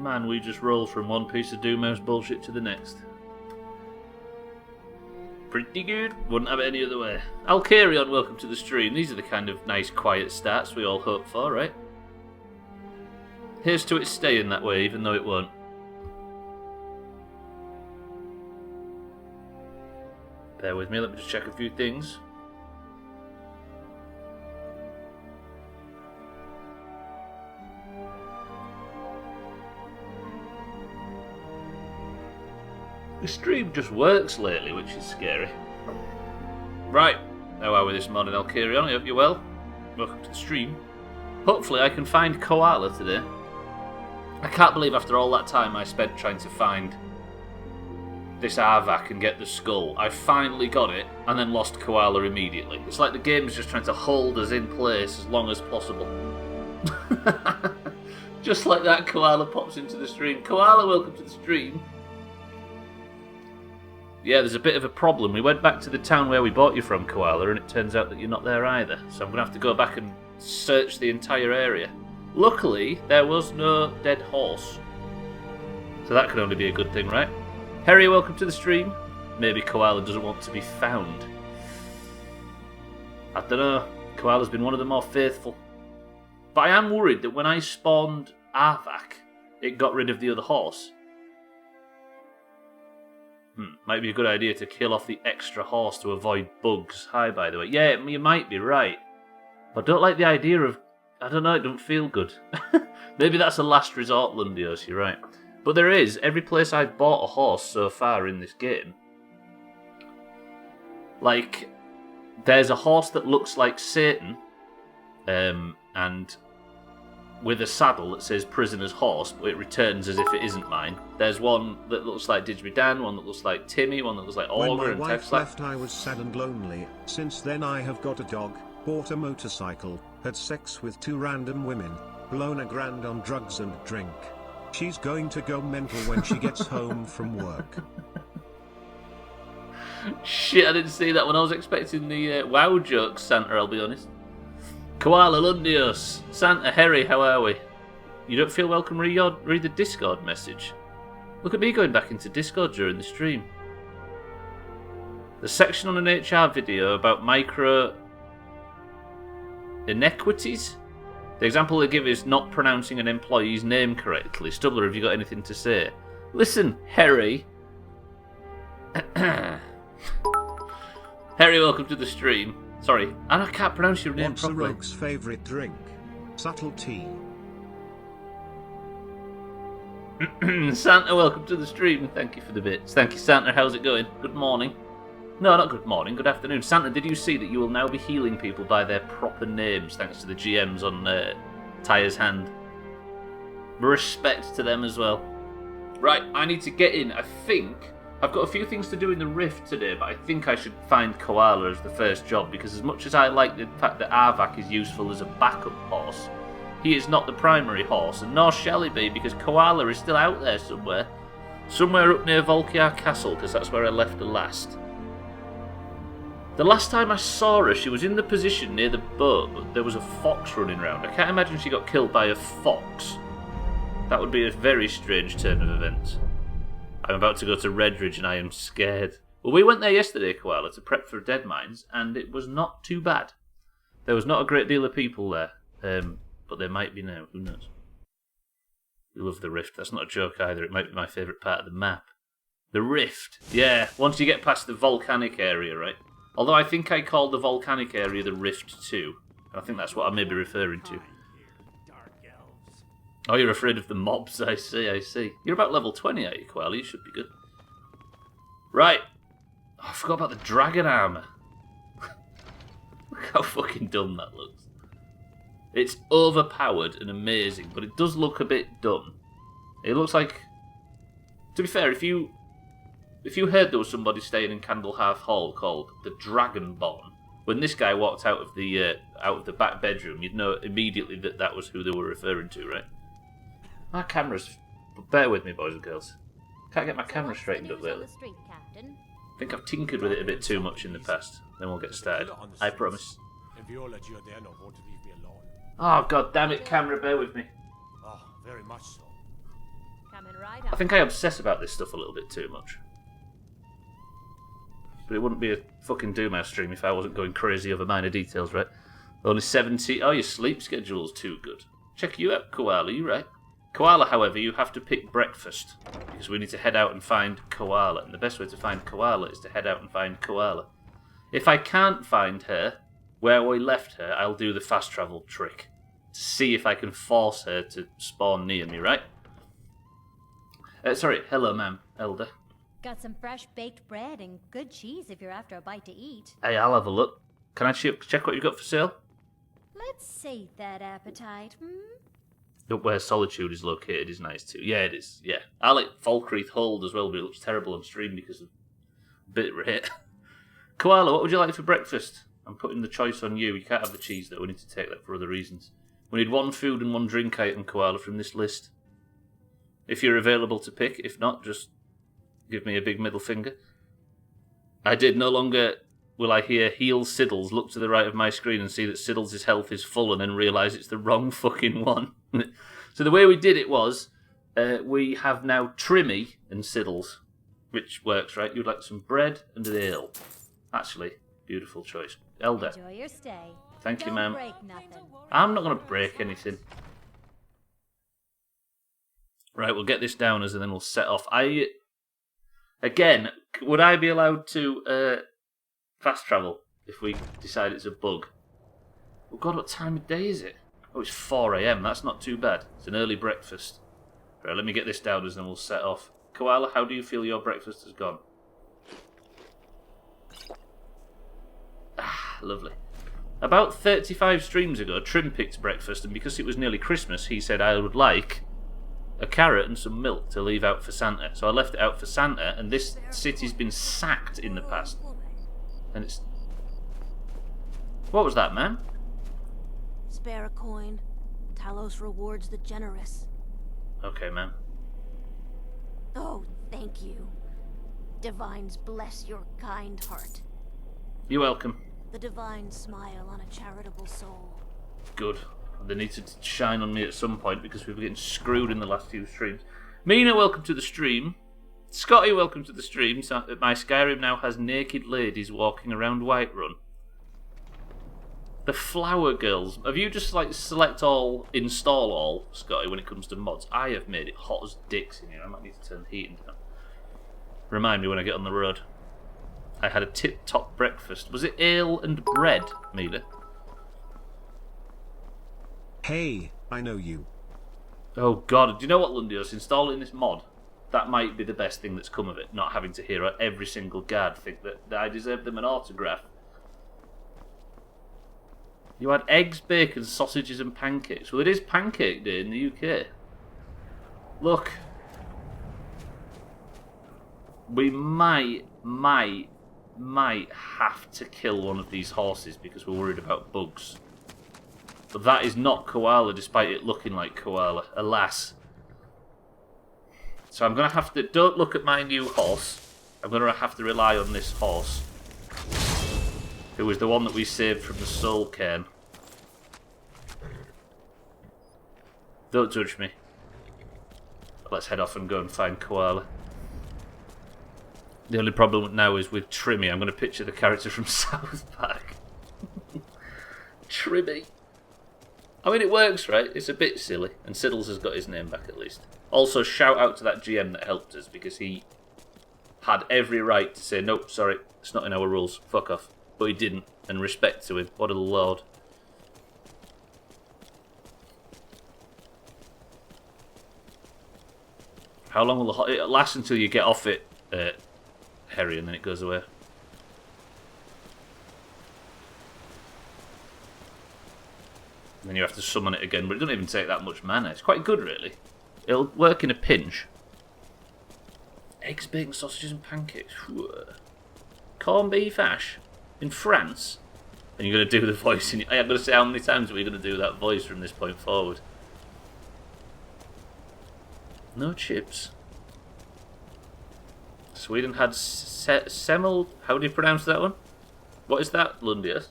man, we just roll from one piece of Doomhaus bullshit to the next. Pretty good. Wouldn't have it any other way. Alcarion, welcome to the stream. These are the kind of nice, quiet starts we all hope for, right? Here's to it staying that way, even though it won't. Bear with me, let me just check a few things. The stream just works lately, which is scary. Right, how are we this morning, Alcarion? I hope you're well. Welcome to the stream. Hopefully I can find Koala today. I can't believe after all that time I spent trying to find this Arvak and get the skull, I finally got it and then lost Koala immediately. It's like the game's just trying to hold us in place as long as possible. Just like that, Koala pops into the stream. Koala, welcome to the stream. Yeah, there's a bit of a problem. We went back to the town where we bought you from, Koala, and it turns out that you're not there either. So I'm going to have to go back and search the entire area. Luckily, there was no dead horse. So that can only be a good thing, right? Harry, welcome to the stream. Maybe Koala doesn't want to be found. I don't know. Koala's been one of the more faithful. But I am worried that when I spawned Arvak, it got rid of the other horse. Might be a good idea to kill off the extra horse to avoid bugs. Hi, by the way. Yeah, you might be right. But I don't like the idea of... I don't know, it doesn't feel good. Maybe that's a last resort, Lundios, you're right. But there is, every place I've bought a horse so far in this game, like, there's a horse that looks like Satan, and with a saddle that says prisoner's horse, but it returns as if it isn't mine. There's one that looks like Didgeridoo, one that looks like Timmy, one that looks like Augur. When my wife left, I was sad and lonely. Since then I have got a dog, bought a motorcycle, had sex with 2 random women, blown a grand on drugs and drink. She's going to go mental when she gets home from work. Shit, I didn't see that one. I was expecting the WoW jokes, Santa, I'll be honest. Koala Lundios. Santa, Harry, how are we? You don't feel welcome? Read the Discord message. Look at me going back into Discord during the stream. The section on an HR video about micro inequities. The example they give is not pronouncing an employee's name correctly. Stubbler, have you got anything to say? Listen, Harry. Harry, welcome to the stream. Sorry, and I can't pronounce your name What's properly. a rogue's favourite drink? Subtle tea. Santa, welcome to the stream. Thank you for the bits. Thank you, Santa. How's it going? Good morning. No, not good morning. Good afternoon. Santa, did you see that you will now be healing people by their proper names thanks to the GMs on Tyre's hand? Respect to them as well. Right, I need to get in. I think I've got a few things to do in the Rift today, but I think I should find Koala as the first job, because as much as I like the fact that Arvak is useful as a backup horse, he is not the primary horse, and nor shall he be, because Koala is still out there somewhere. Somewhere up near Volkiar Castle, because that's where I left her last. The last time I saw her, she was in the position near the boat, but there was a fox running around. I can't imagine she got killed by a fox. That would be a very strange turn of events. I'm about to go to Redridge and I am scared. Well, we went there yesterday, Koala, to prep for Dead Mines, and it was not too bad. There was not a great deal of people there, but there might be now. Who knows? We love the Rift. That's not a joke either. It might be my favourite part of the map. The Rift. Yeah, once you get past the volcanic area, right? Although I think I called the volcanic area the Rift 2. I think that's what I may be referring to. Oh, you're afraid of the mobs, I see, I see. You're about level 20, are you, Koala? You should be good. Right. Oh, I forgot about the dragon armour. Look how fucking dumb that looks. It's overpowered and amazing, but it does look a bit dumb. It looks like... To be fair, if you heard there was somebody staying in Candlehearth Hall called the Dragonborn, when this guy walked out of the back bedroom, you'd know immediately that that was who they were referring to, right? My camera's... Bear with me, boys and girls. Can't get my camera straightened up lately. I think I've tinkered with it a bit too much in the past. Then we'll get started. I promise. Oh, god damn it, camera, bear with me. Oh, very much so. Coming right I up. think I obsess about this stuff a little bit too much. But it wouldn't be a fucking Doomhaus stream if I wasn't going crazy over minor details, right? Only 70. Oh, your sleep schedule's too good. Check you out, Koala, you right. Koala, however, you have to pick breakfast, because we need to head out and find Koala, and the best way to find Koala is to head out and find Koala. If I can't find her where we left her, I'll do the fast travel trick to see if I can force her to spawn near me, right? Sorry, hello, ma'am, Elder. Got some fresh baked bread and good cheese if you're after a bite to eat. Hey, I'll have a look. Can I check what you've got for sale? Let's sate that appetite, Up where Solitude is located is nice too. Yeah, it is, yeah. I like Falkreath Hold as well, but it looks terrible on stream because of bit rate. Koala, what would you like for breakfast? I'm putting the choice on you. You can't have the cheese, though. We need to take that for other reasons. We need one food and one drink item, Koala, from this list. If you're available to pick. If not, just give me a big middle finger. I did. No longer will I hear heal Siddles, look to the right of my screen and see that Siddles' health is full and then realise it's the wrong fucking one. So the way we did it was, we have now Trimmy and Siddles, which works, right? You'd like some bread and an ale. Actually, beautiful choice. Elder. Enjoy your stay. Thank you, Don't ma'am. break nothing. I'm not going to break anything. Right, we'll get this down and then we'll set off. Again, would I be allowed to fast travel if we decide it's a bug? Oh God, what time of day is it? Oh, it's 4 AM. That's not too bad. It's an early breakfast. Right, let me get this down and then we'll set off. Koala, how do you feel your breakfast has gone? Ah, lovely. About 35 streams ago, Trim picked breakfast, and because it was nearly Christmas, he said I would like a carrot and some milk to leave out for Santa. So I left it out for Santa, and this city's been sacked in the past. And it's... What was that, man? Spare a coin. Talos rewards the generous. Okay, man. Oh, thank you. Divines bless your kind heart. You're welcome. The divine smile on a charitable soul. Good. They need to shine on me at some point because we've been getting screwed in the last few streams. Mina, welcome to the stream. Scotty, welcome to the stream. So, my Skyrim now has naked ladies walking around Whiterun. The Flower Girls. Have you just like select all, install all, Scotty, when it comes to mods? I have made it hot as dicks in here. I might need to turn the heating down. Remind me when I get on the road. I had a tip-top breakfast. Was it ale and bread, Mina? Hey, I know you. Oh God, do you know what, Lundios? Installing this mod, that might be the best thing that's come of it, not having to hear every single guard think that I deserve them an autograph. You had eggs, bacon, sausages and pancakes. Well, it is pancake day in the UK. Look. We might have to kill one of these horses because we're worried about bugs. But that is not Koala, despite it looking like Koala. Alas. So I'm going to have to... Don't look at my new horse. I'm going to have to rely on this horse. Who was the one that we saved from the soul cairn. Don't judge me. Let's head off and go and find Koala. The only problem now is with Trimmy. I'm going to picture the character from South Park. Trimmy. I mean, it works, right? It's a bit silly. And Siddles has got his name back at least. Also, shout out to that GM that helped us because he had every right to say, nope, sorry, it's not in our rules. Fuck off. But he didn't. And respect to him. What a lord. How long will it last until you get off it, Harry, and then it goes away? And then you have to summon it again, but it doesn't even take that much mana. It's quite good, really. It'll work in a pinch. Eggs, bacon, sausages and pancakes. Corned beef hash. In France. And you're going to do the voice. I'm going to say how many times we're going to do that voice from this point forward. No chips. Sweden had semmel... How do you pronounce that one? What is that, Lundius?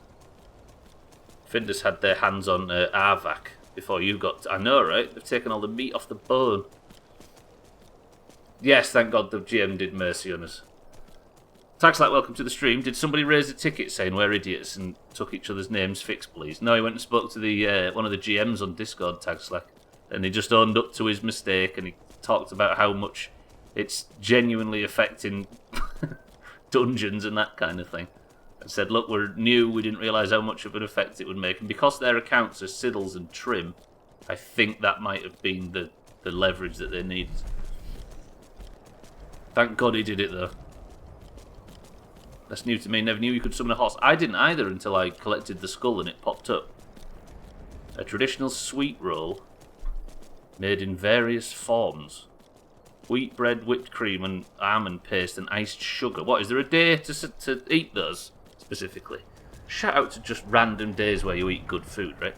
Findus had their hands on Arvak before you got... I know, right? They've taken all the meat off the bone. Yes, thank God the GM did mercy on us. Taxlight, welcome to the stream. Did somebody raise a ticket saying we're idiots and took each other's names fixed, please? No, he went and spoke to the one of the GMs on Discord, Taxlight, and he just owned up to his mistake, and he talked about how much it's genuinely affecting dungeons and that kind of thing. And said, look, we're new, we didn't realise how much of an effect it would make, and because their accounts are Siddles and Trim, I think that might have been the leverage that they needed. Thank God he did it, though. That's new to me. Never knew you could summon a horse. I didn't either until I collected the skull and it popped up. A traditional sweet roll made in various forms. Wheat bread, whipped cream, and almond paste, and iced sugar. What, is there a day to eat those, specifically? Shout out to just random days where you eat good food, right?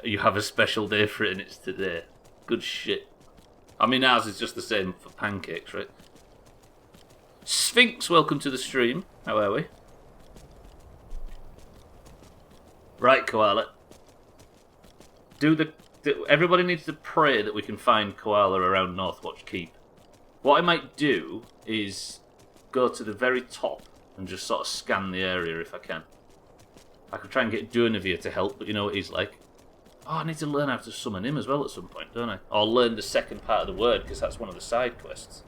You have a special day for it and it's today. Good shit. I mean, ours is just the same for pancakes, right? Sphinx, welcome to the stream. How are we? Right, Koala. Everybody needs to pray that we can find Koala around Northwatch Keep. What I might do is go to the very top and just sort of scan the area if I can. I could try and get Doomhaus to help, but you know what he's like. Oh, I need to learn how to summon him as well at some point, don't I? Or learn the second part of the word, because that's one of the side quests.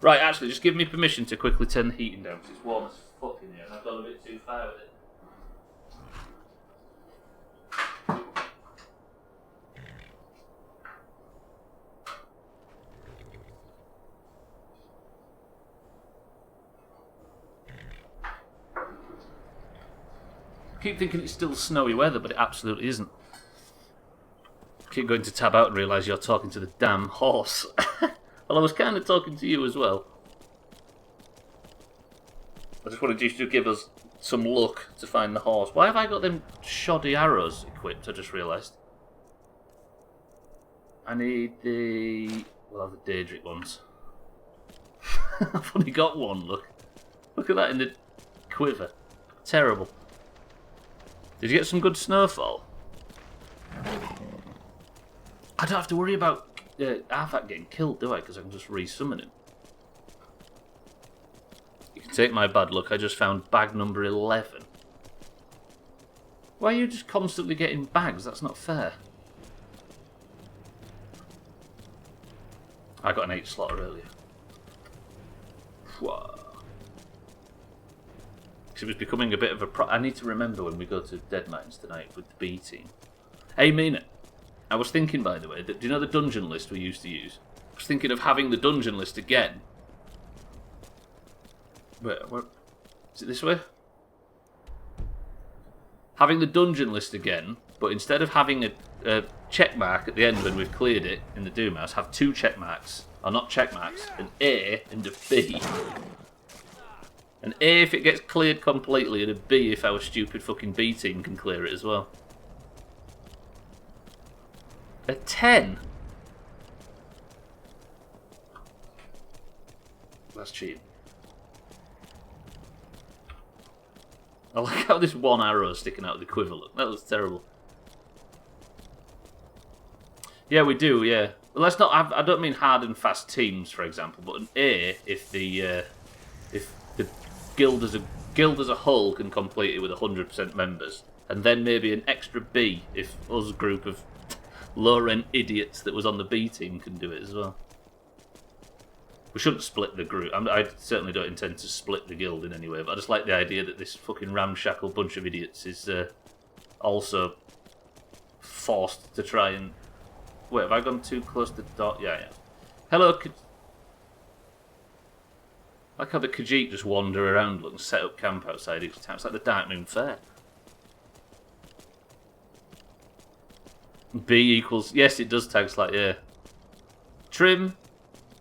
Right, actually, just give me permission to quickly turn the heating down, because it's warm as fuck in here, and I've gone a bit too far with it. I keep thinking it's still snowy weather, but it absolutely isn't. I keep going to tab out and realise you're talking to the damn horse. Well, I was kind of talking to you as well. I just wanted you to give us some luck to find the horse. Why have I got them shoddy arrows equipped? I just realised. I need the... Well, I have the Daedric ones. I've only got one, look. Look at that in the quiver. Terrible. Did you get some good snowfall? I don't have to worry about Arfak getting killed, do I? Because I can just resummon him. You can take my bad luck. I just found bag number 11. Why are you just constantly getting bags? That's not fair. I got an 8 slaughter earlier. Whoa. Because it was becoming a bit of a I need to remember when we go to Dead Mines tonight with the B team. Hey, Mina. I was thinking, by the way, that, do you know the dungeon list we used to use? I was thinking of having the dungeon list again. Wait, is it this way? Having the dungeon list again, but instead of having a check mark at the end when we've cleared it in the Doomhaus, have 2 check marks. Or not check marks, an A and a B. An A if it gets cleared completely, and a B if our stupid fucking B team can clear it as well. A 10? That's cheap. I like how this one arrow is sticking out of the quiver. Look, that was terrible. Yeah, we do, yeah. Well, let's not have, I don't mean hard and fast teams, for example, but an A if the guild as a whole can complete it with 100% members, and then maybe an extra B if us group of low-rent idiots that was on the B team can do it as well. We shouldn't split the group. I certainly don't intend to split the guild in any way, but I just like the idea that this fucking ramshackle bunch of idiots is also forced to try and... Wait, have I gone too close to Dot? Yeah. Hello, I like how the Khajiit just wander around and set up camp outside each town. It's like the Dark Moon Fair. B equals... Yes, it does tag like, yeah. Trim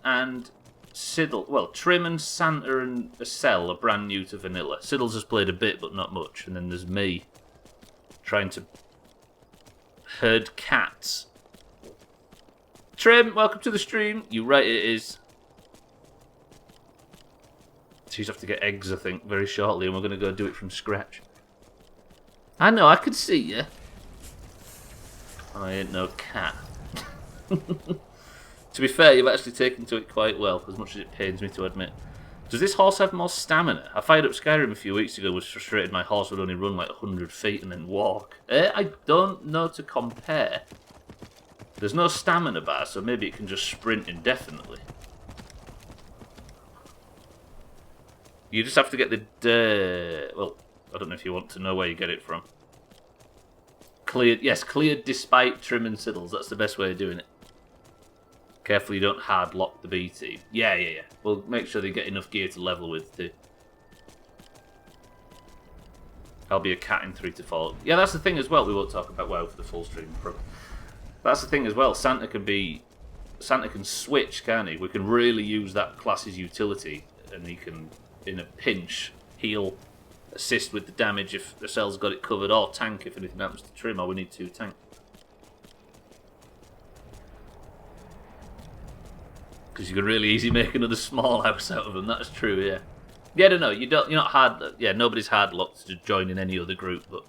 and Siddle. Well, Trim and Santa and Acel are brand new to vanilla. Siddles has played a bit, but not much. And then there's me trying to herd cats. Trim, welcome to the stream. You right, it is. So you have to get eggs, I think, very shortly, and we're going to go do it from scratch. I know, I could see you. I ain't no cat. To be fair, you've actually taken to it quite well, as much as it pains me to admit. Does this horse have more stamina? I fired up Skyrim a few weeks ago, was frustrated my horse would only run like 100 feet and then walk. I don't know to compare. There's no stamina bar, so maybe it can just sprint indefinitely. You just have to get the... well, I don't know if you want to know where you get it from. Cleared, yes, cleared despite trim and siddles. That's the best way of doing it. Careful you don't hard lock the B team. Yeah. We'll make sure they get enough gear to level with too. I'll be a cat in 3 to 4. Yeah, that's the thing as well. We won't talk about WoW for the full stream. That's the thing as well. Santa can switch, can't he? We can really use that class's utility, and he can, in a pinch, heal, assist with the damage if the cell's got it covered, or tank if anything happens to trim, or we need 2 tank. Because you can really easily make another small house out of them. That's true, yeah. Yeah, I don't know. You're not hard. Yeah, nobody's hard locked to join in any other group, but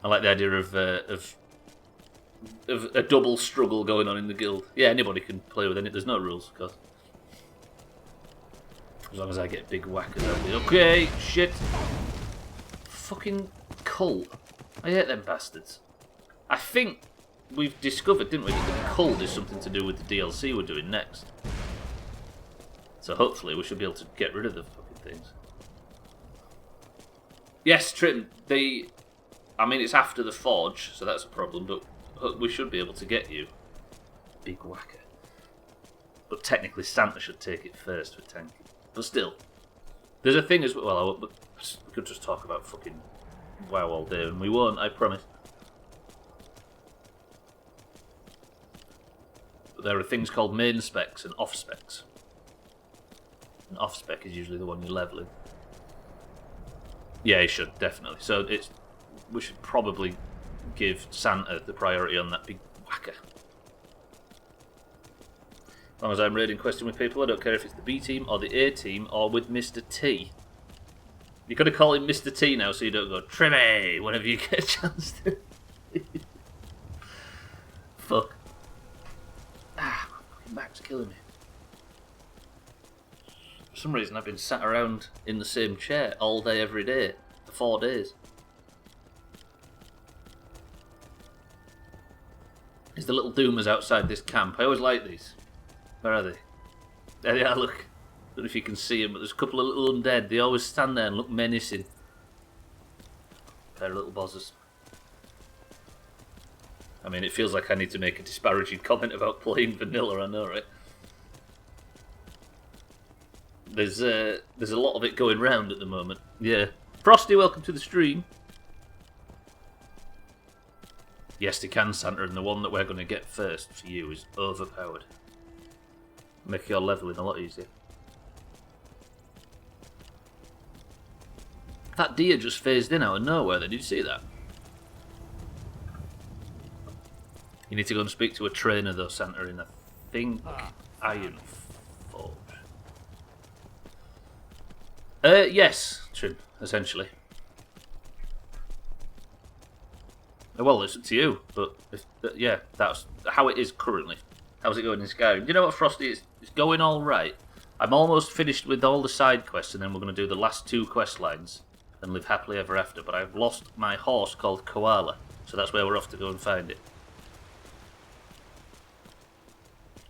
I like the idea of a double struggle going on in the guild. Yeah, anybody can play with it. There's no rules, of course. As long as I get big whackers out there. Okay, shit. Fucking cult. I hate them bastards. I think we've discovered, didn't we, that the cult is something to do with the DLC we're doing next. So hopefully we should be able to get rid of the fucking things. Yes, Trim, I mean, it's after the forge, so that's a problem, but we should be able to get you. Big whacker. But technically Santa should take it first for tanking. But still, there's a thing as well, we could just talk about fucking WoW all day, and we won't, I promise. But there are things called main specs and off specs. And off spec is usually the one you're leveling. Yeah, he should, definitely. So we should probably give Santa the priority on that big whacker. As long as I'm raiding question with people, I don't care if it's the B team or the A team or with Mr. T. You've got to call him Mr. T now so you don't go Trimmy whenever you get a chance to. Fuck. Ah, my fucking back's killing me. For some reason I've been sat around in the same chair all day every day for 4 days. There's the little doomers outside this camp. I always like these. Where are they? There they are, look. I don't know if you can see them, but there's a couple of little undead. They always stand there and look menacing. Pair of little bozzers. I mean, it feels like I need to make a disparaging comment about playing vanilla, I know, right? There's a lot of it going round at the moment. Yeah. Frosty, welcome to the stream. Yes, they can, Santa, and the one that we're going to get first for you is overpowered. Make your leveling a lot easier. That deer just phased in out of nowhere then, did you see that? You need to go and speak to a trainer though, Santa, in I think Iron Forge. Yes, Trim, essentially. Well, it's up to you, but yeah, that's how it is currently. How's it going in Skyrim? Do you know what, Frosty? It's going all right. I'm almost finished with all the side quests, and then we're going to do the last 2 quest lines and live happily ever after. But I've lost my horse called Koala, so that's where we're off to go and find it.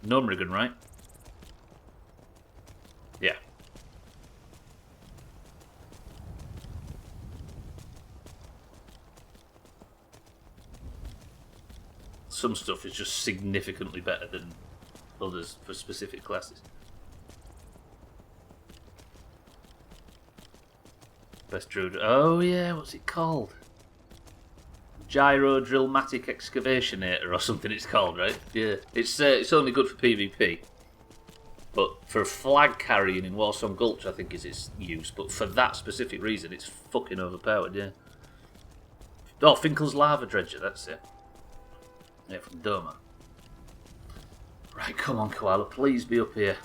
Numrigan, right? Yeah. Some stuff is just significantly better than others for specific classes. Best druid. Oh yeah, what's it called? Gyro Drillmatic Excavationator or something it's called, right? Yeah. It's only good for PvP. But for flag carrying in Warsong Gulch I think is its use. But for that specific reason it's fucking overpowered, yeah. Oh, Finkel's Lava Dredger, that's it. Yeah, from Doma. Right, come on, Koala, please be up here.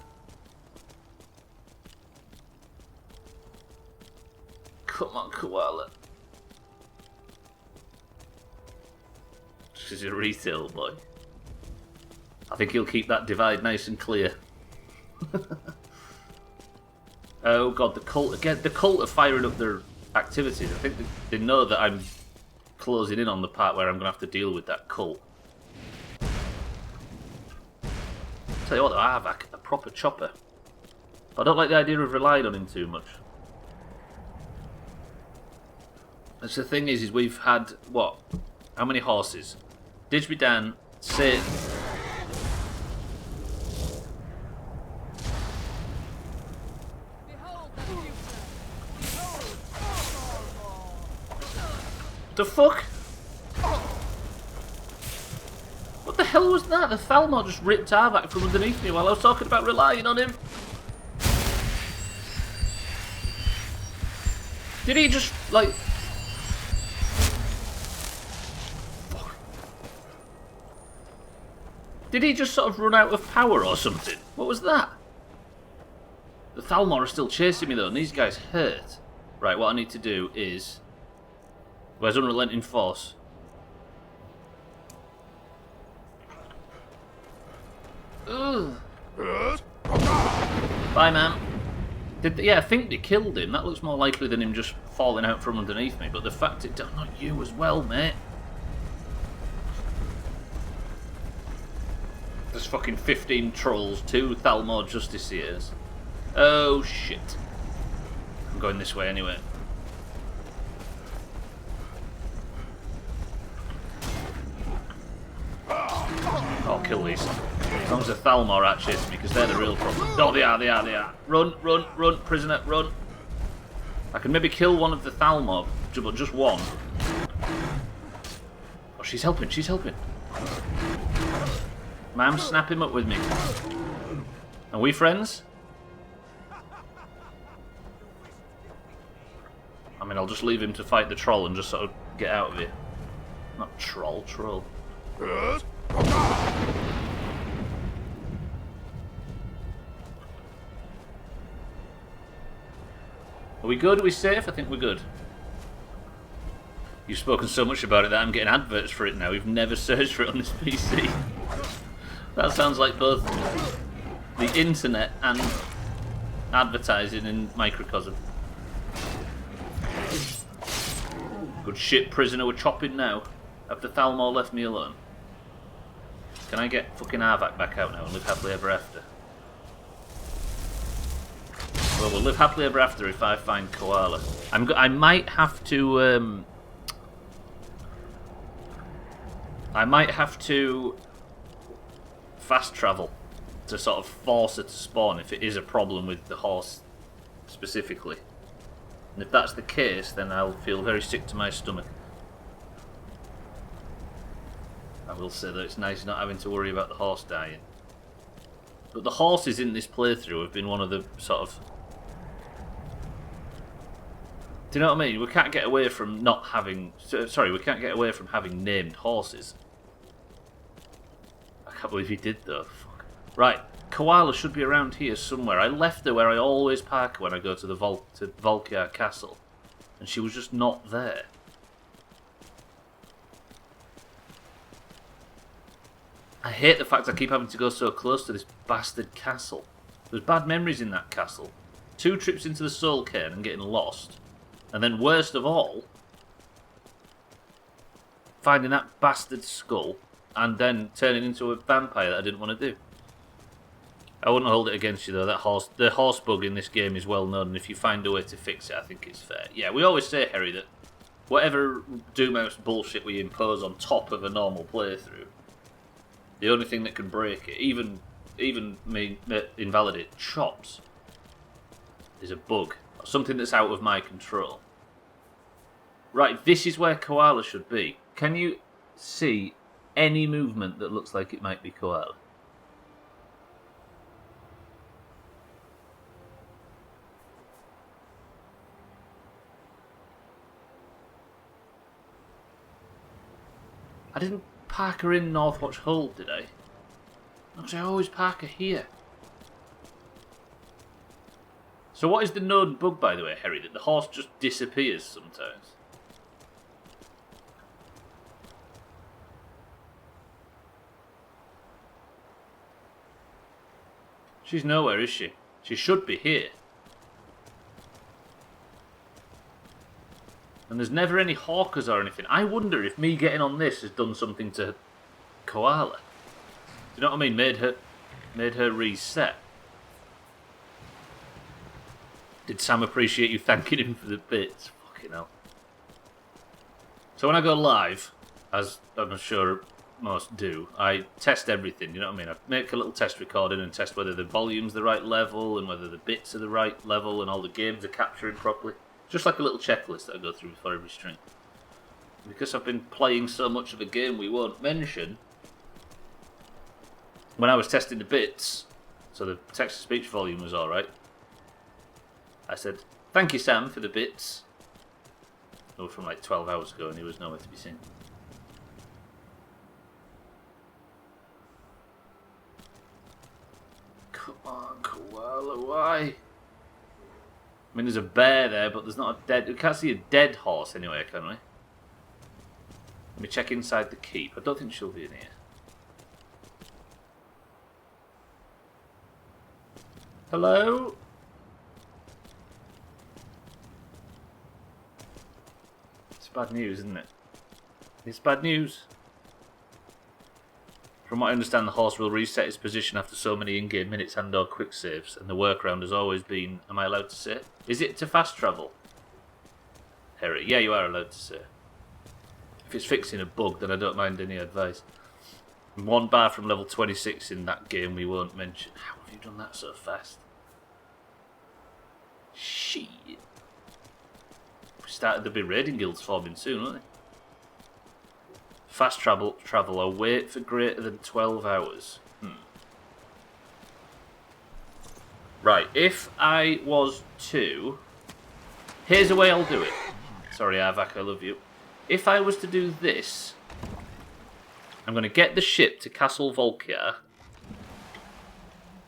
Come on, Koala. because he's a retail boy. I think he'll keep that divide nice and clear. Oh god, the cult again. The cult are firing up their activities. I think they know that I'm closing in on the part where I'm going to have to deal with that cult. Tell you what, though, I have a proper chopper. But I don't like the idea of relying on him too much. That's the thing is we've had, what? How many horses? Digby Dan, Satan. The fuck? What the hell was that? The Thalmor just ripped Arvak from underneath me while I was talking about relying on him. Did he just, like... Fuck. Did he just sort of run out of power or something? What was that? The Thalmor are still chasing me though, and these guys hurt. Right, what I need to do is... Where's Unrelenting Force? Ugh. Bye, man. Yeah, I think they killed him. That looks more likely than him just falling out from underneath me. But the fact it... Not you as well, mate. There's fucking 15 trolls, 2 Thalmor Justiciars. Oh, shit. I'm going this way anyway. I'll kill these. As long as the Thalmor are chasing me, because they're the real problem. Oh, they are. Run, prisoner, run. I can maybe kill one of the Thalmor, but just one. Oh, she's helping. Ma'am, snap him up with me. Are we friends? I mean, I'll just leave him to fight the troll and just sort of get out of here. Not troll. Are we good? Are we safe? I think we're good. You've spoken so much about it that I'm getting adverts for it now. We've never searched for it on this PC. That sounds like both the internet and advertising in microcosm. Good shit, prisoner. We're chopping now. Have the Thalmor left me alone? Can I get fucking Arvak back out now and live happily ever after? Well, we'll live happily ever after if I find Koala. I might have to. I might have to fast travel to sort of force her to spawn if it is a problem with the horse specifically. And if that's the case, then I'll feel very sick to my stomach. I will say that it's nice not having to worry about the horse dying. But the horses in this playthrough have been one of the sort of... Do you know what I mean? We can't get away from not having... Sorry, we can't get away from having named horses. I can't believe he did though. Fuck. Right, Koala should be around here somewhere. I left her where I always park when I go to the Volkjar Castle. And she was just not there. I hate the fact I keep having to go so close to this bastard castle. There's bad memories in that castle. 2 trips into the Soul Cairn and getting lost. And then worst of all, finding that bastard skull and then turning into a vampire that I didn't want to do. I wouldn't hold it against you though. The horse bug in this game is well known, and if you find a way to fix it, I think it's fair. Yeah, we always say, Harry, that whatever Doomhaus bullshit we impose on top of a normal playthrough, the only thing that can break it, even invalidate chops, is a bug. Or something that's out of my control. Right, this is where Koala should be. Can you see any movement that looks like it might be Koala? I didn't park her in Northwatch Hold, did I? Actually, I always park her here. So what is the known bug, by the way, Harry, that the horse just disappears sometimes? She's nowhere, is she? She should be here. And there's never any hawkers or anything. I wonder if me getting on this has done something to Koala. Do you know what I mean? Made her reset. Did Sam appreciate you thanking him for the bits? Fucking hell. So when I go live, as I'm sure most do, I test everything, you know what I mean? I make a little test recording and test whether the volume's the right level and whether the bits are the right level and all the games are capturing properly. Just like a little checklist that I go through before every stream. Because I've been playing so much of a game we won't mention, when I was testing the bits, so the text-to-speech volume was alright, I said, "Thank you, Sam, for the bits." It was from like 12 hours ago and he was nowhere to be seen. Come on, Koala, why? I mean, there's a bear there, but there's not a dead... We can't see a dead horse anyway, can we? Let me check inside the keep. I don't think she'll be in here. Hello? It's bad news, isn't it? It's bad news. From what I understand, the horse will reset its position after so many in-game minutes and or quick saves, and the workaround has always been, am I allowed to say? Is it to fast travel? Harry, yeah, you are allowed to say. If it's fixing a bug, then I don't mind any advice. One bar from level 26 in that game we won't mention. How have you done that so fast? Shit. There'll be raiding guilds forming soon, won't they? Fast traveller, wait for greater than 12 hours. Right, if I was to... Here's a way I'll do it. Sorry, Arvak, I love you. If I was to do this, I'm going to get the ship to Castle Volkiar,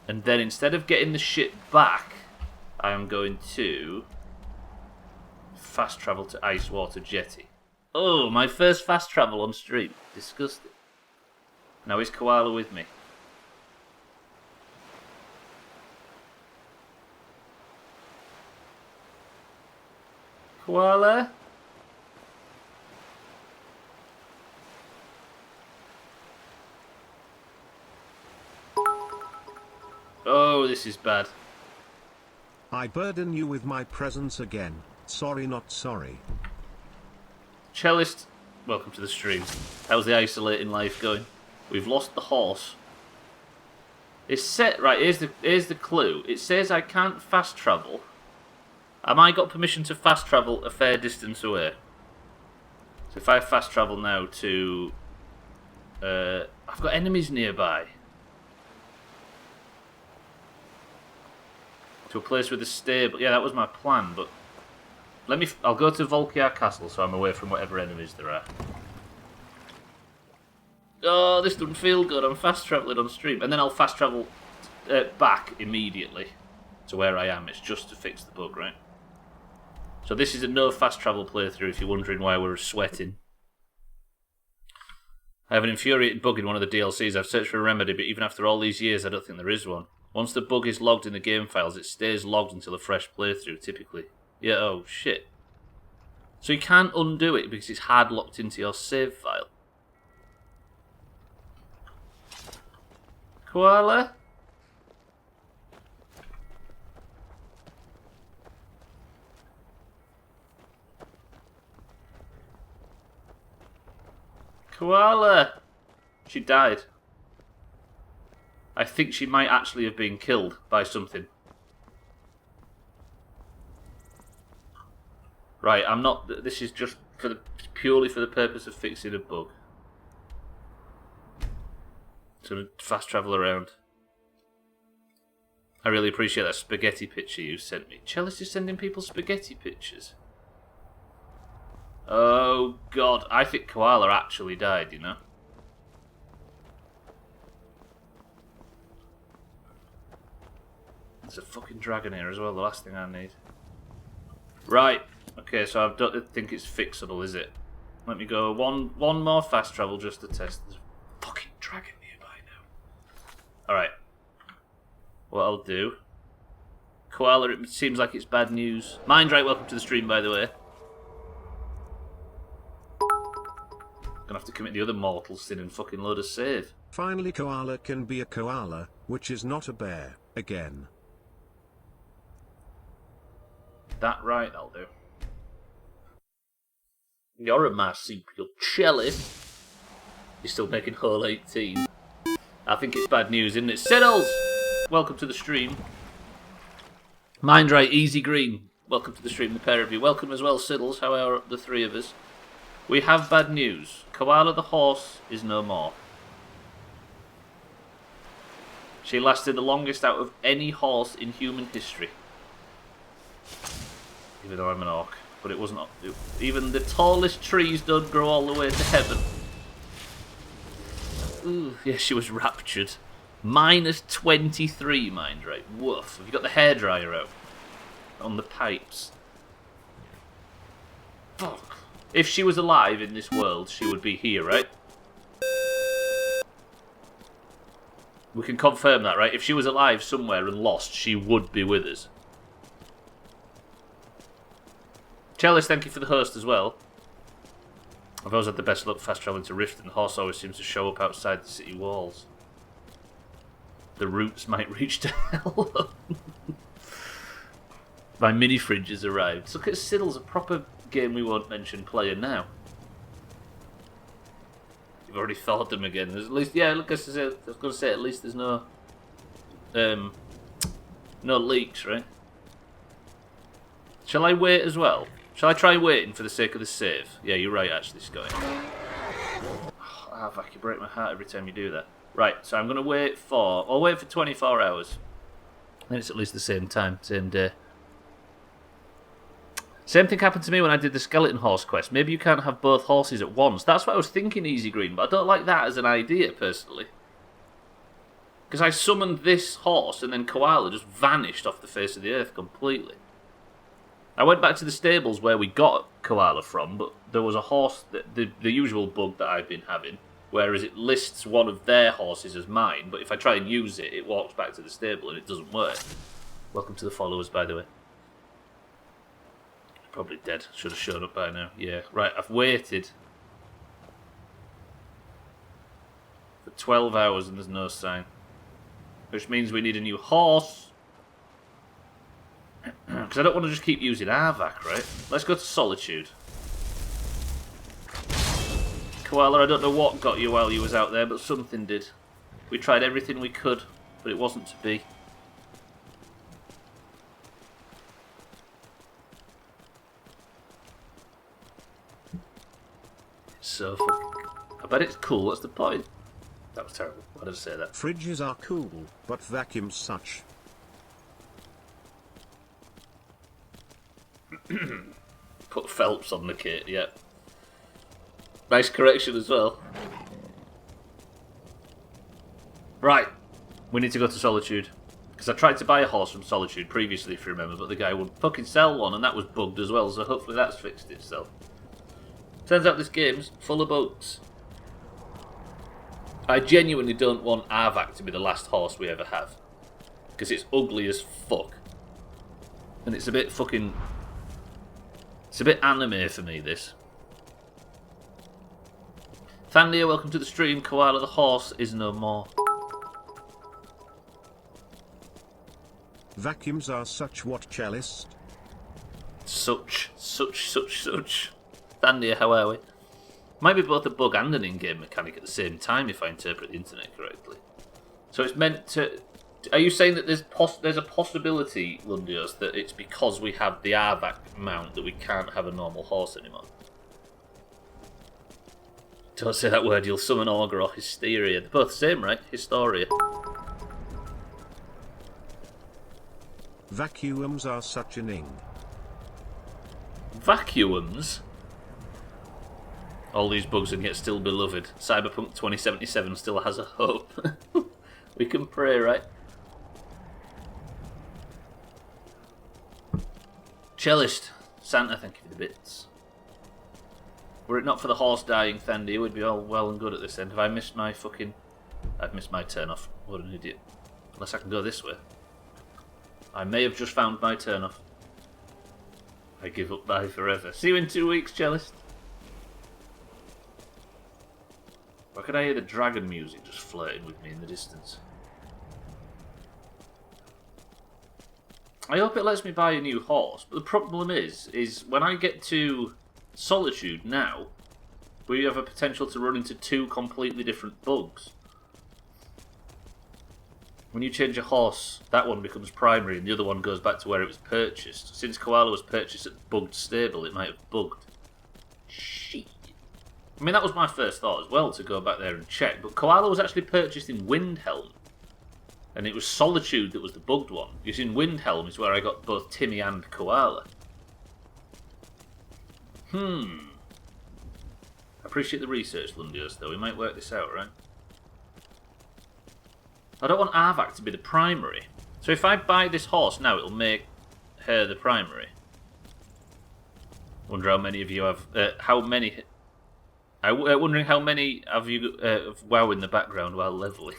and then instead of getting the ship back, I am going to fast travel to Icewater Jetty. Oh, my first fast travel on stream. Disgusting. Now is Koala with me? Koala? Oh, this is bad. I burden you with my presence again. Sorry, not sorry. Cellist, welcome to the stream. How's the isolating life going? We've lost the horse. It's set right. Here's the clue. It says I can't fast travel. Am I got permission to fast travel a fair distance away? So if I fast travel now to, I've got enemies nearby. To a place with a stable. Yeah, that was my plan, but I'll go to Volkiar Castle so I'm away from whatever enemies there are. Oh, this doesn't feel good. I'm fast travelling on stream. And then I'll fast travel back immediately to where I am. It's just to fix the bug, right? So this is a no fast travel playthrough if you're wondering why we're sweating. I have an infuriating bug in one of the DLCs. I've searched for a remedy, but even after all these years, I don't think there is one. Once the bug is logged in the game files, it stays logged until a fresh playthrough, typically. Yeah, oh shit. So you can't undo it because it's hard locked into your save file. Koala? Koala! She died. I think she might actually have been killed by something. Right, I'm not... This is just purely for the purpose of fixing a bug. Just going to fast travel around. I really appreciate that spaghetti picture you sent me. Chalice is sending people spaghetti pictures. Oh, God. I think Koala actually died, you know? There's a fucking dragon here as well, the last thing I need. Right. Okay, so I don't think it's fixable, is it? Let me go one more fast travel just to test. There's a fucking dragon nearby now. Alright. what I'll do... Koala, it seems like it's bad news. Mindright, welcome to the stream, by the way. Gonna have to commit the other mortal sin and fucking load a save. Finally koala can be a koala, which is not a bear, again. That right, I'll do. You're a marsupial jelly. You're still making hole 18. I think it's bad news, isn't it? Siddles! Welcome to the stream. Mindright, Easy Green. Welcome to the stream, the pair of you. Welcome as well, Siddles. How are the three of us? We have bad news. Koala the horse is no more. She lasted the longest out of any horse in human history. Even though I'm an orc. But it wasn't... Even the tallest trees don't grow all the way to heaven. Ooh, yeah, she was raptured. Minus 23, Mindright. Woof. Have you got the hairdryer out? On the pipes. Fuck. If she was alive in this world, she would be here, right? We can confirm that, right? If she was alive somewhere and lost, she would be with us. Chalice, thank you for the host as well. I've always had the best luck fast travelling to Rift, and the horse always seems to show up outside the city walls. The roots might reach to hell. My mini fridge has arrived. Look at Siddle's, a proper game we won't mention player now. You've already thought them again. There's at least, yeah. Look, I was going to say at least there's no, no leaks, right? Shall I wait as well? Shall I try waiting for the sake of the save? Yeah, you're right, actually, Scotty. Fuck, you break my heart every time you do that. Right, so I'm going to wait for... I'll wait for 24 hours. Then it's at least the same time, same day. Same thing happened to me when I did the skeleton horse quest. Maybe you can't have both horses at once. That's what I was thinking, Easy Green, but I don't like that as an idea, personally. Because I summoned this horse and then Koala just vanished off the face of the earth completely. I went back to the stables where we got Koala from, but there was a horse, the usual bug that I've been having, whereas it lists one of their horses as mine, but if I try and use it, it walks back to the stable and it doesn't work. Welcome to the followers, by the way. Probably dead. Should have shown up by now. Yeah. Right, I've waited for 12 hours and there's no sign. Which means we need a new horse. Because I don't want to just keep using Arvak, right? Let's go to Solitude. Koala, I don't know what got you while you was out there, but something did. We tried everything we could, but it wasn't to be. So fucking... I bet it's cool, what's the point? That was terrible. Why did I say that? Fridges are cool, but vacuums such. Put Phelps on the kit, yeah. Nice correction as well. Right, we need to go to Solitude. Because I tried to buy a horse from Solitude previously, if you remember, but the guy wouldn't fucking sell one, and that was bugged as well, so hopefully that's fixed itself. Turns out this game's full of bugs. I genuinely don't want Arvak to be the last horse we ever have. Because it's ugly as fuck. And it's a bit fucking... It's a bit anime for me, this. Thandia, welcome to the stream. Koala the horse is no more. Vacuums are such what, Chalice? Such. Thandia, how are we? Might be both a bug and an in-game mechanic at the same time, if I interpret the internet correctly. So it's meant to... Are you saying that there's a possibility, Lundios, that it's because we have the Arvak mount that we can't have a normal horse anymore? Don't say that word, you'll summon Augur or Hysteria. They're both the same, right? Historia. Vacuums are such an ing. Vacuums? All these bugs and yet still beloved. Cyberpunk 2077 still has a hope. We can pray, right? Cellist. Santa, thank you for the bits. Were it not for the horse dying, Thandy, we'd be all well and good at this end. Have I missed my fucking... I've missed my turn off. What an idiot. Unless I can go this way. I may have just found my turn-off. I give up by forever. See you in 2 weeks, cellist. Why could I hear the dragon music just flirting with me in the distance? I hope it lets me buy a new horse, but the problem is when I get to Solitude now, we have a potential to run into 2 completely different bugs. When you change a horse, that one becomes primary and the other one goes back to where it was purchased. Since Koala was purchased at the bugged stable, it might have bugged. Shit. I mean, that was my first thought as well, to go back there and check, but Koala was actually purchased in Windhelm. And it was Solitude that was the bugged one. Because in Windhelm is where I got both Timmy and Koala. I appreciate the research, Lundios, though. We might work this out, right? I don't want Arvak to be the primary. So if I buy this horse now, it'll make her the primary. Wonder how many of you have... wondering how many have you of WoW in the background while leveling.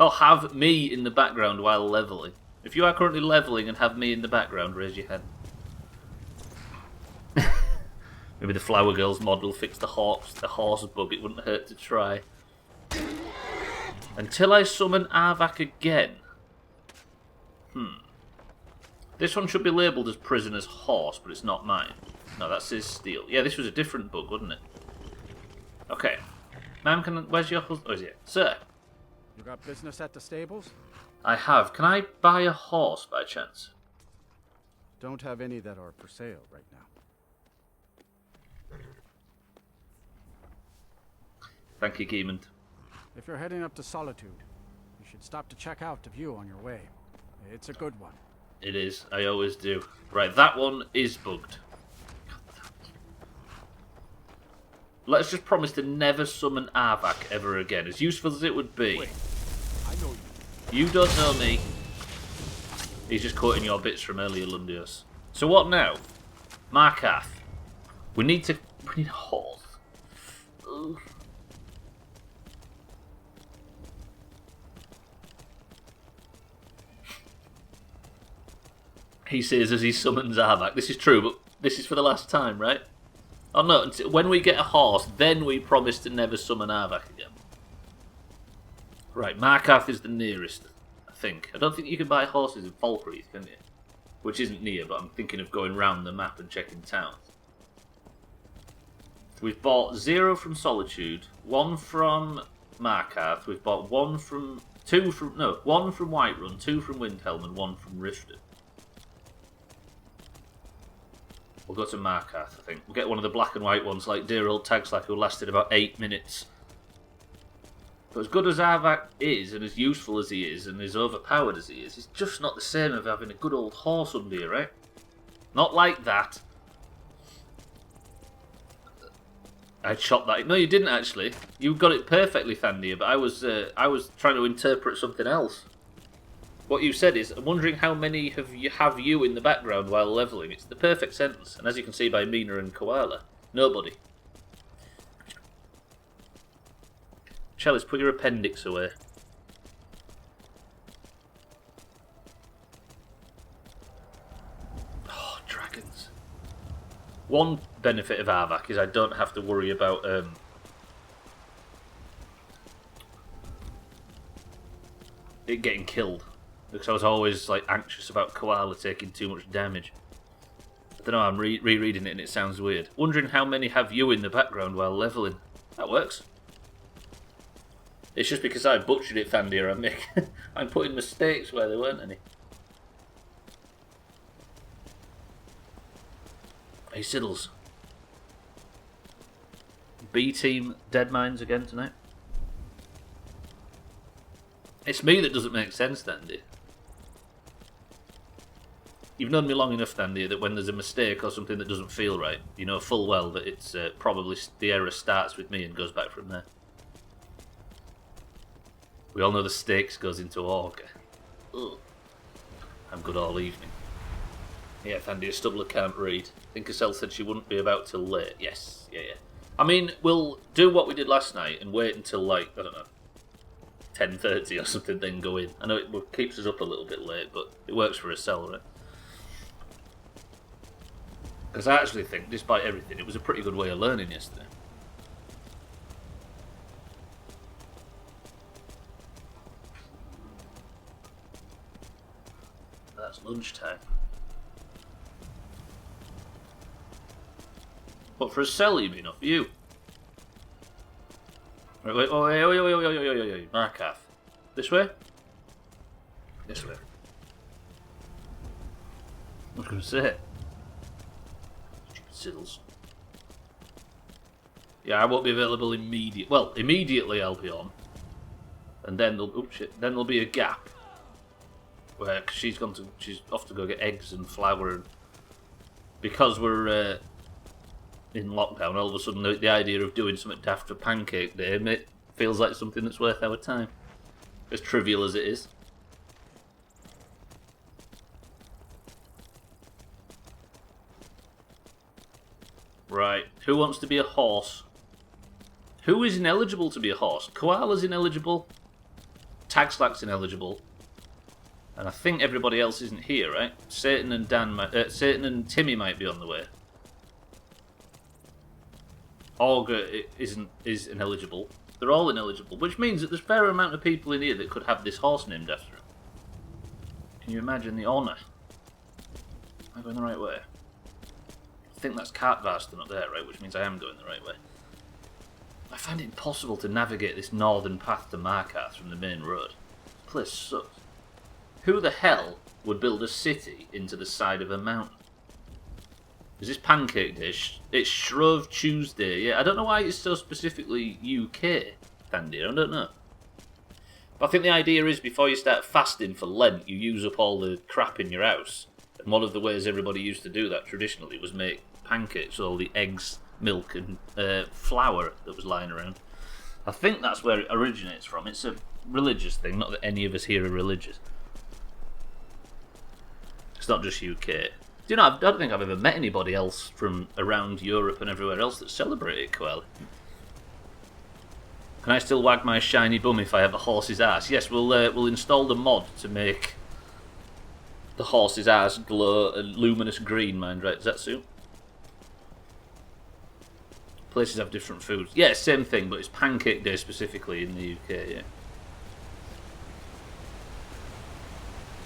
Oh, have me in the background while leveling. If you are currently leveling and have me in the background, raise your hand. Maybe the Flower Girls mod will fix the horse bug. It wouldn't hurt to try. Until I summon Arvak again. This one should be labelled as Prisoner's Horse, but it's not mine. No, that's his steel. Yeah, this was a different bug, wasn't it? Okay. Ma'am, where's your husband? Oh, is it? Sir. You got business at the stables? I have. Can I buy a horse by chance? Don't have any that are for sale right now. Thank you, Geemond. If you're heading up to Solitude, you should stop to check out the view on your way. It's a good one. It is. I always do. Right, that one is bugged. Let's just promise to never summon Arvak ever again, as useful as it would be. Wait, I know you. You don't know me. He's just quoting your bits from earlier, Lundios. So what now? Markath. We need a horse. Ugh. He says as he summons Arvak. This is true, but this is for the last time, right? Oh no, when we get a horse, then we promise to never summon Arvak again. Right, Markath is the nearest, I think. I don't think you can buy horses in Falkreath, can you? Which isn't near, but I'm thinking of going round the map and checking towns. We've bought 0 from Solitude, 1 from Markath, we've bought 1 from Whiterun, 2 from Windhelm, and 1 from Riften. We'll go to Markath, I think. We'll get one of the black and white ones, like dear old Tagslack, who lasted about 8 minutes. But as good as Arvak is, and as useful as he is, and as overpowered as he is, it's just not the same as having a good old horse under you, right? Not like that. I chopped that. No, you didn't actually. You got it perfectly, Thandia, but I was trying to interpret something else. What you said is, I'm wondering how many have you in the background while levelling. It's the perfect sentence, and as you can see by Mina and Koala, nobody. Chalice, put your appendix away. Oh, dragons. One benefit of Arvak is I don't have to worry about it getting killed. Because I was always like anxious about Koala taking too much damage. I don't know, I'm rereading it and it sounds weird. Wondering how many have you in the background while levelling. That works. It's just because I butchered it, Thandia. I'm putting mistakes where there weren't any. Hey, Siddles. B-team dead mines again tonight. It's me that doesn't make sense, Thandia. You've known me long enough, Thandia, that when there's a mistake or something that doesn't feel right, you know full well that it's probably the error starts with me and goes back from there. We all know the stakes goes into Orca. Ugh. I'm good all evening. Yeah, Thandia, Stubbler can't read. Thinkercell said she wouldn't be about till late. Yes, yeah. I mean, we'll do what we did last night and wait until, like, I don't know, 10:30 or something, then go in. I know it keeps us up a little bit late, but it works for us, right? Because I actually think, despite everything, it was a pretty good way of learning yesterday. That's lunchtime. What, for a cell, you mean, not for you? Wait, wait, oh, wait, Markath. This way? This way. I was going to say. Stupid Siddles. Yeah, I won't be available immediately. Well, immediately I'll be on. And then there'll... Oops, shit. Then there'll be a gap. Where, cause she's off to go get eggs and flour. And because we're in lockdown, all of a sudden the idea of doing something daft for Pancake Day, it feels like something that's worth our time. As trivial as it is. Right, who wants to be a horse? Who is ineligible to be a horse? Koala's ineligible. Tagslack's ineligible. And I think everybody else isn't here, right? Satan and Timmy might be on the way. Augur is ineligible. They're all ineligible, which means that there's a fair amount of people in here that could have this horse named after him. Can you imagine the honour? Am I going the right way? I think that's Cartvarston up there, right? Which means I am going the right way. I find it impossible to navigate this northern path to Markath from the main road. This place sucks. Who the hell would build a city into the side of a mountain? Is this Pancake Day? It's Shrove Tuesday. Yeah, I don't know why it's so specifically UK, Tandy. I don't know. But I think the idea is before you start fasting for Lent, you use up all the crap in your house. And one of the ways everybody used to do that traditionally was make pancakes, all the eggs, milk, and flour that was lying around. I think that's where it originates from. It's a religious thing, not that any of us here are religious. It's not just UK. Do you know, I don't think I've ever met anybody else from around Europe and everywhere else that celebrated Koala. Can I still wag my shiny bum if I have a horse's ass? Yes, we'll install the mod to make the horse's ass glow a luminous green, mind right? Does that suit? Places have different foods. Yeah, same thing, but it's Pancake Day specifically in the UK, yeah.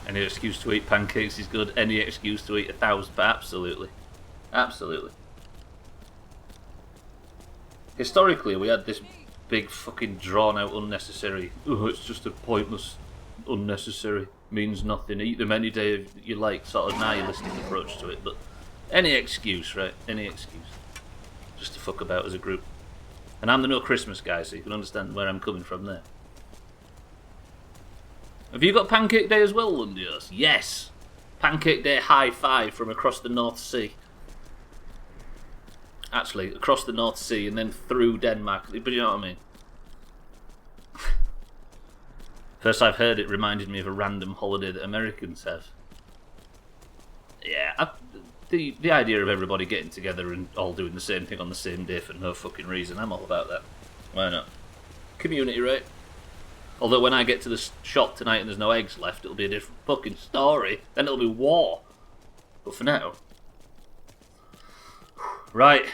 Any excuse to eat pancakes is good. Any excuse to eat 1,000, but absolutely. Absolutely. Historically, we had this big fucking drawn-out unnecessary... Oh, it's just a pointless, unnecessary, means nothing. Eat them any day you like sort of nihilistic approach to it, but any excuse, right? Any excuse. Just to fuck about as a group. And I'm the no Christmas guy, so you can understand where I'm coming from there. Have you got Pancake Day as well, Lundios? Yes! Pancake Day high five from across the North Sea. Actually, across the North Sea and then through Denmark. But you know what I mean? First I've heard it reminded me of a random holiday that Americans have. Yeah, the idea of everybody getting together and all doing the same thing on the same day for no fucking reason, I'm all about that. Why not? Community, right? Although when I get to the shop tonight and there's no eggs left, it'll be a different fucking story. Then it'll be war. But for now... Right.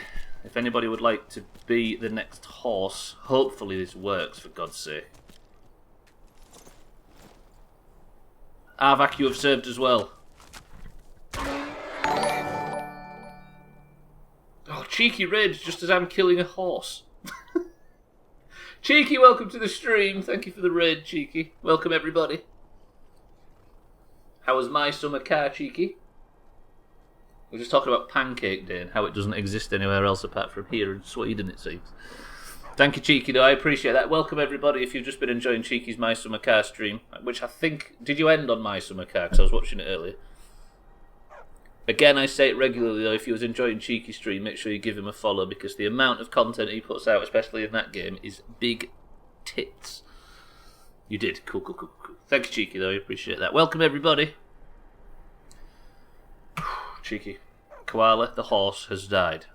If anybody would like to be the next horse, hopefully this works, for God's sake. Arvak, you have served as well. Oh, cheeky rage, just as I'm killing a horse. Cheeky, welcome to the stream. Thank you for the raid, Cheeky. Welcome, everybody. How was my summer car, Cheeky? We're just talking about Pancake Day and how it doesn't exist anywhere else apart from here in Sweden, it seems. Thank you, Cheeky, though. I appreciate that. Welcome, everybody, if you've just been enjoying Cheeky's My Summer Car stream, which I think... Did you end on My Summer Car? Because I was watching it earlier. Again, I say it regularly, though, if you was enjoying Cheeky's stream, make sure you give him a follow, because the amount of content he puts out, especially in that game, is big tits. You did. Cool, cool, cool, cool. Thank you, Cheeky, though. I appreciate that. Welcome, everybody. Cheeky. Koala, the horse, has died.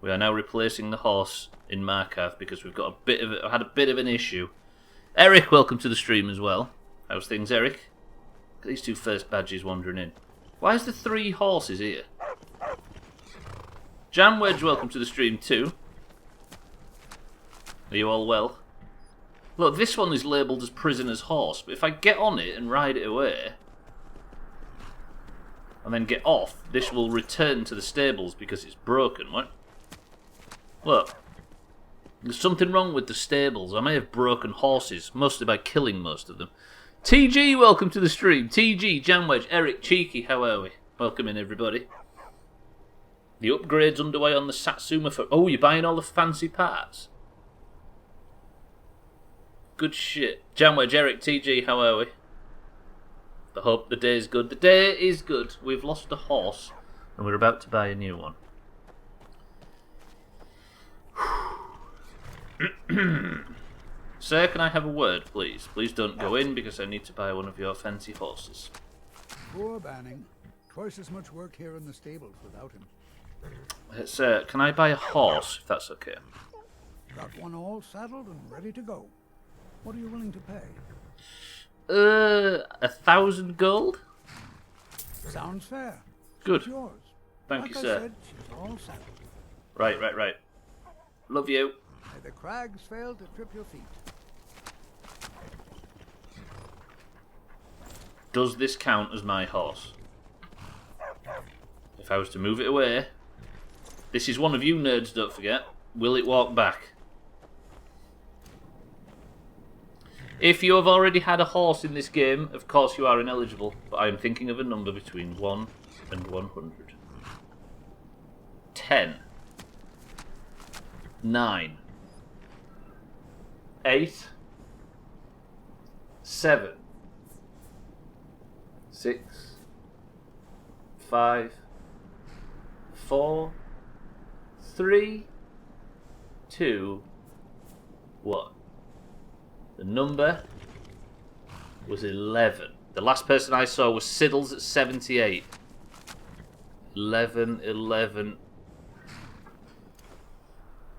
We are now replacing the horse in Markath because we've got had a bit of an issue Eric, welcome to the stream as well. How's things, Eric? Look at these two first badges wandering in. Why is there 3 horses here? Jam Wedge, welcome to the stream too. Are you all well? Look, this one is labelled as Prisoner's Horse, but if I get on it and ride it away, and then get off, this will return to the stables because it's broken, what? Look. There's something wrong with the stables. I may have broken horses, mostly by killing most of them. TG, welcome to the stream. TG, Jamwedge, Eric, Cheeky, how are we? Welcome in, everybody. The upgrade's underway on the Satsuma for... Oh, you're buying all the fancy parts? Good shit. Jamwedge, Eric, TG, how are we? I hope the day is good. The day is good. We've lost a horse, and we're about to buy a new one. Sir, can I have a word, please? Please don't go in, because I need to buy one of your fancy horses. Poor Banning. Twice as much work here in the stables without him. Sir, can I buy a horse, if that's okay? Got one all saddled and ready to go. What are you willing to pay? 1,000 gold? Sounds fair. Good. It's yours. Thank like you, I sir. said, she's all saddled. Right. Love you. May the crags fail to trip your feet. Does this count as my horse? If I was to move it away... This is one of you nerds, don't forget. Will it walk back? If you have already had a horse in this game, of course you are ineligible, but I am thinking of a number between 1 and 100. 10. 9. 8. 7. 6. 5. 4. 3. 2. 1. The number was 11. The last person I saw was Siddles at 78. 11.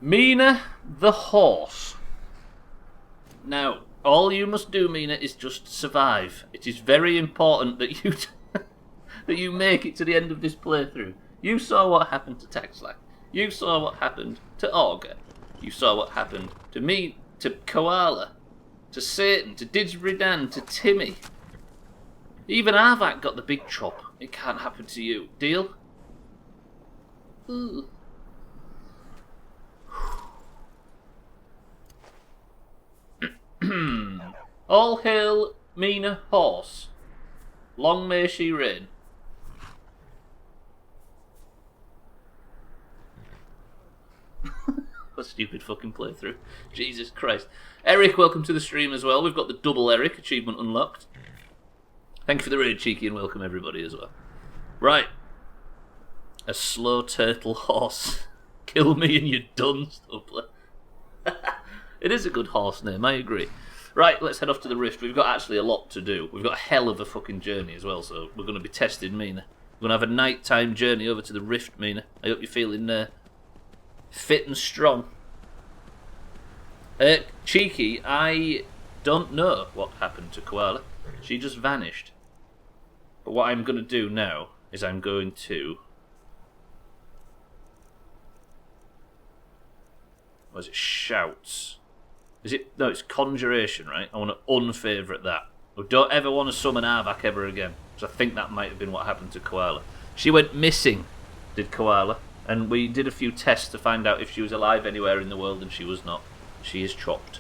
Mina the horse. Now, all you must do, Mina, is just survive. It is very important that you that you make it to the end of this playthrough. You saw what happened to Taxlack. You saw what happened to Augur. You saw what happened to me, to Koala, to Satan, to Didgeridoo, to Timmy. Even Arvak got the big chop. It can't happen to you. Deal? Ooh. All hail Mina Horse. Long may she reign. What a stupid fucking playthrough. Jesus Christ. Eric, welcome to the stream as well. We've got the double Eric achievement unlocked. Thank you for the raid, Cheeky, and welcome everybody as well. Right. A slow turtle horse. Kill me and you're done, Stubbler. It is a good horse name, I agree. Right, let's head off to the Rift. We've got actually a lot to do. We've got a hell of a fucking journey as well, so we're going to be testing Mina. We're going to have a nighttime journey over to the Rift, Mina. I hope you're feeling fit and strong. Cheeky, I don't know what happened to Koala. She just vanished. But what I'm going to do now is I'm going to... What is it? Shouts. Is it? No, it's Conjuration, right? I want to unfavourite that. I don't ever want to summon Arvak ever again. Because I think that might have been what happened to Koala. She went missing, did Koala. And we did a few tests to find out if she was alive anywhere in the world, and she was not. She is chopped.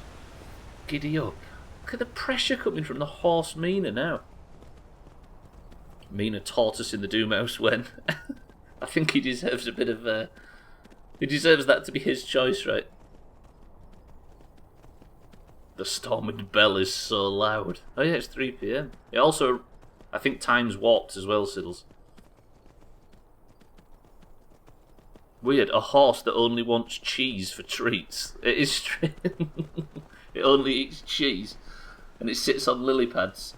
Giddy up. Look at the pressure coming from the horse Mina now. Mina taught us in the Doomhaus when. I think he deserves a bit of... he deserves that to be his choice, right? The Stormwind bell is so loud. Oh yeah, it's 3 PM. It also, I think, time's warped as well, Siddles. Weird, a horse that only wants cheese for treats. It is strange. It only eats cheese. And it sits on lily pads.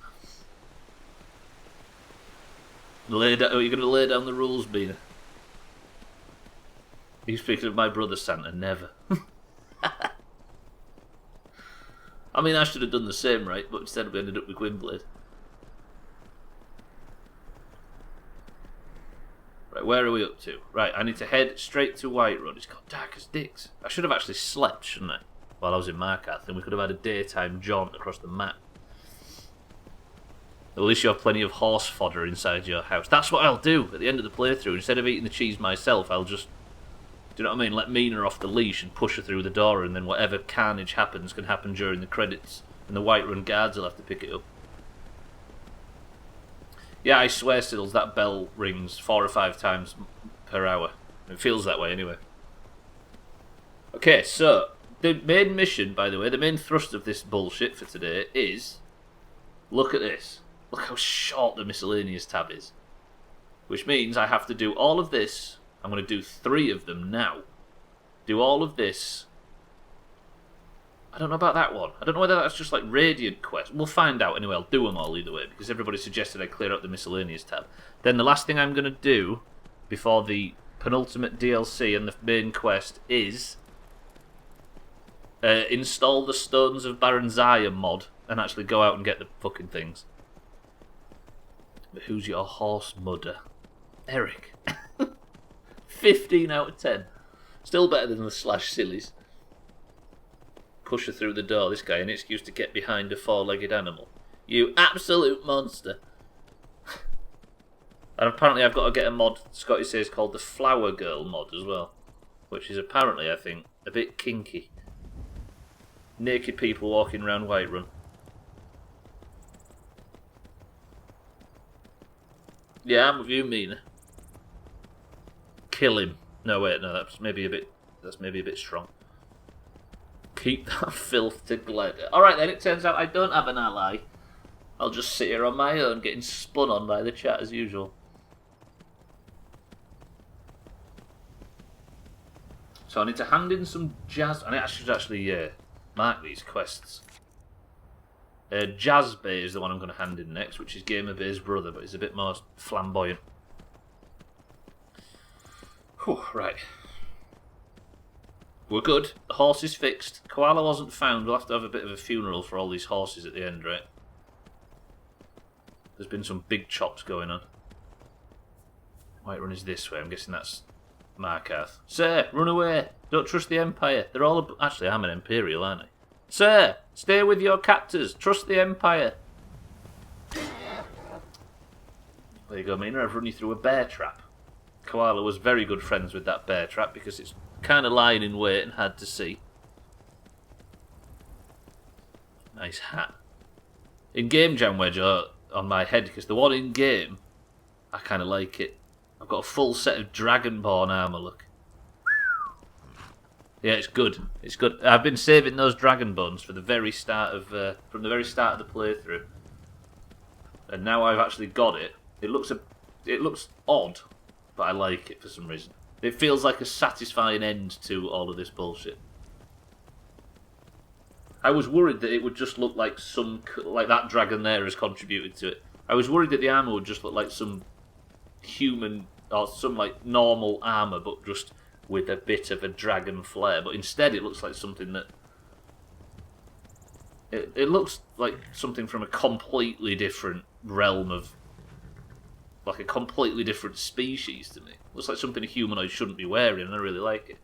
Are you going to lay down the rules, Bina? Are you speaking of my brother Santa? Never. I mean, I should have done the same, right? But instead we ended up with Gwynblade. Right, where are we up to? Right, I need to head straight to Whiterun. It's got dark as dicks. I should have actually slept, shouldn't I? While I was in Markarth, and we could have had a daytime jaunt across the map. At least you have plenty of horse fodder inside your house. That's what I'll do at the end of the playthrough. Instead of eating the cheese myself, I'll just, do you know what I mean? Let Mina off the leash and push her through the door, and then whatever carnage happens can happen during the credits, and the Whiterun guards will have to pick it up. Yeah, I swear, Siddles, that bell rings 4 or 5 times per hour. It feels that way anyway. Okay, so, the main mission, by the way, the main thrust of this bullshit for today is... Look at this. Look how short the miscellaneous tab is. Which means I have to do all of this. I'm going to do 3 of them now. Do all of this. I don't know about that one. I don't know whether that's just like Radiant Quest. We'll find out anyway. I'll do them all either way, because everybody suggested I clear out the miscellaneous tab. Then the last thing I'm going to do before the penultimate DLC and the main quest is install the Stones of Baron Zaya mod and actually go out and get the fucking things. But who's your horse mudder? Eric. 15 out of 10. Still better than the slash sillies. Push her through the door, this guy, an excuse to get behind a 4-legged animal. You absolute monster. And apparently I've got to get a mod, Scotty says, called the Flower Girl mod as well. Which is apparently, I think, a bit kinky. Naked people walking around Whiterun. Yeah, I'm with you, Mina. Kill him. No, wait, no, that's maybe a bit strong. Keep that filth to Gled. Alright then, it turns out I don't have an ally. I'll just sit here on my own, getting spun on by the chat as usual. So I need to hand in some jazz... I should actually mark these quests. Jazz Bay is the one I'm going to hand in next, which is Gamer Bay's brother, but he's a bit more flamboyant. Whew, right. We're good. The horse is fixed. Koala wasn't found. We'll have to have a bit of a funeral for all these horses at the end, right? There's been some big chops going on. Whiterun is this way. I'm guessing that's Markarth. Sir, run away. Don't trust the Empire. They're all... Actually, I'm an Imperial, aren't I? Sir, stay with your captors. Trust the Empire. There you go, Mina. I've run you through a bear trap. Koala was very good friends with that bear trap because it's kind of lying in wait and hard to see. Nice hat. In-game jam wedge on my head, because the one in-game, I kind of like it. I've got a full set of Dragonborn armour, look. Yeah, it's good. It's good. I've been saving those dragon bones for the very start of from the very start of the playthrough, and now I've actually got it. It looks odd, but I like it for some reason. It feels like a satisfying end to all of this bullshit. I was worried that it would just look like like that dragon there has contributed to it. I was worried that the armour would just look like some human or some like normal armour, but just with a bit of a dragon flair. But instead, it looks like something that it looks like something from a completely different realm of, like a completely different species to me. Looks like something a humanoid shouldn't be wearing, and I really like it.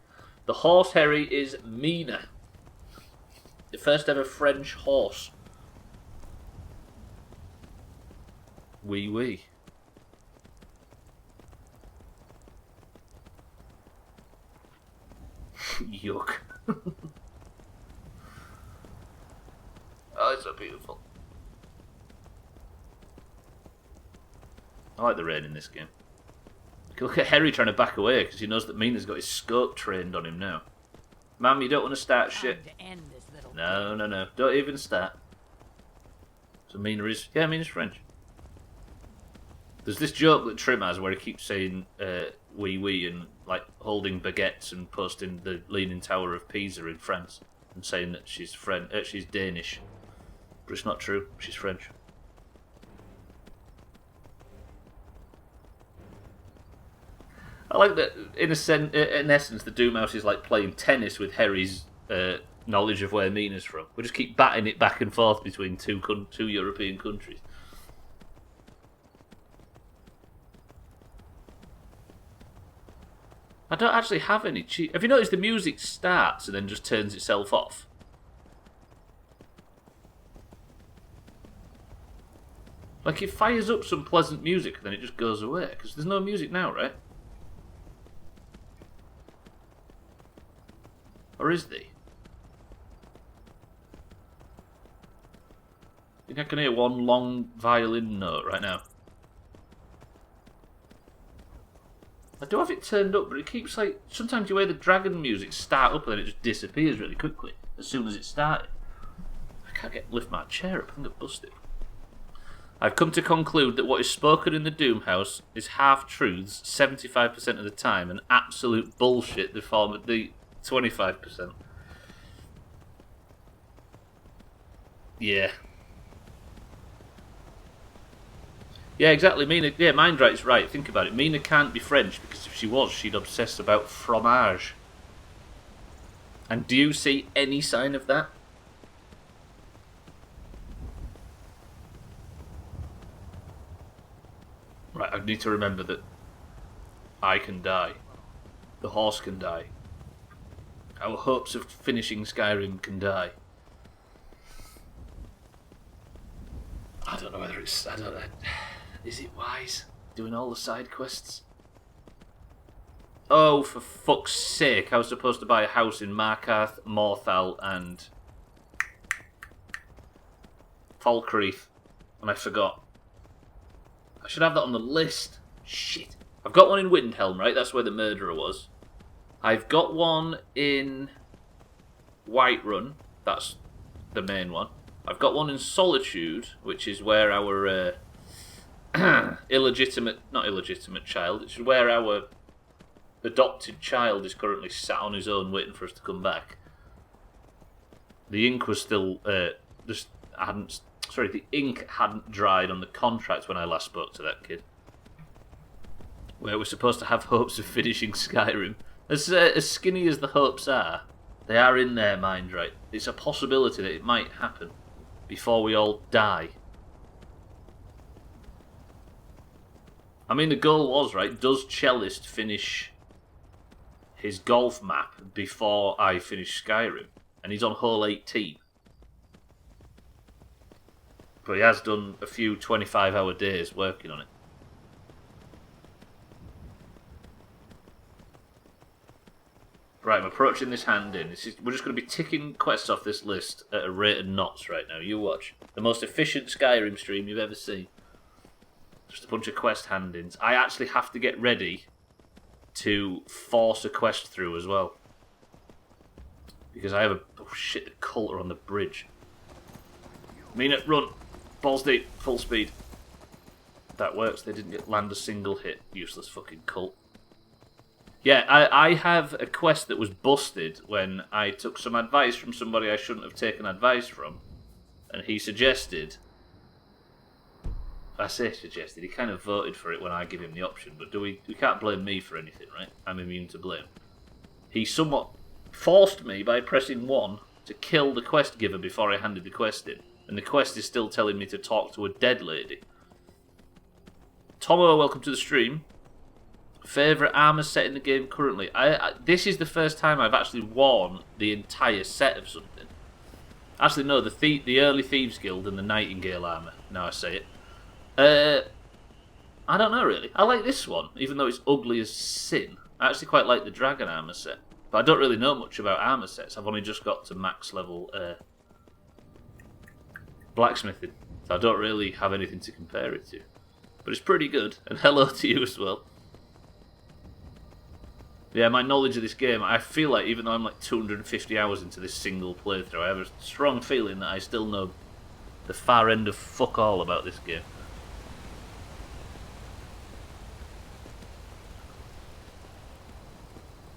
The horse Harry is Mina. The first ever French horse. Wee wee. Yuck. Oh, it's so beautiful. I like the rain in this game. Look at Harry trying to back away because he knows that Mina's got his scope trained on him now. Mum, you don't want to start shit. No, no, no. Don't even start. So Mina is... Yeah, Mina's French. There's this joke that Trim has where he keeps saying wee wee and like holding baguettes and posting the Leaning Tower of Pisa in France and saying that she's she's Danish. But it's not true. She's French. I like that, in essence, the Doomhaus is like playing tennis with Harry's knowledge of where Mina's from. We just keep batting it back and forth between two European countries. I don't actually have any cheat. Have you noticed the music starts and then just turns itself off? Like, it fires up some pleasant music and then it just goes away. Because there's no music now, right? Or is there? I think I can hear one long violin note right now. I do have it turned up, but it keeps like... Sometimes you hear the dragon music start up and then it just disappears really quickly as soon as it started. I can't lift my chair up, I'm going to bust it. I've come to conclude that what is spoken in the Doomhaus is half-truths 75% of the time and absolute bullshit the 25%. Yeah. Yeah, exactly. Mina, yeah, Mindright's right. Think about it. Mina can't be French because if she was, she'd obsess about fromage. And do you see any sign of that? Right, I need to remember that I can die. The horse can die. Our hopes of finishing Skyrim can die. I don't know whether it's... I don't know. Is it wise? Doing all the side quests? Oh, for fuck's sake. I was supposed to buy a house in Markarth, Morthal and... Falkreath. And I forgot. I should have that on the list. Shit. I've got one in Windhelm, right? That's where the murderer was. I've got one in Whiterun. That's the main one. I've got one in Solitude, which is where our not illegitimate child, it's where our adopted child is currently sat on his own waiting for us to come back. The ink was still the ink hadn't dried on the contract when I last spoke to that kid. Where we're supposed to have hopes of finishing Skyrim. As skinny as the hopes are, they are in their mind, right? It's a possibility that it might happen before we all die. I mean, the goal was, right, does Cellist finish his golf map before I finish Skyrim? And he's on hole 18. But he has done a few 25-hour days working on it. Right, I'm approaching this hand in. We're just going to be ticking quests off this list at a rate of knots right now. You watch. The most efficient Skyrim stream you've ever seen. Just a bunch of quest hand-ins. I actually have to get ready to force a quest through as well. Because I have a... Oh shit, the cult are on the bridge. Mina, run! Balls deep, full speed. That works, they didn't land a single hit. Useless fucking cult. Yeah, I have a quest that was busted when I took some advice from somebody I shouldn't have taken advice from. And he suggested... I say suggested, he kind of voted for it when I give him the option, but we can't blame me for anything, right? I'm immune to blame. He somewhat forced me by pressing 1 to kill the quest giver before I handed the quest in. And the quest is still telling me to talk to a dead lady. Tomo, welcome to the stream. Favourite armour set in the game currently? This is the first time I've actually worn the entire set of something. Actually, no, the early Thieves Guild and the Nightingale armour, now I say it. I don't know really. I like this one, even though it's ugly as sin. I actually quite like the Dragon armour set. But I don't really know much about armour sets. I've only just got to max level blacksmithing. So I don't really have anything to compare it to. But it's pretty good. And hello to you as well. Yeah, my knowledge of this game, I feel like even though I'm like 250 hours into this single playthrough, I have a strong feeling that I still know the far end of fuck all about this game.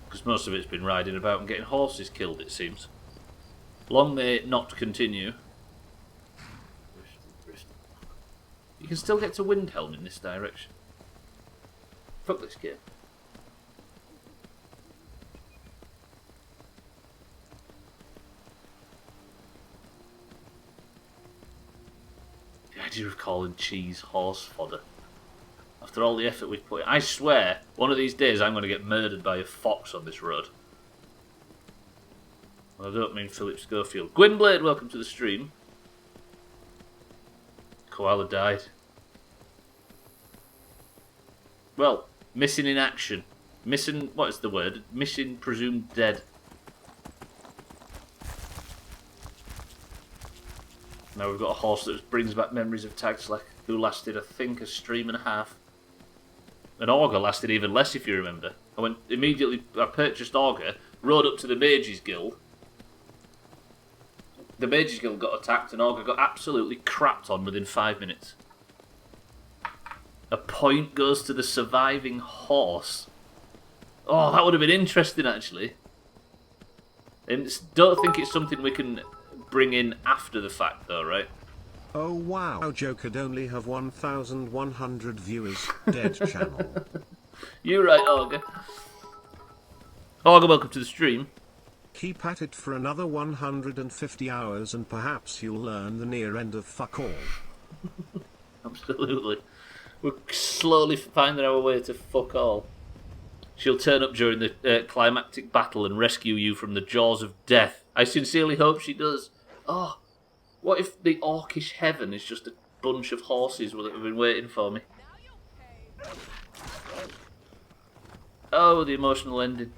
Because most of it's been riding about and getting horses killed, it seems. Long may it not continue. You can still get to Windhelm in this direction. Fuck this game. idea of calling cheese horse fodder. After all the effort we've put in, I swear, one of these days I'm going to get murdered by a fox on this road. Well, I don't mean Philip Schofield. Gwynblade, welcome to the stream. Koala died. Well, missing in action. Missing, what is the word? Missing, presumed dead. Now we've got a horse that brings back memories of Tagslack, who lasted, I think, a stream and a half. And Augur lasted even less, if you remember. I purchased Augur, rode up to the Mages Guild. The Mages Guild got attacked and Augur got absolutely crapped on within 5 minutes. A point goes to the surviving horse. Oh, that would have been interesting, actually. And don't think it's something we can bring in after the fact, though, right? Oh wow, our joke could only have 1,100 viewers. Dead channel. You're right, Augur. Augur, welcome to the stream. Keep at it for another 150 hours and perhaps you'll learn the near end of fuck all. Absolutely. We're slowly finding our way to fuck all. She'll turn up during the climactic battle and rescue you from the jaws of death. I sincerely hope she does. Oh, what if the orcish heaven is just a bunch of horses that have been waiting for me? Oh, the emotional ending.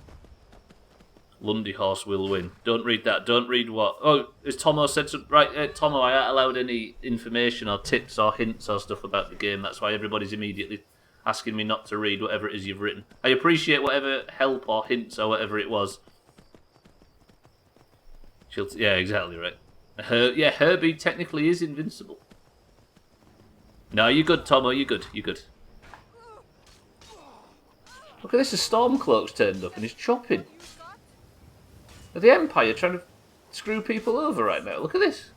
Lundy horse will win. Don't read that. Don't read what? Oh, as Tomo said something. Right, Tomo, I aren't allowed any information or tips or hints or stuff about the game. That's why everybody's immediately asking me not to read whatever it is you've written. I appreciate whatever help or hints or whatever it was. Yeah, exactly right. Herbie technically is invincible. No, you're good, Tomo. You're good. You're good. Look at this. A Stormcloak's turned up and he's chopping. Are the Empire trying to screw people over right now? Look at this.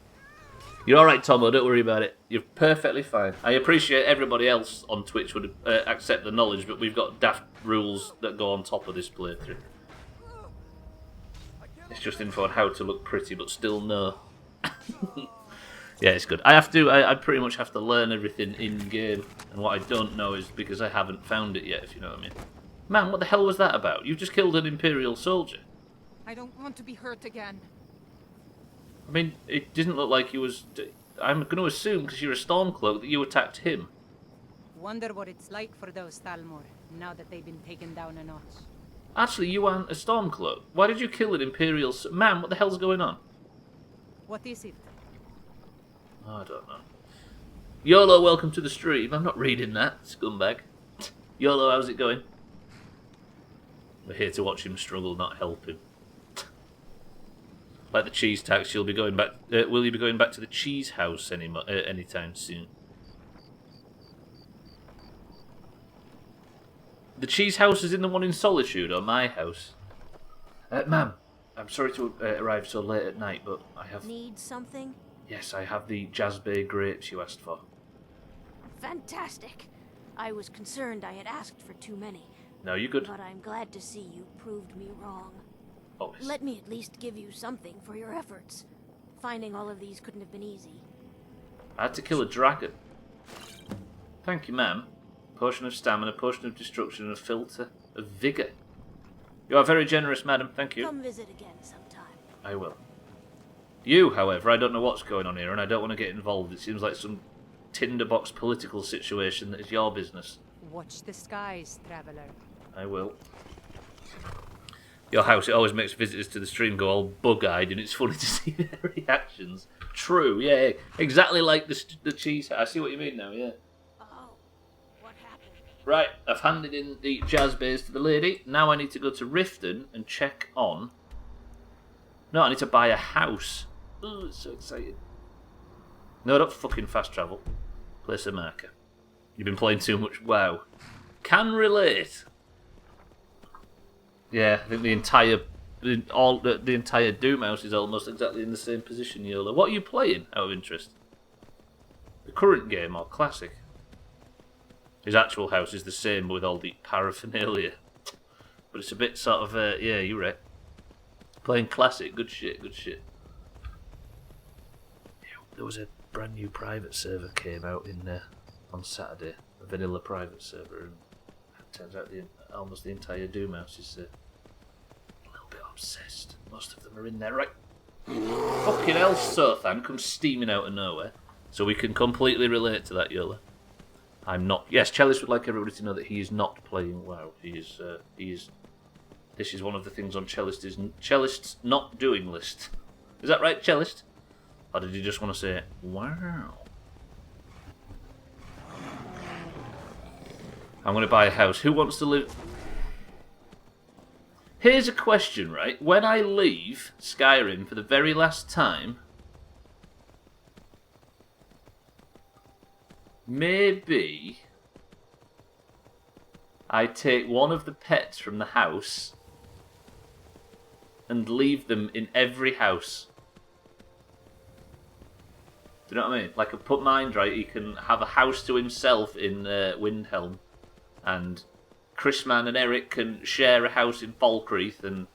You're alright, Tomo. Don't worry about it. You're perfectly fine. I appreciate everybody else on Twitch would accept the knowledge, but we've got daft rules that go on top of this playthrough. It's just info on how to look pretty, but still no. Yeah, it's good. I pretty much have to learn everything in-game, and what I don't know is because I haven't found it yet, if you know what I mean. Man, what the hell was that about? You've just killed an Imperial soldier. I don't want to be hurt again. I mean, it didn't look like you was... I'm going to assume, because you're a Stormcloak, that you attacked him. Wonder what it's like for those Thalmor, now that they've been taken down a notch. Actually, you aren't a Stormcloak. Why did you kill an Imperial... Man, what the hell's going on? What is it? Oh, I don't know. YOLO, welcome to the stream. I'm not reading that, scumbag. YOLO, how's it going? We're here to watch him struggle, not help him. Like the cheese tax, you'll be going back. Will you be going back to the cheese house anytime soon? The cheese house is in the one in Solitude, or my house. Ma'am, I'm sorry to arrive so late at night, but I have... Need something? Yes, I have the Jazbay grapes you asked for. Fantastic. I was concerned I had asked for too many. No, you're good. But I'm glad to see you proved me wrong. Always. Let me at least give you something for your efforts. Finding all of these couldn't have been easy. I had to kill a dragon. Thank you, ma'am. Potion of stamina, potion of destruction, and a filter of vigour. You are very generous, madam. Thank you. Come visit again sometime. I will. You, however, I don't know what's going on here, and I don't want to get involved. It seems like some tinderbox political situation that is your business. Watch the skies, traveler. I will. Your house, it always makes visitors to the stream go all bug-eyed, and it's funny to see their reactions. True, yeah, exactly like the cheese. I see what you mean now, yeah. Oh, what happened? Right, I've handed in the Jazbays to the lady. Now I need to go to Riften and check on... No, I need to buy a house. Oh, it's so exciting. No, don't fucking fast travel. Place a marker. You've been playing too much WoW. Can relate. Yeah, I think the entire Doomhaus is almost exactly in the same position, YOLO. What are you playing, out of interest? The current game or classic? His actual house is the same with all the paraphernalia. But it's a bit sort of, yeah, you're right. Playing classic, good shit, good shit. There was a brand new private server came out on Saturday, a vanilla private server, and it turns out almost the entire Doomhaus is a little bit obsessed. Most of them are in there, right? Fucking hell, Sothan comes steaming out of nowhere, so we can completely relate to that, Yola. I'm not. Yes, Chalice would like everybody to know that he is not playing WoW. He is. This is one of the things on Cellist's not doing list. Is that right, Cellist? Or did you just want to say, wow? I'm going to buy a house. Who wants to live? Here's a question, right? When I leave Skyrim for the very last time, maybe I take one of the pets from the house and leave them in every house. Do you know what I mean? Like, I put Mind right, he can have a house to himself in Windhelm, and Chrisman and Eric can share a house in Falkreath, and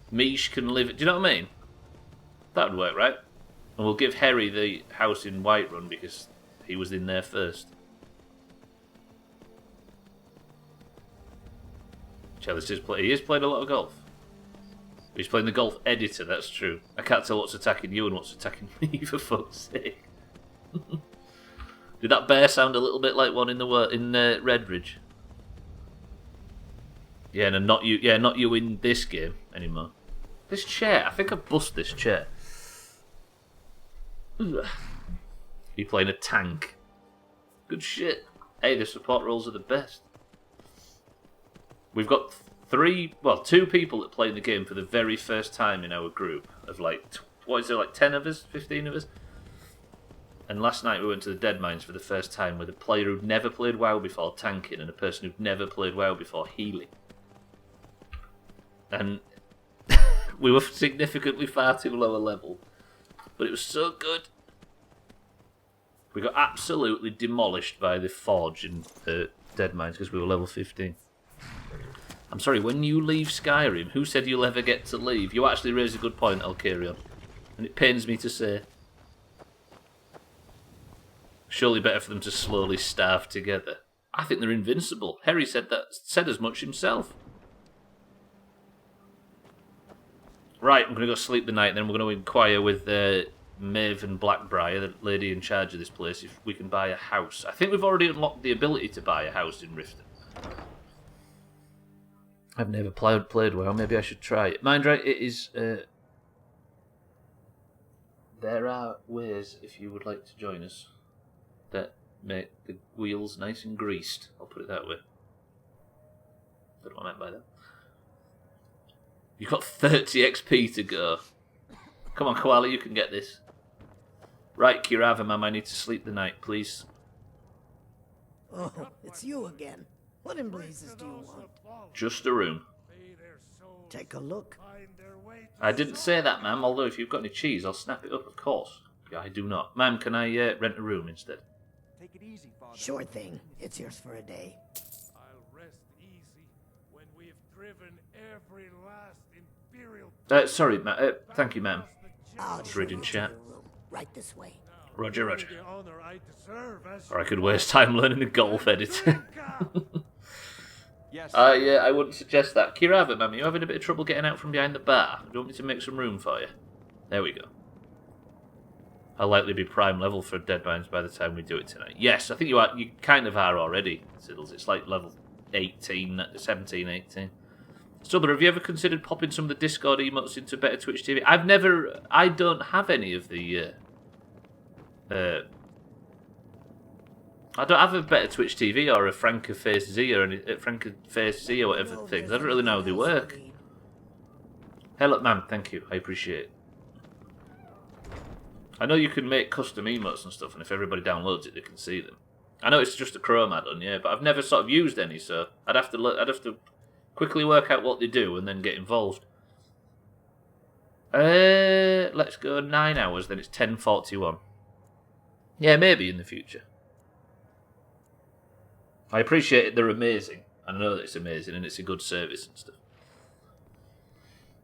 Mish can live... Do you know what I mean? That would work, right? And we'll give Harry the house in Whiterun because he was in there first. Chalice is he is playing a lot of golf. He's playing the golf editor, that's true. I can't tell what's attacking you and what's attacking me, for fuck's sake. Did that bear sound a little bit like one in Redbridge? Yeah, no, not you. Yeah, not you in this game anymore. This chair, I think I bust this chair. Ugh. You playing a tank? Good shit. Hey, the support roles are the best. We've got two people that play the game for the very first time in our group of like, what is it, like 10 of us, 15 of us? And last night we went to the Dead Mines for the first time with a player who'd never played WoW before tanking and a person who'd never played WoW before healing. And we were significantly far too low a level, but it was so good. We got absolutely demolished by the Forge in Dead Mines because we were level 15. I'm sorry, when you leave Skyrim, who said you'll ever get to leave? You actually raise a good point, Alkarion. And it pains me to say. Surely better for them to slowly starve together. I think they're invincible. Harry said as much himself. Right, I'm going to go sleep the night, and then we're going to inquire with Maeve and Blackbriar, the lady in charge of this place, if we can buy a house. I think we've already unlocked the ability to buy a house in Riften. I've never played well. Maybe I should try it. Mind right, it is... there are ways, if you would like to join us, that make the wheels nice and greased. I'll put it that way. Don't know what I meant by that. You've got 30 XP to go. Come on, Koala, you can get this. Right, Kirava, ma'am, I need to sleep the night, please. Oh, it's you again. What in blazes do you want? Just a room. Take a look. I didn't say that, ma'am, although if you've got any cheese, I'll snap it up, of course. Yeah, I do not. Ma'am, can I rent a room instead? Take it easy, Father. Sure thing. It's yours for a day. I'll rest easy when we've driven every last Imperial... Sorry, thank you, ma'am. I'll Just reading chat. Right this way. Roger, roger. Or I could waste time learning the golf editor. Yes. Yeah, I wouldn't suggest that. Kirava, ma'am, are you having a bit of trouble getting out from behind the bar? Do you want me to make some room for you? There we go. I'll likely be prime level for Dead Mines by the time we do it tonight. Yes, I think you are. You kind of are already, Siddles. It's like level 18, 17, 18. Stubbler, have you ever considered popping some of the Discord emotes into better Twitch TV? I don't have any of the... I don't have a better Twitch TV or a Franca Face Z or Franca Face Z or whatever things. I don't really know how they work. Hello, ma'am. Thank you. I appreciate it. I know you can make custom emotes and stuff, and if everybody downloads it, they can see them. I know it's just a Chrome add-on, yeah, but I've never sort of used any, so I'd have to quickly work out what they do and then get involved. Let's go 9 hours, then it's 10:41. Yeah, maybe in the future. I appreciate it, they're amazing. I know that it's amazing and it's a good service and stuff.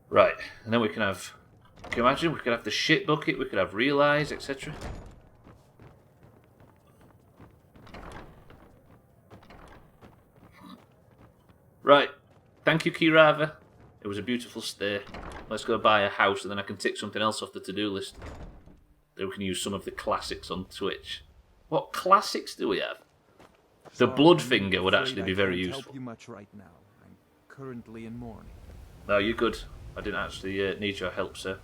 Right, and then we can have... Can you imagine? We could have the shit bucket, we could have Realize, etc. Right. Thank you, Kirava. It was a beautiful stay. Let's go buy a house and then I can tick something else off the to-do list. Then we can use some of the classics on Twitch. What classics do we have? The Bloodfinger would actually be very useful. Help you much right now. I'm currently in mourning. No, you're good. I didn't actually need your help, sir.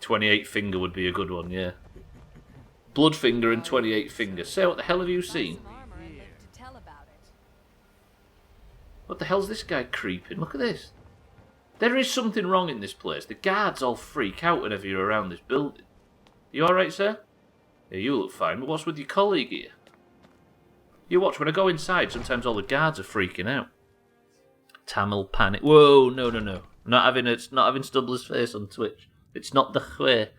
28 finger would be a good one, yeah. Bloodfinger and 28 finger. Sir, what the hell have you seen? What the hell's this guy creeping? Look at this. There is something wrong in this place. The guards all freak out whenever you're around this building. You alright, sir? Yeah, you look fine, but what's with your colleague here? You watch, when I go inside, sometimes all the guards are freaking out. Tamil panic. Whoa, no. Not having Stubbler's face on Twitch. It's not the way.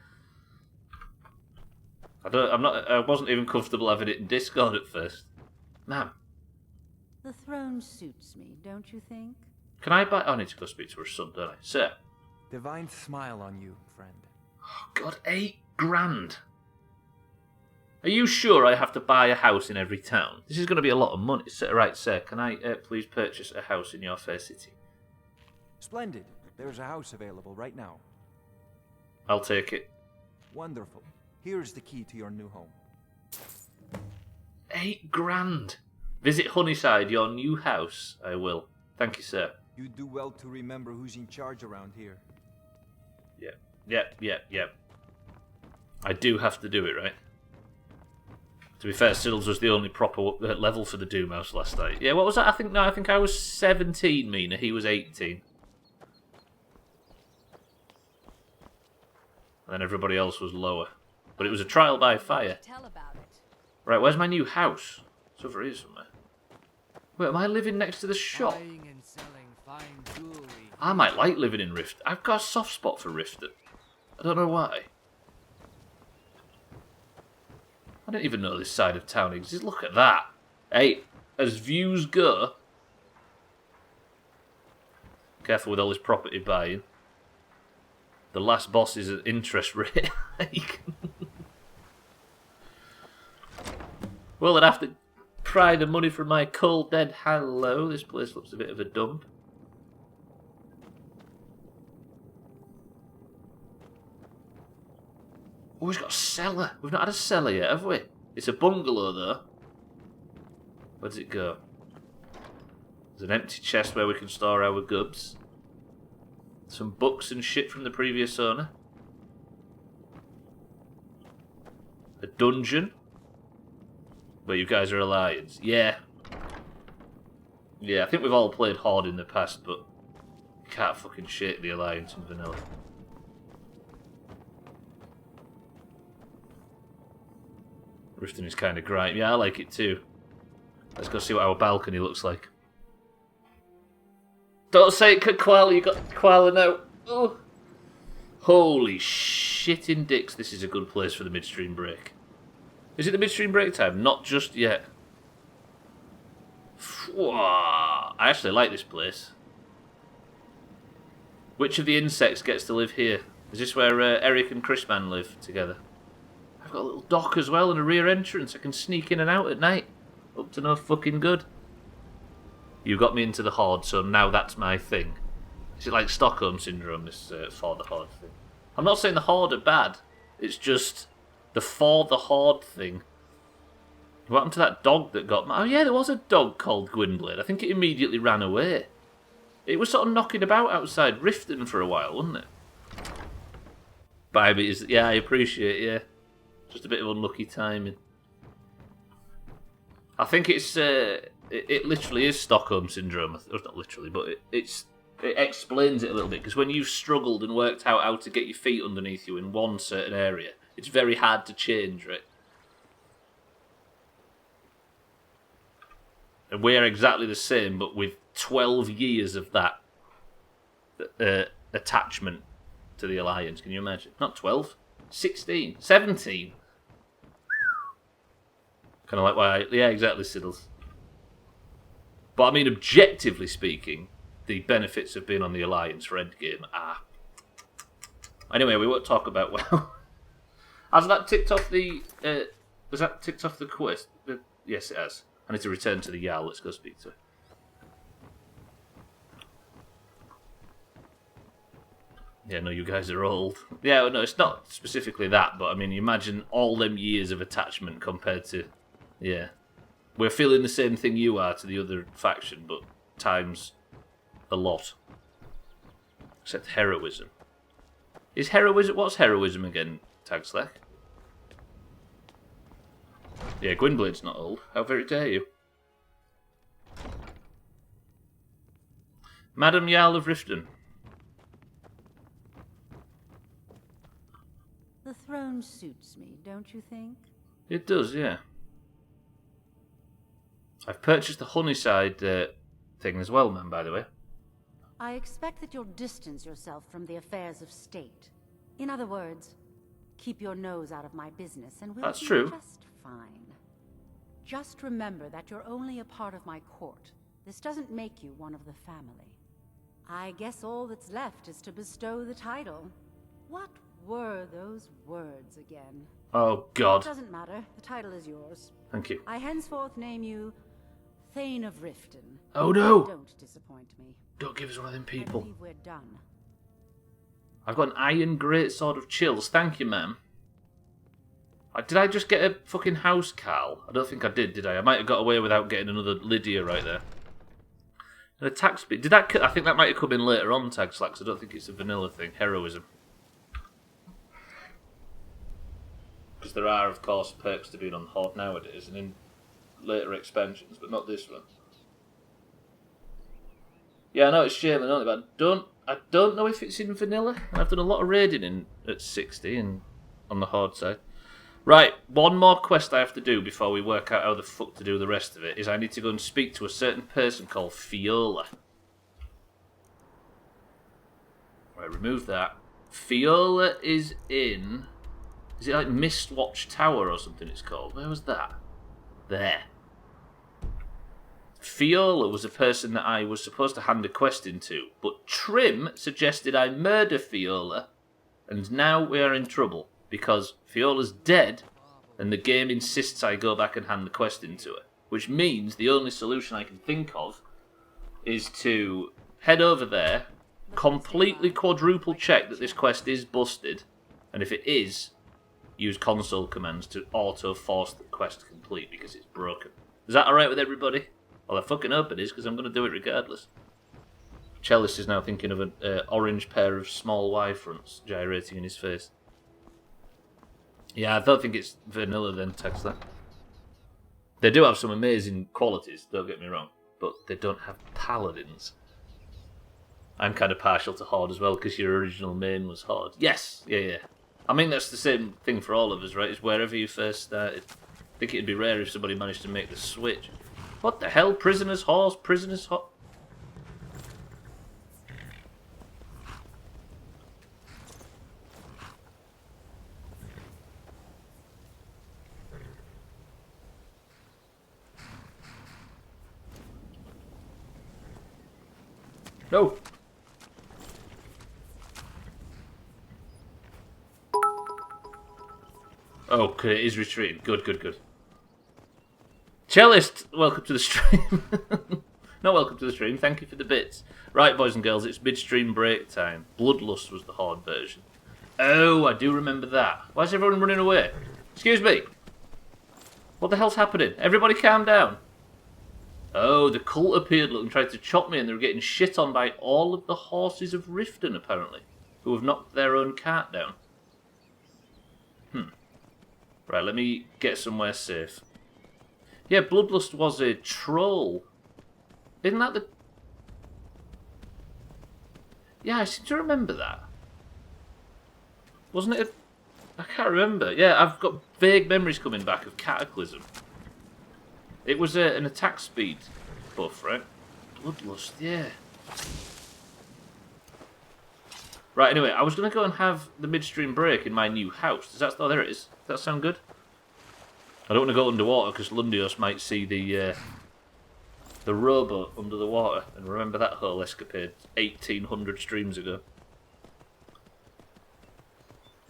I wasn't even comfortable having it in Discord at first. Ma'am. The throne suits me, don't you think? Can I buy... Oh, I need to go speak to her son, don't I? Sir. Divine smile on you, friend. Oh, God, 8 grand. Are you sure I have to buy a house in every town? This is going to be a lot of money. Right, sir, can I please purchase a house in your fair city? Splendid. There's a house available right now. I'll take it. Wonderful. Here's the key to your new home. 8 grand. Visit Honeyside, your new house. I will. Thank you, sir. You do well to remember who's in charge around here. Yep. I do have to do it, right? To be fair, Siddles was the only proper level for the Doomhaus last night. Yeah, what was that? I think I was 17, Mina. He was 18. And then everybody else was lower. But it was a trial by fire. Right, where's my new house? It's over here somewhere. Wait, am I living next to the shop? I might like living in Rift. I've got a soft spot for Riften. I don't know why. I don't even know this side of town exists. Look at that. Hey, as views go... Careful with all this property buying. The last boss is an interest rate hike. Well, I'd have to pry the money from my cold dead. Hello, this place looks a bit of a dump. Oh, he's got a cellar. We've not had a cellar yet, have we? It's a bungalow, though. Where does it go? There's an empty chest where we can store our goods. Some books and shit from the previous owner. A dungeon. Where you guys are alliance. Yeah. Yeah, I think we've all played Horde in the past, but you can't fucking shake the alliance in vanilla. Riften is kind of grimy. Yeah, I like it too. Let's go see what our balcony looks like. Don't say it, Koala. You got Koala now. Oh. Holy shitting dicks. This is a good place for the midstream break. Is it the midstream break time? Not just yet. I actually like this place. Which of the insects gets to live here? Is this where Eric and Chrisman live together? I've got a little dock as well and a rear entrance. I can sneak in and out at night. Up to no fucking good. You got me into the Horde, so now that's my thing. Is it like Stockholm Syndrome, this for the Horde thing? I'm not saying the Horde are bad. It's just the for the Horde thing. What happened to that dog that got... Oh yeah, there was a dog called Gwynblade. I think it immediately ran away. It was sort of knocking about outside Riften for a while, wasn't it? Bybit is... Yeah, I appreciate it, yeah. Just a bit of unlucky timing. I think it's... It literally is Stockholm Syndrome. Not literally, but it explains it a little bit. Because when you've struggled and worked out how to get your feet underneath you in one certain area, it's very hard to change, right? And we're exactly the same, but with 12 years of that attachment to the Alliance. Can you imagine? Not 12, 16, 17. Kind of like why... Yeah, exactly, Siddles. But I mean, objectively speaking, the benefits of being on the Alliance for Endgame are... Anyway, we won't talk about... Well, has that ticked off the... has that ticked off the quest? Yes, it has. I need to return to the Jarl. Let's go speak to her. Yeah, no, you guys are old. Yeah, no, it's not specifically that, but I mean, you imagine all them years of attachment compared to... Yeah. We're feeling the same thing you are to the other faction, but times a lot. Except heroism. Is heroism... What's heroism again, Tagslack? Yeah, Gwynblade's not old. How very dare you? Madam Jarl of Riften. The throne suits me, don't you think? It does, yeah. I've purchased the Honeyside thing as well, man, by the way. I expect that you'll distance yourself from the affairs of state. In other words, keep your nose out of my business and we'll That's be true. just fine. Just remember that you're only a part of my court. This doesn't make you one of the family. I guess all that's left is to bestow the title. What were those words again? Oh, God. It doesn't matter. The title is yours. Thank you. I henceforth name you Thane of Riften. Oh, no! Don't disappoint me. Don't give us one of them I people. believe we're done. I've got an iron greatsword of chills. Thank you, ma'am. Did I just get a fucking house, Carl? I don't think I did I? I might have got away without getting another Lydia right there. An attack speed. Did that? I think that might have come in later on, Tag Slacks. I don't think it's a vanilla thing. Heroism. Because there are, of course, perks to being on Horde nowadays and in later expansions, but not this one. Yeah, I know it's Shaman, but I don't know if it's in vanilla. I've done a lot of raiding at 60 and on the Horde side. Right, one more quest I have to do before we work out how the fuck to do the rest of it is I need to go and speak to a certain person called Fiola. Right, remove that. Fiola is in... Is it like Mistwatch Tower or something it's called? Where was that? There. Fiola was a person that I was supposed to hand a quest into, but Trim suggested I murder Fiola, and now we are in trouble, because Fiola's dead, and the game insists I go back and hand the quest into her. Which means the only solution I can think of is to head over there, completely quadruple check that this quest is busted, and if it is, use console commands to auto-force the quest complete because it's broken. Is that alright with everybody? Well, I fucking hope it is, because I'm going to do it regardless. Chalice is now thinking of an orange pair of small Y-fronts gyrating in his face. Yeah, I don't think it's vanilla then, Texler. They do have some amazing qualities, don't get me wrong, but they don't have paladins. I'm kind of partial to Horde as well, because your original main was Horde. Yes! Yeah. I mean, that's the same thing for all of us, right? It's wherever you first started. I think it'd be rare if somebody managed to make the switch. What the hell? Prisoner's horse? Prisoner's horse? No! Oh, okay, it is retreating. Good. Cellist, welcome to the stream. Not welcome to the stream, thank you for the bits. Right, boys and girls, it's midstream break time. Bloodlust was the Horde version. Oh, I do remember that. Why is everyone running away? Excuse me. What the hell's happening? Everybody calm down. Oh, the cult appeared and tried to chop me, and they were getting shit on by all of the horses of Riften, apparently, who have knocked their own cart down. Right, let me get somewhere safe. Yeah, Bloodlust was a troll. Isn't that the... Yeah, I seem to remember that. Wasn't it a... I can't remember. Yeah, I've got vague memories coming back of Cataclysm. It was an attack speed buff, right? Bloodlust, yeah. Right, anyway, I was going to go and have the midstream break in my new house. Does that... Oh, there it is. Does that sound good? I don't want to go underwater because Lundios might see the rowboat under the water and remember that whole escapade 1800 streams ago.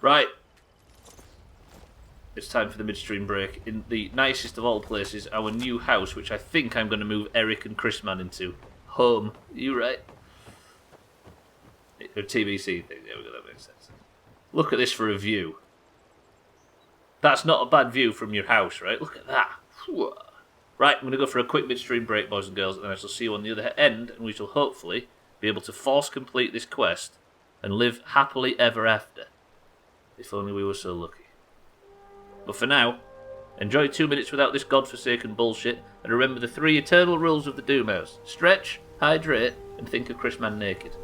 Right. It's time for the midstream break in the nicest of all places, our new house, which I think I'm going to move Eric and Chrisman into. Home. You right? or TBC thing. There we go, that makes sense. Look at this for a view. That's not a bad view from your house, right? Look at that. Right, I'm going to go for a quick midstream break, boys and girls, and then I shall see you on the other end, and we shall hopefully be able to force complete this quest and live happily ever after. If only we were so lucky. But for now, enjoy 2 minutes without this godforsaken bullshit, and remember the 3 eternal rules of the Doomhaus. Stretch, hydrate, and think of Chris Man naked.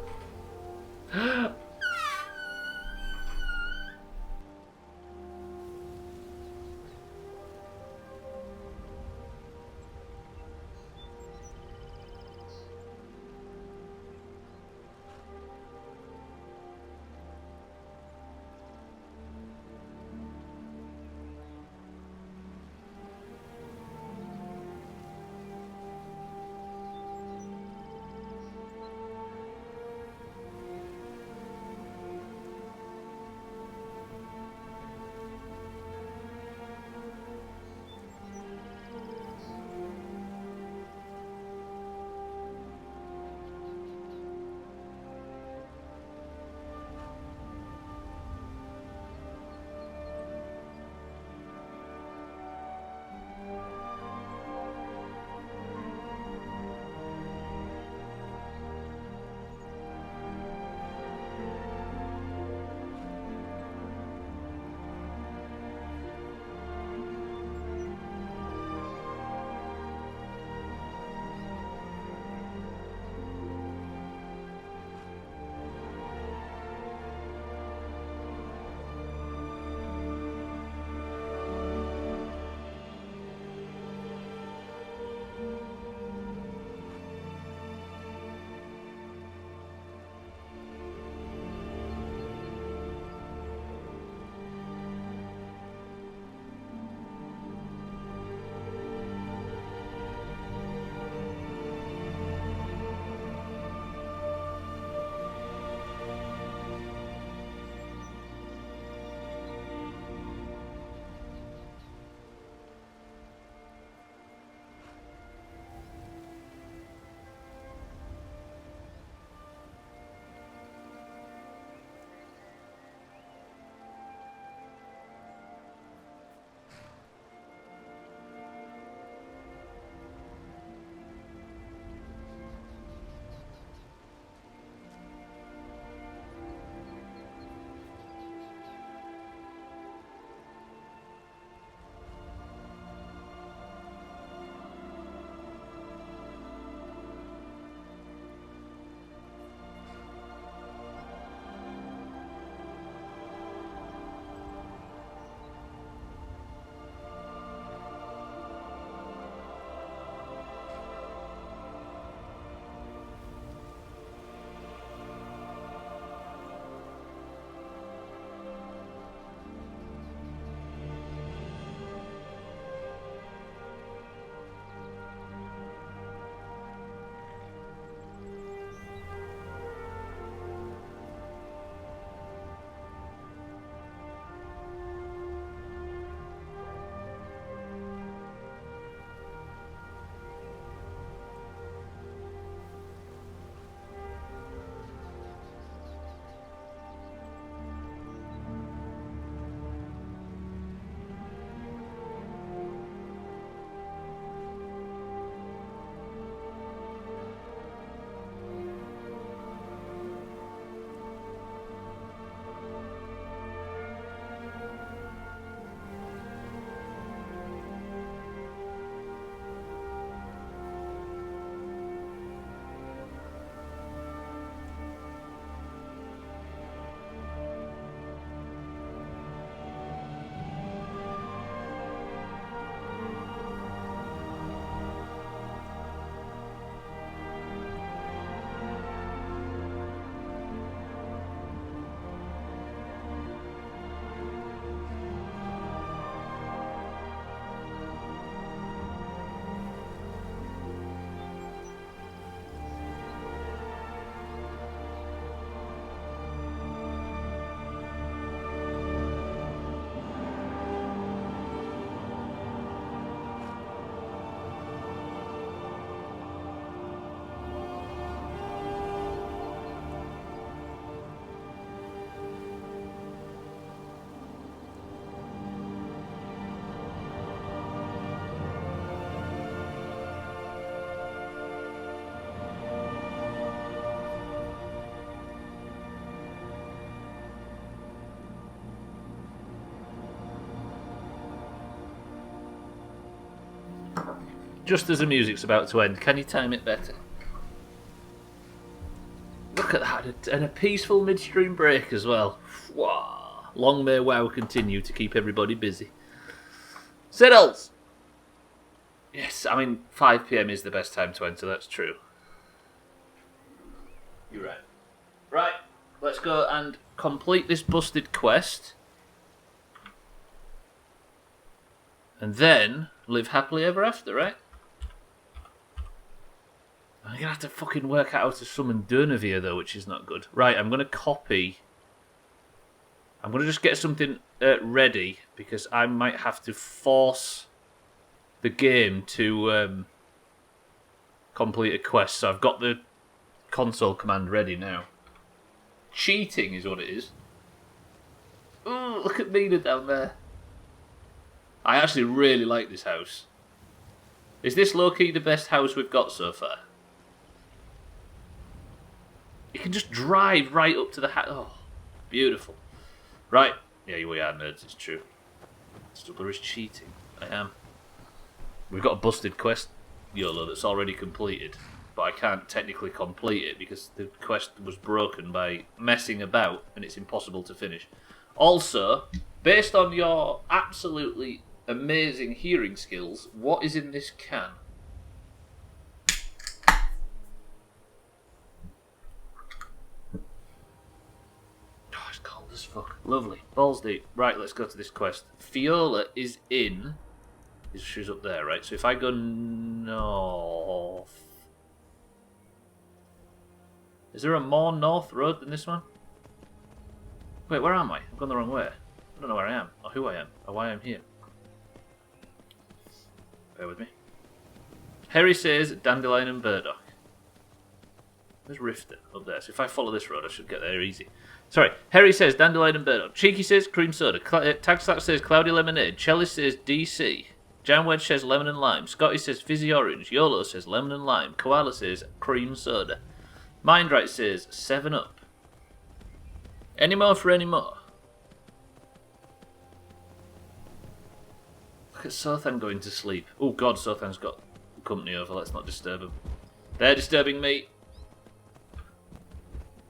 Just as the music's about to end, can you time it better? Look at that, and a peaceful midstream break as well. Wow. Long may WoW continue to keep everybody busy. Siddles! Yes, I mean, 5 PM is the best time to enter, that's true. You're right. Right, let's go and complete this busted quest. And then live happily ever after, right? I'm going to have to fucking work out how to summon Doomhaus though, which is not good. Right, I'm going to copy. I'm going to just get something ready, because I might have to force the game to complete a quest. So I've got the console command ready now. Cheating is what it is. Ooh, look at Mina down there. I actually really like this house. Is this low-key the best house we've got so far? You can just drive right up to the house. Oh, beautiful. Right. Yeah, we are nerds, it's true. Stubbler is cheating. I am. We've got a busted quest, YOLO, that's already completed. But I can't technically complete it because the quest was broken by messing about and it's impossible to finish. Also, based on your absolutely amazing hearing skills, what is in this can? Oh, it's cold as fuck. Lovely. Balls deep. Right, let's go to this quest. Fiola is in... She's up there, right? So if I go north... Is there a more north road than this one? Wait, where am I? I've gone the wrong way. I don't know where I am, or who I am, or why I'm here. Bear with me. Harry says Dandelion and Burdock. Where's Rifter? Up there. So if I follow this road, I should get there easy. Sorry. Harry says Dandelion and Burdock. Cheeky says Cream Soda. Tagslack says Cloudy Lemonade. Chalice says DC. Jam Wedge says Lemon and Lime. Scotty says Fizzy Orange. YOLO says Lemon and Lime. Koala says Cream Soda. Mindright says 7-Up. Any more for any more? Look at Sothan going to sleep. Oh god, Sothan's got company over. Let's not disturb him. They're disturbing me.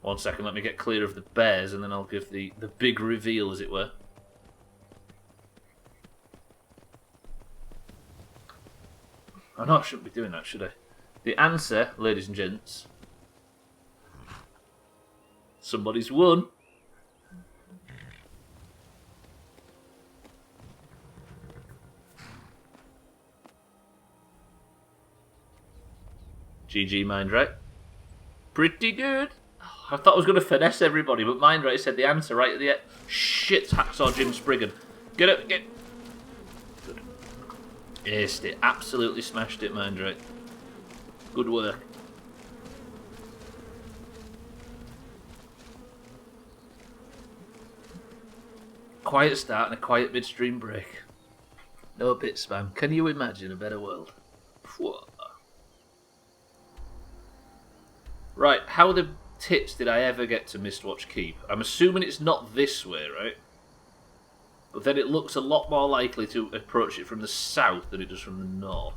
1 second, let me get clear of the bears and then I'll give the big reveal, as it were. Oh no, I shouldn't be doing that, should I? The answer, ladies and gents... Somebody's won. GG, Mindright. Pretty good. I thought I was going to finesse everybody, but Mindright said the answer right at the end. Shit, Hacksaw Jim Spriggan. Get it, get... Good. Aced it. Absolutely smashed it, Mindright. Good work. Quiet start and a quiet midstream break. No bit spam. Can you imagine a better world? Whoa. Right, how the tits did I ever get to Mistwatch Keep? I'm assuming it's not this way, right? But then it looks a lot more likely to approach it from the south than it does from the north.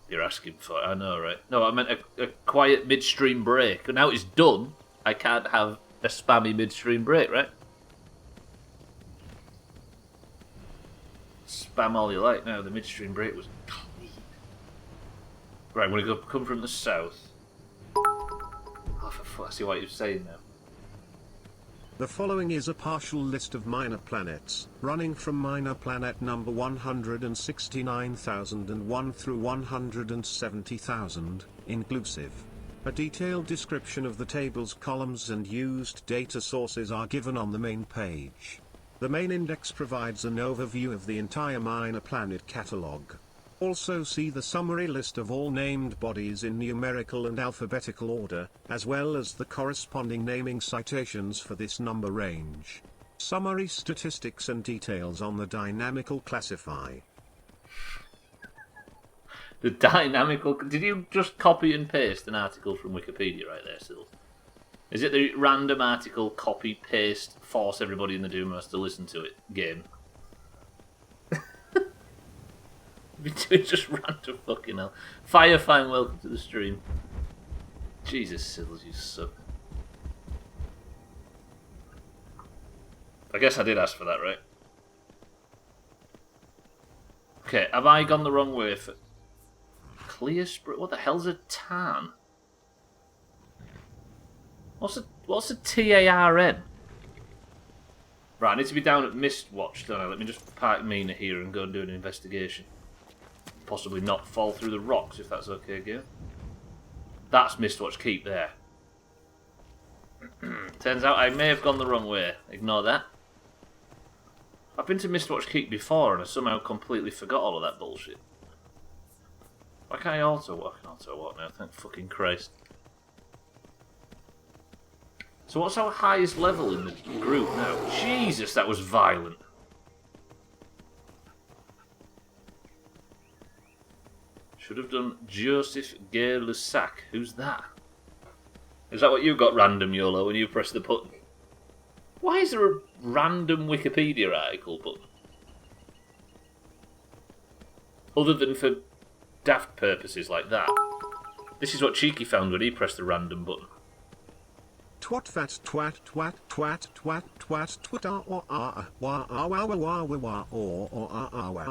You're asking for it, I know, right? No, I meant a quiet midstream break. And now it's done, I can't have a spammy midstream break, right? Spam all you like now, the midstream break was clean. Right, I'm going to come from the south. Oh, for fuck, I see what you're saying now. The following is a partial list of minor planets, running from minor planet number 169,001 through 170,000, inclusive. A detailed description of the table's columns and used data sources are given on the main page. The main index provides an overview of the entire minor planet catalog. Also see the summary list of all named bodies in numerical and alphabetical order, as well as the corresponding naming citations for this number range. Summary statistics and details on the dynamical classify. The dynamical... Did you just copy and paste an article from Wikipedia right there, Sil? Is it the random article, copy, paste, force everybody in the Doomhaus to listen to it game? be doing just random fucking hell. Firefang, welcome to the stream. Jesus, Siddles, you suck. I guess I did ask for that, right? Okay, have I gone the wrong way for... Clear spray? What the hell's a tarn? What's a TARN? Right, I need to be down at Mistwatch, don't I? Let me just park Mina here and go and do an investigation. Possibly not fall through the rocks, if that's okay, Gail. That's Mistwatch Keep there. Turns out I may have gone the wrong way. Ignore that. I've been to Mistwatch Keep before and I somehow completely forgot all of that bullshit. Why can't I auto-walk? I can auto-walk now, thank fucking Christ. So what's our highest level in the group now? Jesus, that was violent. Should have done Joseph Gay-Lussac. Who's that? Is that what you got, random YOLO, when you press the button? Why is there a random Wikipedia article button? Other than for daft purposes like that. This is what Cheeky found when he pressed the random button. Twat fat twat twat twat twat twat twat or wa wa wa wa wa or wa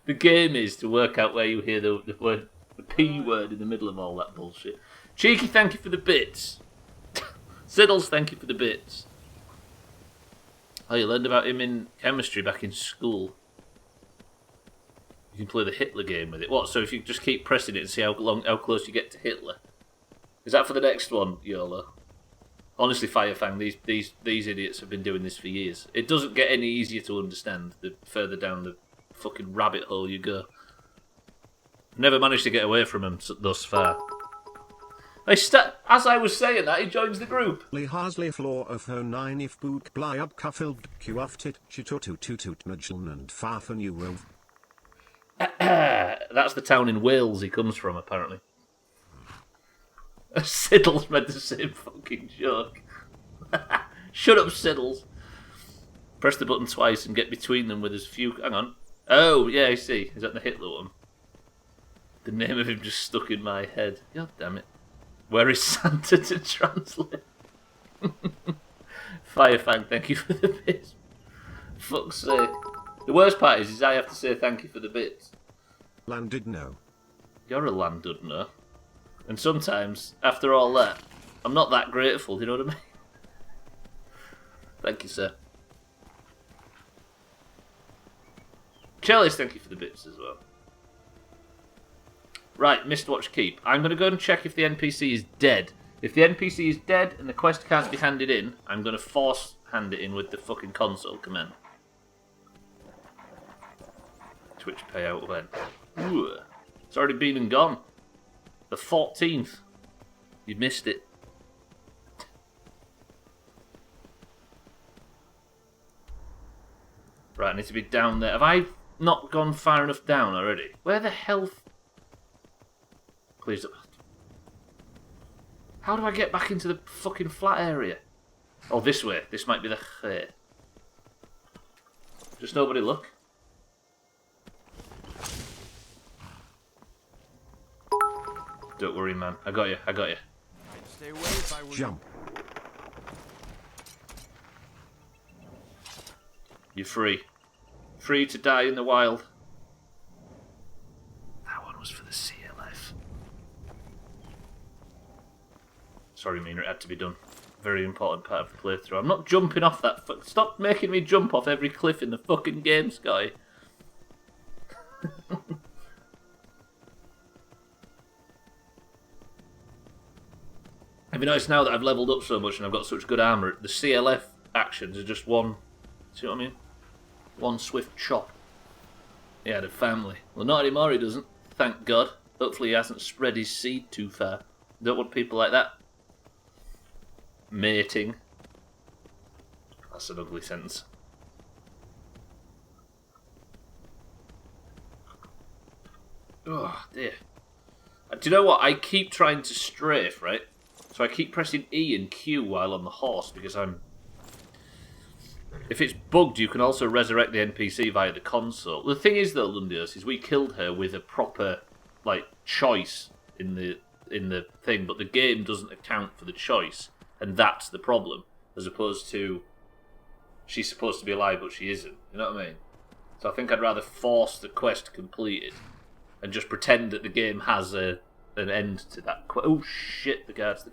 The game is to work out where you hear the word, the P word in the middle of all that bullshit. Cheeky, thank you for the bits. Siddles, thank you for the bits. Oh, you learned about him in chemistry back in school. You can play the Hitler game with it. What? So if you just keep pressing it and see how close you get to Hitler? Is that for the next one, YOLO? Honestly, Firefang, these idiots have been doing this for years. It doesn't get any easier to understand the further down the fucking rabbit hole you go. Never managed to get away from them thus far. As I was saying that, he joins the group. Lee Harsley floor of her 9 if book bly up cuffled qufted chitutututut majun and farfen euro. That's the town in Wales he comes from, apparently. Siddles made the same fucking joke. Shut up, Siddles. Press the button twice and get between them with as few... Hang on. Oh, yeah, I see. Is that the Hitler one? The name of him just stuck in my head. God damn it. Where is Santa to translate? Firefang, thank you for the bits. Fuck's sake. The worst part is I have to say thank you for the bits. Landed no. You're a landudner. And sometimes, after all that, I'm not that grateful, do you know what I mean? Thank you, sir. Chalice, thank you for the bits as well. Right, Mistwatch Keep. I'm going to go and check if the NPC is dead. If the NPC is dead and the quest can't be handed in, I'm going to force hand it in with the fucking console command. Twitch payout when? Ooh, it's already been and gone. The 14th. You missed it. Right, I need to be down there. Have I not gone far enough down already? Where the hell... Please don't... How do I get back into the fucking flat area? Oh, this way. This might be the... Just nobody look. Don't worry, man. I got you. I got you. Stay away if I were... Jump. You're free. Free to die in the wild. That one was for the CLF. Sorry, Mina, it had to be done. Very important part of the playthrough. I'm not jumping off that... Stop making me jump off every cliff in the fucking game, Sky. Have you noticed now that I've leveled up so much and I've got such good armour, the CLF actions are just one... See what I mean? One swift chop. He had a family. Well, not anymore, he doesn't. Thank God. Hopefully he hasn't spread his seed too far. Don't want people like that mating. That's an ugly sentence. Oh, dear. Do you know what? I keep trying to strafe, right? So I keep pressing E and Q while on the horse because I'm... If it's bugged, you can also resurrect the NPC via the console. The thing is, though, Lundios, is we killed her with a proper, like, choice in the thing, but the game doesn't account for the choice, and that's the problem, as opposed to she's supposed to be alive, but she isn't. You know what I mean? So I think I'd rather force the quest completed and just pretend that the game has an end to that. Oh shit! The guards.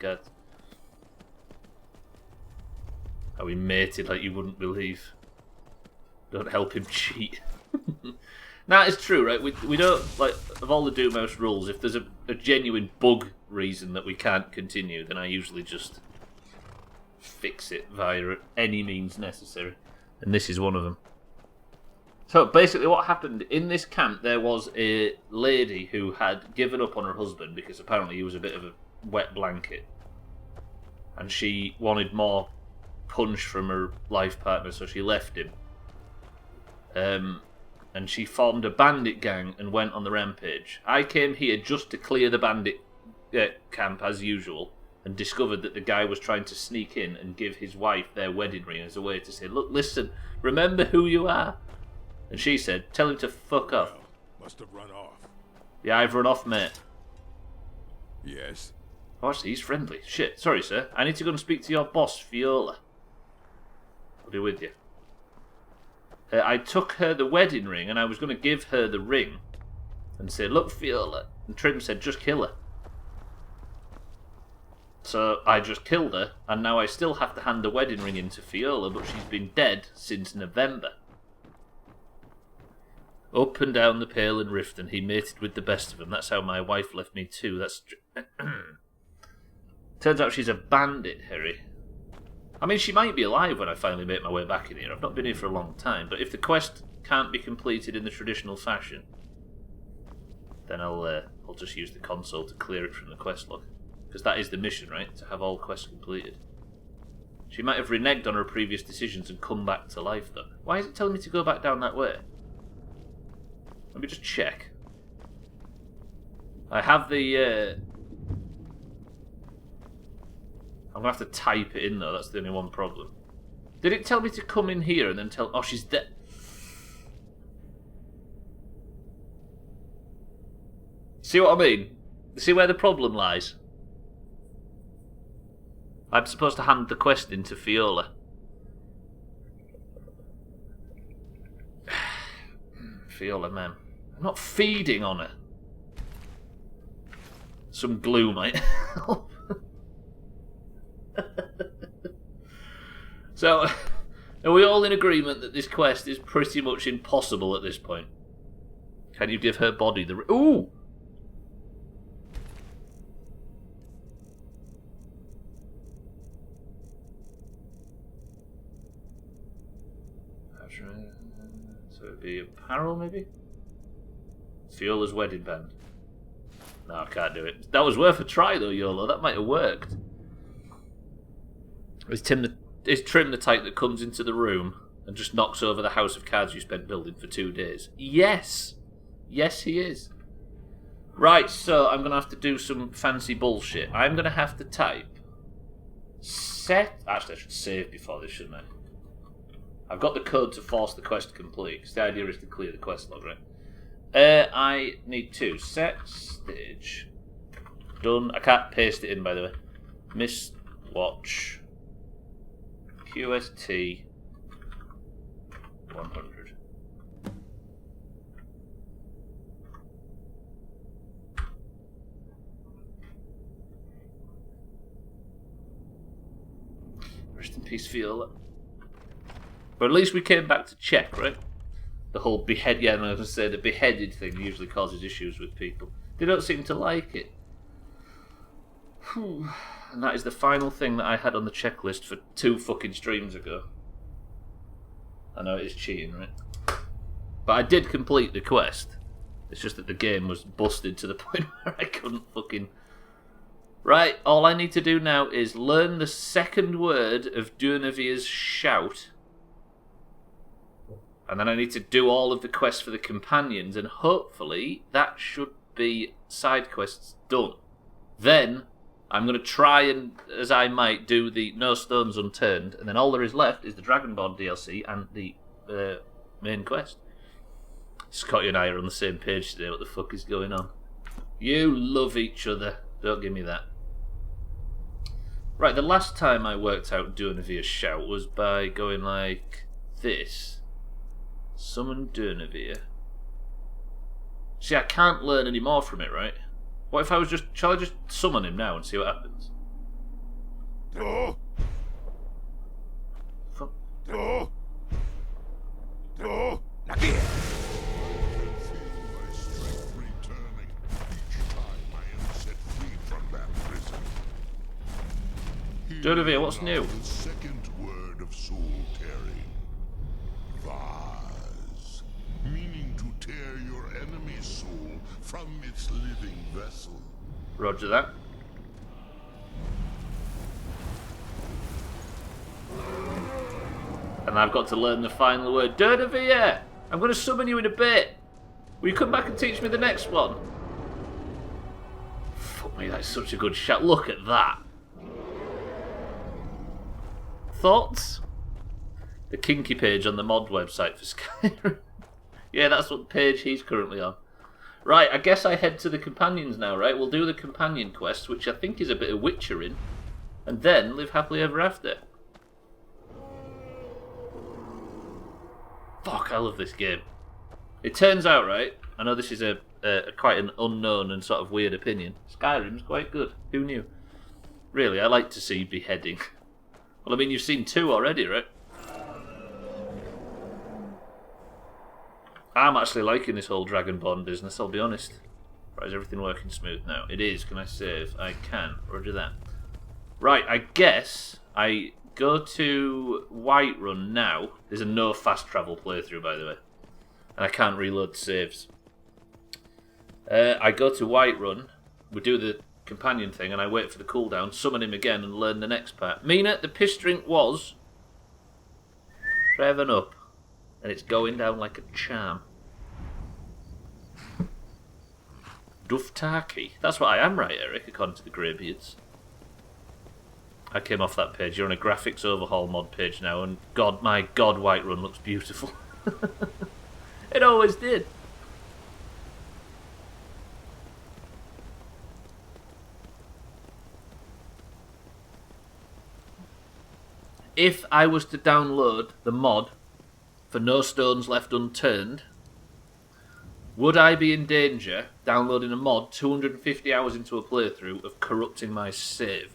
How we mated like you wouldn't believe. Don't help him cheat. Nah, it's true, right? We don't, like, of all the Doomhaus rules, if there's a genuine bug reason that we can't continue, then I usually just fix it via any means necessary. And this is one of them. So basically what happened, in this camp there was a lady who had given up on her husband because apparently he was a bit of a wet blanket. And she wanted more punch from her life partner, so she left him. And she formed a bandit gang and went on the rampage. I came here just to clear the bandit camp as usual and discovered that the guy was trying to sneak in and give his wife their wedding ring as a way to say, look, listen, remember who you are. And she said, tell him to fuck off. Well, must have run off. Yeah, I've run off, mate. Yes. Oh, actually, he's friendly. Shit, sorry, sir. I need to go and speak to your boss, Viola. I'll be with you. I took her the wedding ring, and I was going to give her the ring and say, look, Viola. And Trim said, just kill her. So I just killed her, and now I still have to hand the wedding ring in to Viola, but she's been dead since November. Up and down the Pale and Rift, and he mated with the best of them. That's how my wife left me too. That's... Turns out she's a bandit, Harry. I mean, she might be alive when I finally make my way back in here. I've not been here for a long time, but if the quest can't be completed in the traditional fashion, then I'll just use the console to clear it from the quest log. Because that is the mission, right? To have all quests completed. She might have reneged on her previous decisions and come back to life, though. Why is it telling me to go back down that way? Let me just check. I have the... I'm going to have to type it in, though. That's the only one problem. Did it tell me to come in here and then tell... Oh, she's dead. See what I mean? See where the problem lies? I'm supposed to hand the quest in to Viola. Viola, man. I'm not feeding on her. Some glue might help. So, are we all in agreement that this quest is pretty much impossible at this point? Can you give her body the... Ooh! That's right. So it'd be apparel, maybe? Fiola's wedding band. No, I can't do it. That was worth a try, though, YOLO. That might have worked. Is Trim the type that comes into the room and just knocks over the house of cards you spent building for 2 days? Yes! Yes, he is. Right, so I'm going to have to do some fancy bullshit. I'm going to have to type... Actually, I should save before this, shouldn't I? I've got the code to force the quest complete, because the idea is to clear the quest log, right? I need to set stage. Done. I can't paste it in, by the way. Mistwatch. QST 100. Rest in peace, Viola. But at least we came back to check, right? The whole behead... Yeah, I was going to say, the beheaded thing usually causes issues with people. They don't seem to like it. Whew. And that is the final thing that I had on the checklist for 2 fucking streams ago. I know it is cheating, right? But I did complete the quest. It's just that the game was busted to the point where I couldn't fucking... Right, all I need to do now is learn the second word of Dunavir's shout. And then I need to do all of the quests for the companions, and hopefully that should be side quests done. Then I'm going to try and, as I might, do the No Stones Unturned, and then all there is left is the Dragonborn DLC and the main quest. Scotty and I are on the same page today. What the fuck is going on? You love each other. Don't give me that. Right, the last time I worked out Doomhaus shout was by going like this. Summon Doomhaus. See, I can't learn any more from it, right? What if I was just... Shall I just summon him now and see what happens? No. Fuck. No. No. Doomhaus, what's new? The second word of soul tearing. Vase. Meaning to tear your enemy's soul from its living vessel. Roger that. And I've got to learn the final word. Doomhaus! I'm going to summon you in a bit. Will you come back and teach me the next one? Fuck me, that's such a good shout. Look at that. Thoughts? The kinky page on the mod website for Skyrim. Yeah, that's what page he's currently on. Right, I guess I head to the companions now, right? We'll do the companion quest, which I think is a bit of witchering, and then live happily ever after. Fuck, I love this game. It turns out, right, I know this is a quite an unknown and sort of weird opinion, Skyrim's quite good. Who knew? Really, I like to see beheading. Well, I mean, you've seen 2 already, right? I'm actually liking this whole Dragonborn business, I'll be honest. Right, is everything working smooth now? It is. Can I save? I can. Roger that. Right, I guess I go to Whiterun now. There's a no fast travel playthrough, by the way. And I can't reload saves. I go to Whiterun. We do the companion thing, and I wait for the cooldown, summon him again, and learn the next part. Mina, the piss drink was... revving up. And it's going down like a charm. Duftaki. That's what I am, right, Eric, according to the Greybeards. I came off that page. You're on a graphics overhaul mod page now, and God, my God, Whiterun looks beautiful. It always did. If I was to download the mod for No Stones Left Unturned, would I be in danger downloading a mod 250 hours into a playthrough of corrupting my save?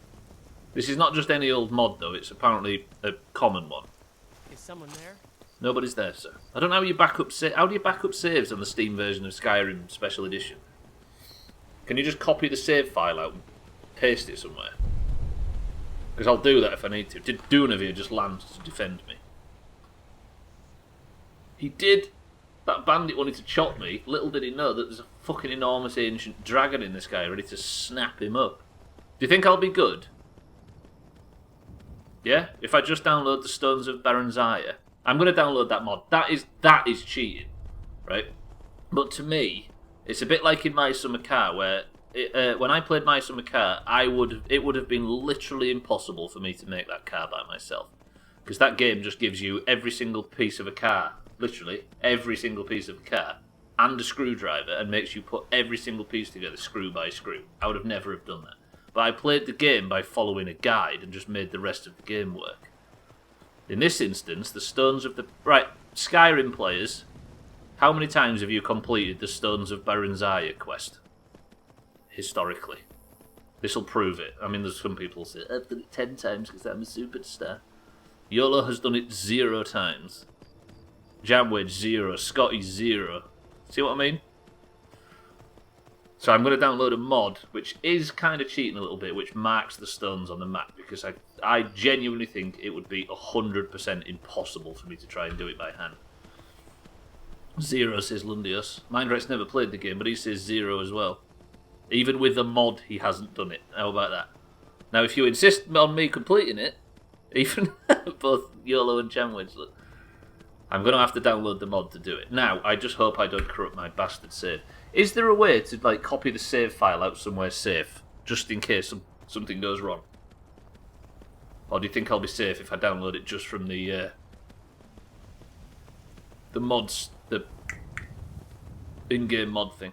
This is not just any old mod though, it's apparently a common one. Is someone there? Nobody's there, sir. I don't know how you back up how do you back up saves on the Steam version of Skyrim Special Edition? Can you just copy the save file out and paste it somewhere? Because I'll do that if I need to. Did Doomhaus just land to defend me? He did. That bandit wanted to chop me. Little did he know that there's a fucking enormous ancient dragon in the sky ready to snap him up. Do you think I'll be good? Yeah? If I just download the Stones of Baranzaya. I'm going to download that mod. That is cheating. Right? But to me, it's a bit like in My Summer Car, where when I played My Summer Car, it would have been literally impossible for me to make that car by myself. Because that game just gives you every single piece of a car, literally, every single piece of a car, and a screwdriver, and makes you put every single piece together, screw by screw. I would have never have done that. But I played the game by following a guide and just made the rest of the game work. In this instance, the Stones of the... Right, Skyrim players, how many times have you completed the Stones of Baranzaya quest? Historically. This'll prove it. I mean, there's some people who say, I've done it 10 times because I'm a superstar. YOLO has done it 0 times. Jamwedge 0. Scotty 0. See what I mean? So I'm going to download a mod, which is kind of cheating a little bit, which marks the stones on the map, because I genuinely think it would be 100% impossible for me to try and do it by hand. 0 says Lundius. Mindrat's never played the game, but he says 0 as well. Even with the mod, he hasn't done it. How about that? Now, if you insist on me completing it, even both YOLO and Jamwedge, I'm going to have to download the mod to do it. Now, I just hope I don't corrupt my bastard save. Is there a way to like copy the save file out somewhere safe, just in case something goes wrong? Or do you think I'll be safe if I download it just from the mods, the in-game mod thing?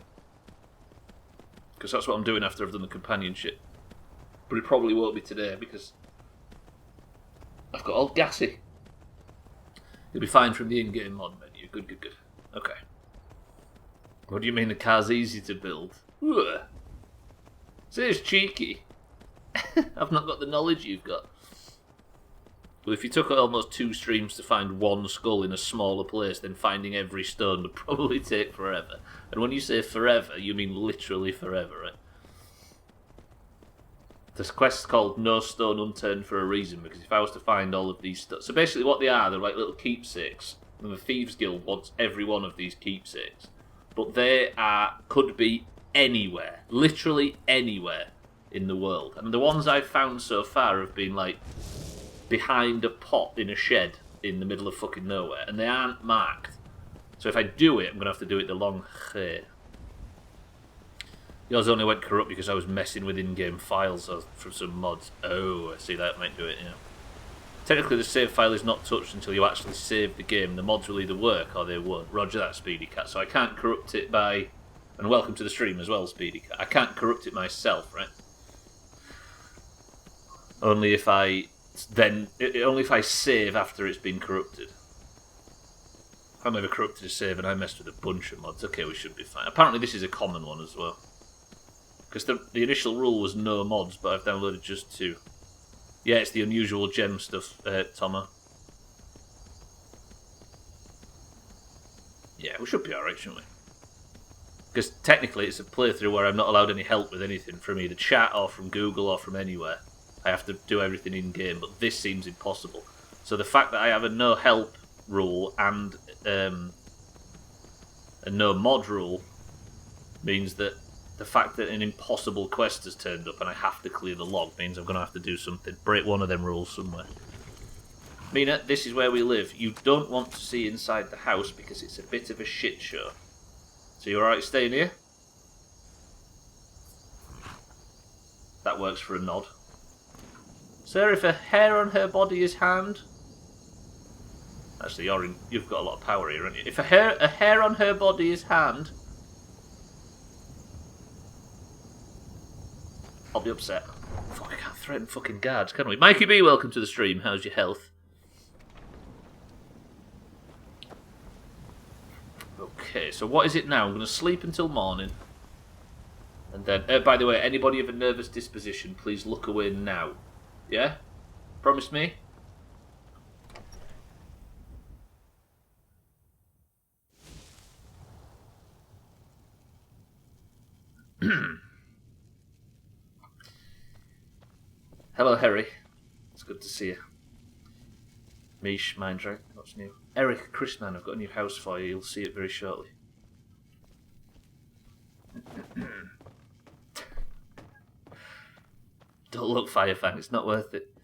Because that's what I'm doing after I've done the companion shit. But it probably won't be today because I've got all gassy. You'll be fine from the in-game mod menu. Good. Okay. What do you mean the car's easy to build? Ugh. Say it's cheeky. I've not got the knowledge you've got. Well, if you took almost 2 streams to find one skull in a smaller place, then finding every stone would probably take forever. And when you say forever, you mean literally forever, right? This quest's called No Stone Unturned for a reason, because if I was to find all of these stuff... So basically what they are, they're like little keepsakes. And the Thieves Guild wants every one of these keepsakes. But they could be anywhere. Literally anywhere in the world. And the ones I've found so far have been like behind a pot in a shed in the middle of fucking nowhere. And they aren't marked. So if I do it, I'm going to have to do it the long way. Yours only went corrupt because I was messing with in-game files from some mods. Oh, I see, that might do it, yeah. Technically, the save file is not touched until you actually save the game. The mods will either work or they won't. Roger that, Speedy Cat. So I can't corrupt it by... And welcome to the stream as well, Speedy Cat. I can't corrupt it myself, right? Only if I... Only if I save after it's been corrupted. I never corrupted a save and I messed with a bunch of mods. Okay, we should be fine. Apparently this is a common one as well. Because the initial rule was no mods, but I've downloaded just 2. Yeah, it's the unusual gem stuff, Tomo. Yeah, we should be alright, shouldn't we? Because technically it's a playthrough where I'm not allowed any help with anything from either chat or from Google or from anywhere. I have to do everything in-game, but this seems impossible. So the fact that I have a no help rule and a no mod rule means that the fact that an impossible quest has turned up and I have to clear the log means I'm going to have to do something. Break one of them rules somewhere. Mina, this is where we live. You don't want to see inside the house because it's a bit of a shit show. So you alright staying here? That works for a nod. Sir, if a hair on her body is harmed... Actually, you've got a lot of power here, haven't you? If a hair on her body is harmed... I'll be upset. Fuck, I can't threaten fucking guards, can we? Mikey B, welcome to the stream. How's your health? Okay, so what is it now? I'm going to sleep until morning. And then, by the way, anybody of a nervous disposition, please look away now. Yeah? Promise me? Hello, Harry. It's good to see you. Mish, Minddrag, what's new? Eric, Chrisman, I've got a new house for you. You'll see it very shortly. Don't look, Firefang. It's not worth it.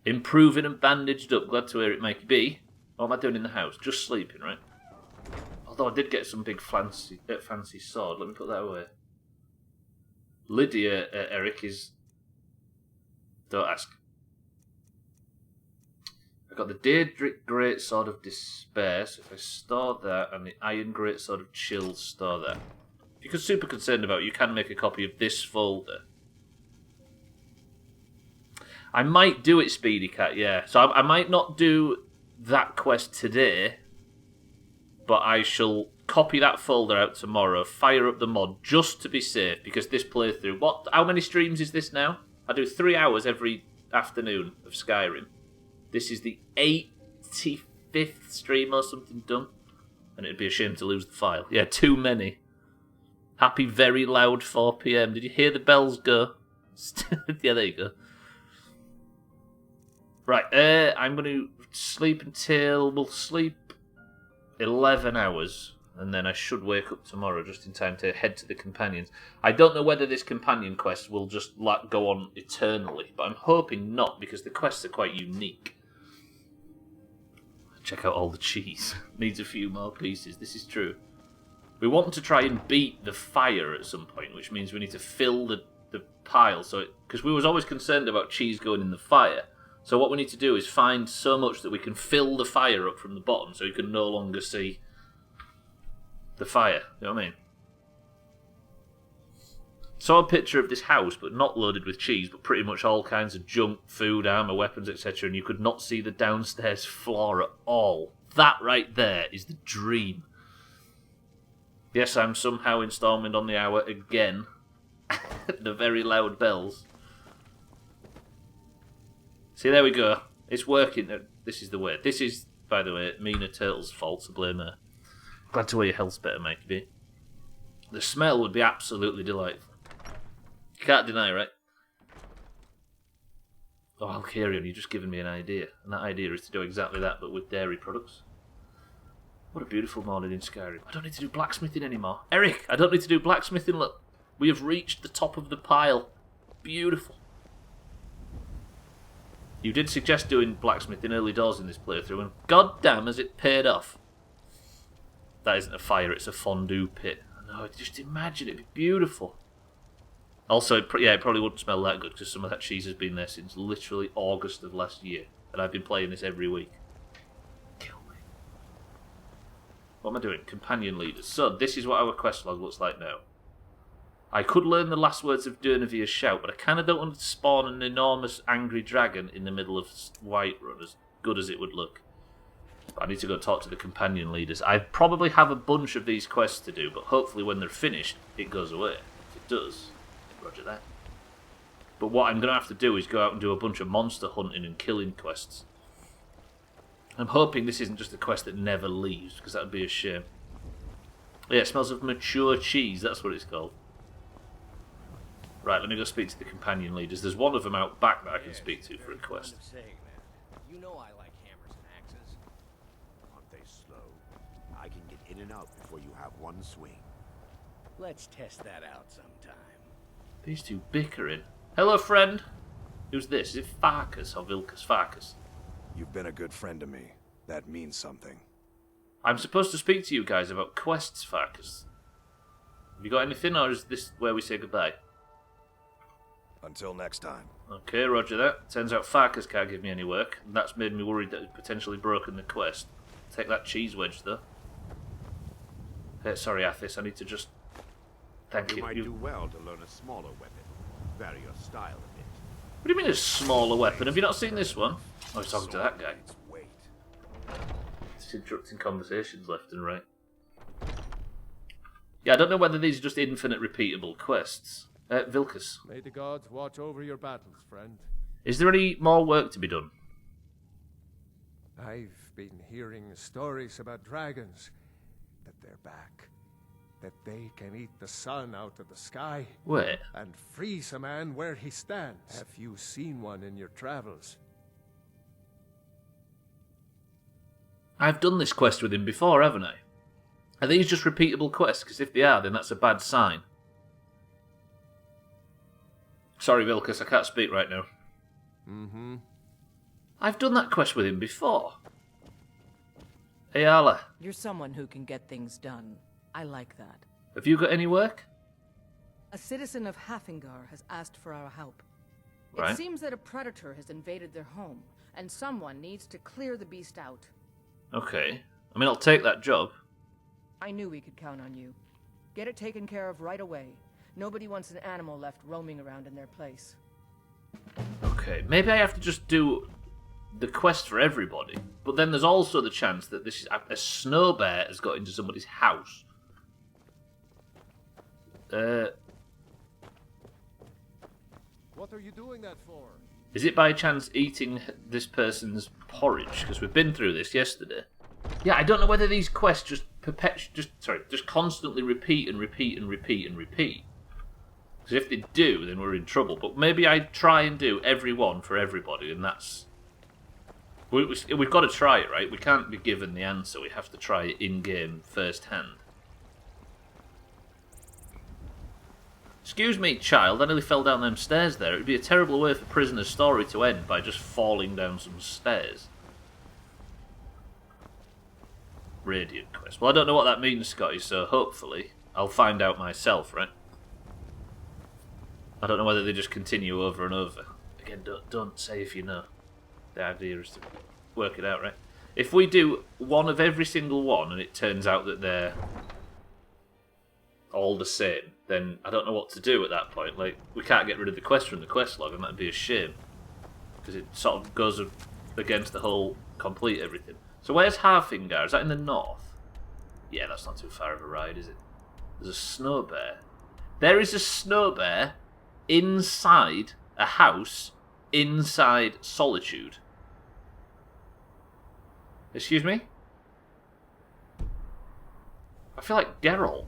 Improving and bandaged up. Glad to hear it, Mikey B. What am I doing in the house? Just sleeping, right? Although I did get some big fancy sword. Let me put that away. Lydia, Eric, is... Don't ask. I got the Daedric Greatsword of Despair, so if I store that, and the Iron Greatsword of Chill, store that. If you're super concerned about it, you can make a copy of this folder. I might do it, Speedy Cat, yeah. So I might not do that quest today, but I shall copy that folder out tomorrow, fire up the mod, just to be safe, because this playthrough... How many streams is this now? I do 3 hours every afternoon of Skyrim. This is the 85th stream or something done. And it'd be a shame to lose the file. Yeah, too many. Happy very loud 4 PM. Did you hear the bells go? Yeah, there you go. Right, I'm going to sleep until... We'll sleep 11 hours. And then I should wake up tomorrow just in time to head to the companions. I don't know whether this companion quest will just go on eternally, but I'm hoping not, because the quests are quite unique. Check out all the cheese. Needs a few more pieces. This is true. We want to try and beat the fire at some point, which means we need to fill the pile. So, because we was always concerned about cheese going in the fire. So what we need to do is find so much that we can fill the fire up from the bottom, so you can no longer see the fire. You know what I mean? Saw a picture of this house, but not loaded with cheese, but pretty much all kinds of junk, food, armor, weapons, etc. And you could not see the downstairs floor at all. That right there is the dream. Yes, I'm somehow installment on the hour again. The very loud bells. See, there we go. It's working. This is the way. This is, by the way, Mina Turtle's fault, so blame her. Glad to hear your health's better, Mikey. The smell would be absolutely delightful. You can't deny, right? Oh, Alcarion, you've just given me an idea. And that idea is to do exactly that, but with dairy products. What a beautiful morning in Skyrim. I don't need to do blacksmithing anymore. Eric, I don't need to do blacksmithing, look. We have reached the top of the pile. Beautiful. You did suggest doing blacksmithing early doors in this playthrough, and goddamn has it paid off. That isn't a fire, it's a fondue pit. I know, just imagine, it'd be beautiful. Also, it probably wouldn't smell that good, because some of that cheese has been there since literally August of last year, and I've been playing this every week. Kill me. What am I doing? Companion leaders. So, this is what our quest log looks like now. I could learn the last words of Durnavir's shout, but I kind of don't want to spawn an enormous angry dragon in the middle of Whiterun, as good as it would look. But I need to go talk to the companion leaders. I probably have a bunch of these quests to do, but hopefully when they're finished, it goes away. If it does, roger that. But what I'm going to have to do is go out and do a bunch of monster hunting and killing quests. I'm hoping this isn't just a quest that never leaves, because that would be a shame. Yeah, it smells of mature cheese, that's what it's called. Right, let me go speak to the companion leaders. There's one of them out back that I can speak to for a quest. You know I like hammers and axes. Aren't they slow? I can get in and out before you have one swing. Let's test that out sometime. These two bickering. Hello, friend. Who's this? Is it Farkas or Vilkas? Farkas. You've been a good friend to me. That means something. I'm supposed to speak to you guys about quests, Farkas. Have you got anything, or is this where we say goodbye? Until next time. Okay, roger that. Turns out Farkas can't give me any work, and that's made me worried that he's potentially broken the quest. Take that cheese wedge, though. Hey, sorry, Athis, I need to just... Thank you. You might do well to learn a smaller weapon. Vary your style a bit. What do you mean a smaller weapon? Have you not seen this one? I was talking to that guy. It's interrupting conversations left and right. Yeah, I don't know whether these are just infinite repeatable quests. Vilkas. May the gods watch over your battles, friend. Is there any more work to be done? I've been hearing stories about dragons. That they're back. That they can eat the sun out of the sky. Wait. And freeze a man where he stands. Have you seen one in your travels? I've done this quest with him before, haven't I? Are these just repeatable quests? Because if they are, then that's a bad sign. Sorry, Vilkas, I can't speak right now. Mm-hmm. I've done that quest with him before. Hey, Arla. You're someone who can get things done. I like that. Have you got any work? A citizen of Haffingar has asked for our help. Right. It seems that a predator has invaded their home, and someone needs to clear the beast out. Okay. I mean, I'll take that job. I knew we could count on you. Get it taken care of right away. Nobody wants an animal left roaming around in their place. Okay, maybe I have to just do the quest for everybody. But then there's also the chance that this is a snow bear has got into somebody's house. What are you doing that for? Is it by chance eating this person's porridge? Because we've been through this yesterday. Yeah, I don't know whether these quests just constantly repeat and repeat and repeat and repeat. Because if they do, then we're in trouble. But maybe I try and do every one for everybody, and that's... We've got to try it, right? We can't be given the answer. We have to try it in-game, first-hand. Excuse me, child. I nearly fell down them stairs there. It would be a terrible way for Prisoner's story to end by just falling down some stairs. Radiant quest. Well, I don't know what that means, Scotty, so hopefully I'll find out myself, right? I don't know whether they just continue over and over. Again, don't say if you know. The idea is to work it out, right? If we do one of every single one and it turns out that they're all the same, then I don't know what to do at that point. Like, we can't get rid of the quest from the quest log, and that'd be a shame. Because it sort of goes against the whole complete everything. So where's Harfingar? Is that in the north? Yeah, that's not too far of a ride, is it? There's a snow bear. There is a snow bear inside a house inside Solitude. Excuse me? I feel like Geralt.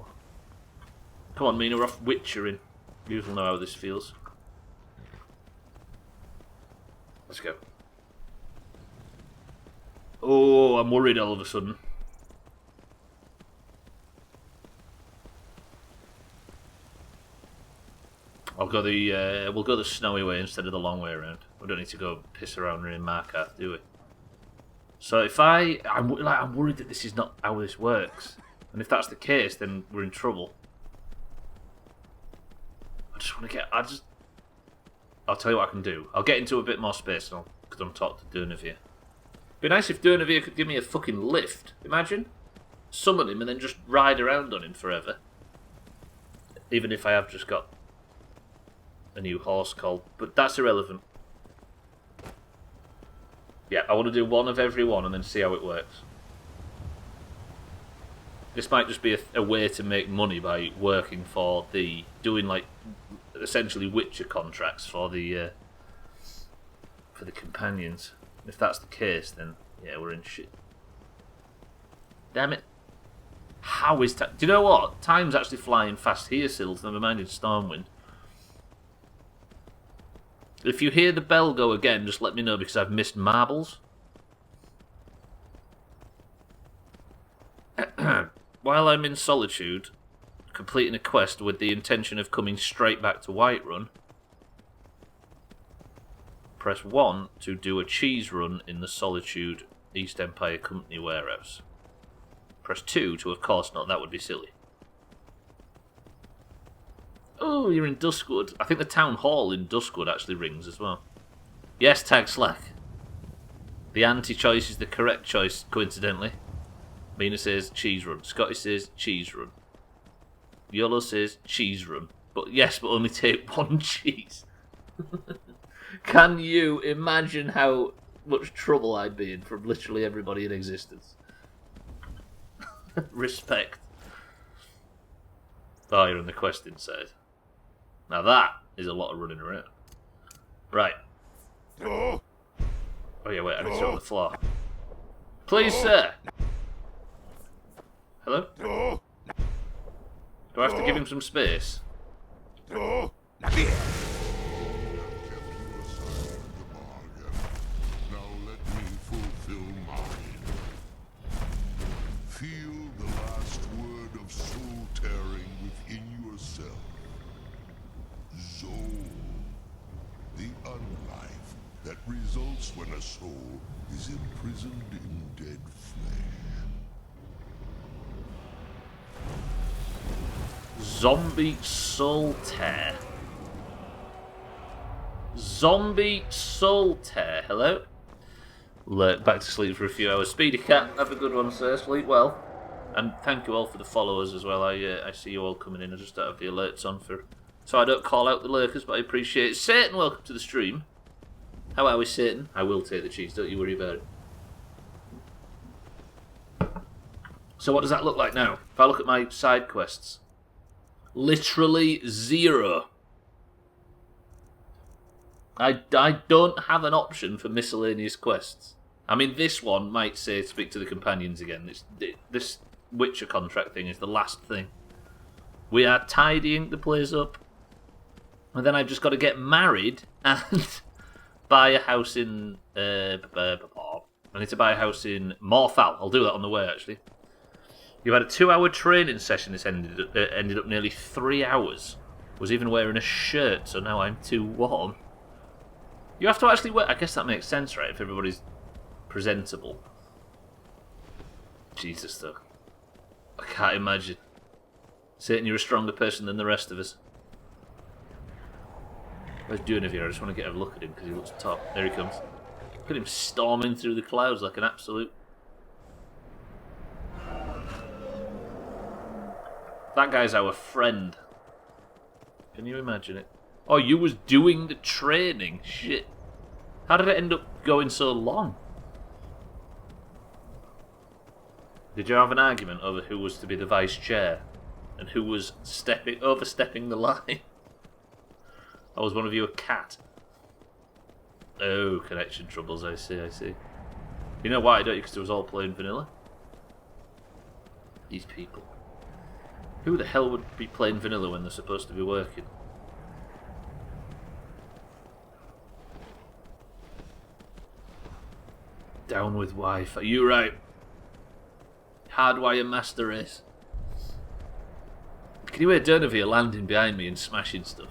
Come on, Mina, we're off Witchering. You'll know how this feels. Let's go. Oh, I'm worried all of a sudden. I'll go the we'll go the snowy way instead of the long way around. We don't need to go piss around in Markarth, do we? So if I'm worried that this is not how this works, and if that's the case, then we're in trouble. I just want to get. I'll tell you what I can do. I'll get into a bit more space now because I'm talking to Doomhaus. It'd be nice if Doomhaus could give me a fucking lift. Imagine summon him and then just ride around on him forever. Even if I have just got a new horse called, but that's irrelevant. Yeah, I want to do one of every one and then see how it works. This might just be a way to make money by working for doing like essentially Witcher contracts for the companions. If that's the case, then yeah, we're in shit. Damn it! How is time? Do you know what? Time's actually flying fast here, Sills. Never mind in Stormwind. If you hear the bell go again, just let me know because I've missed marbles. While I'm in Solitude, completing a quest with the intention of coming straight back to Whiterun, press 1 to do a cheese run in the Solitude East Empire Company warehouse. Press 2 to, of course not, that would be silly. Oh, you're in Duskwood. I think the town hall in Duskwood actually rings as well. Yes, Tag Slack. The anti-choice is the correct choice, coincidentally. Mina says cheese run. Scotty says cheese run. Yolo says cheese run. But yes, but only take one cheese. Can you imagine how much trouble I'd be in from literally everybody in existence? Respect. Oh, you're on the quest inside. Now that is a lot of running around. Right. Oh yeah, wait, I need to sit on the floor. Please, sir. Hello? Do I have to give him some space? Now let me fulfill mine. Feel the last word of soul tearing within yourself. Zol, the unlife that results when a soul is imprisoned in dead flesh. Zombie Soul Tear. Zombie Soul Tear. Hello? Back to sleep for a few hours. Speedy Cat, have a good one, sir. Sleep well. And thank you all for the followers as well. I see you all coming in. I just don't have the alerts on so I don't call out the lurkers, but I appreciate it. Satan, welcome to the stream. How are we, Satan? I will take the cheese, don't you worry about it. So what does that look like now? If I look at my side quests, literally 0. I don't have an option for miscellaneous quests. I mean, this one might say speak to the companions again. This Witcher contract thing is the last thing. We are tidying the place up. And then I've just got to get married and buy a house in... I need to buy a house in Morthal. I'll do that on the way, actually. You had a 2-hour training session. This ended up nearly 3 hours. Was even wearing a shirt, so now I'm too warm. You have to actually wear... I guess that makes sense, right? If everybody's presentable. Jesus, though. I can't imagine. Satan, you're a stronger person than the rest of us. Where's Doomhaus? I just want to get a look at him because he looks top. There he comes. Look at him storming through the clouds like an absolute... That guy's our friend. Can you imagine it? Oh, you was doing the training? Shit. How did it end up going so long? Did you have an argument over who was to be the vice chair? And who was overstepping the line? Or was one of you a cat? Oh, connection troubles, I see, I see. You know why, don't you? Because it was all plain vanilla? These people. Who the hell would be playing vanilla when they're supposed to be working? Down with Wi-Fi. You right. Hardwire master race. Can you hear Doomhaus landing behind me and smashing stuff?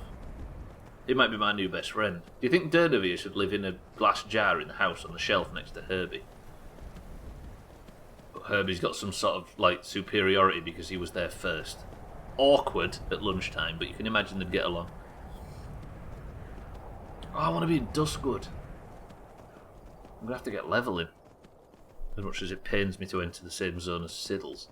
He might be my new best friend. Do you think Doomhaus should live in a glass jar in the house on the shelf next to Herbie? But Herbie's got some sort of, like, superiority because he was there first. Awkward at lunchtime, but you can imagine they'd get along. Oh, I want to be in Duskwood. I'm going to have to get leveling. As much as it pains me to enter the same zone as Siddles.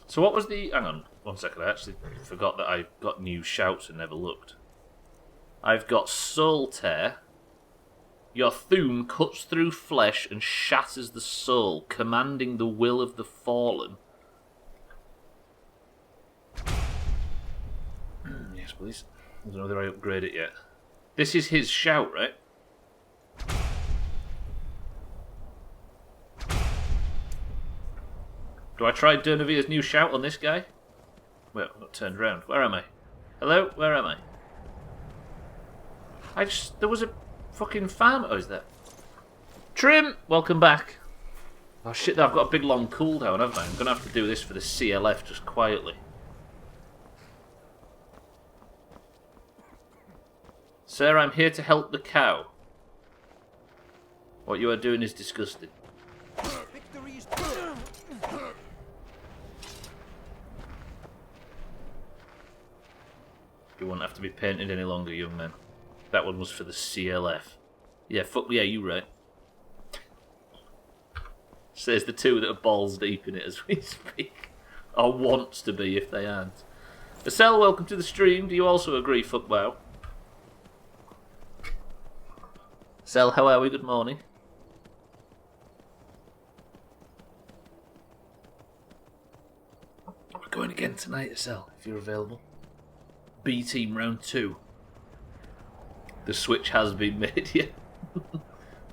So what was the... Hang on, 1 second. I actually forgot that I got new shouts and never looked. I've got Soul Tear. Your Thoom cuts through flesh and shatters the soul, commanding the will of the fallen. Yes, please. I don't know whether I upgrade it yet. This is his shout, right? Do I try Doomhaus' new shout on this guy? Well, I got turned around. Where am I? Hello? Where am I? There was a fucking farm. Oh, is that? Trim! Welcome back. Oh shit, I've got a big long cooldown, haven't I? I'm going to have to do this for the CLF just quietly. Sir, I'm here to help the cow. What you are doing is disgusting. You won't have to be painted any longer, young man. That one was for the CLF. Yeah, fuck yeah, you right. Says the two that are balls deep in it as we speak. Or wants to be if they aren't. Marcel, welcome to the stream. Do you also agree, fuck wow? Sel, how are we? Good morning. We're going again tonight, Sel, if you're available. B team round 2. The switch has been made, yeah.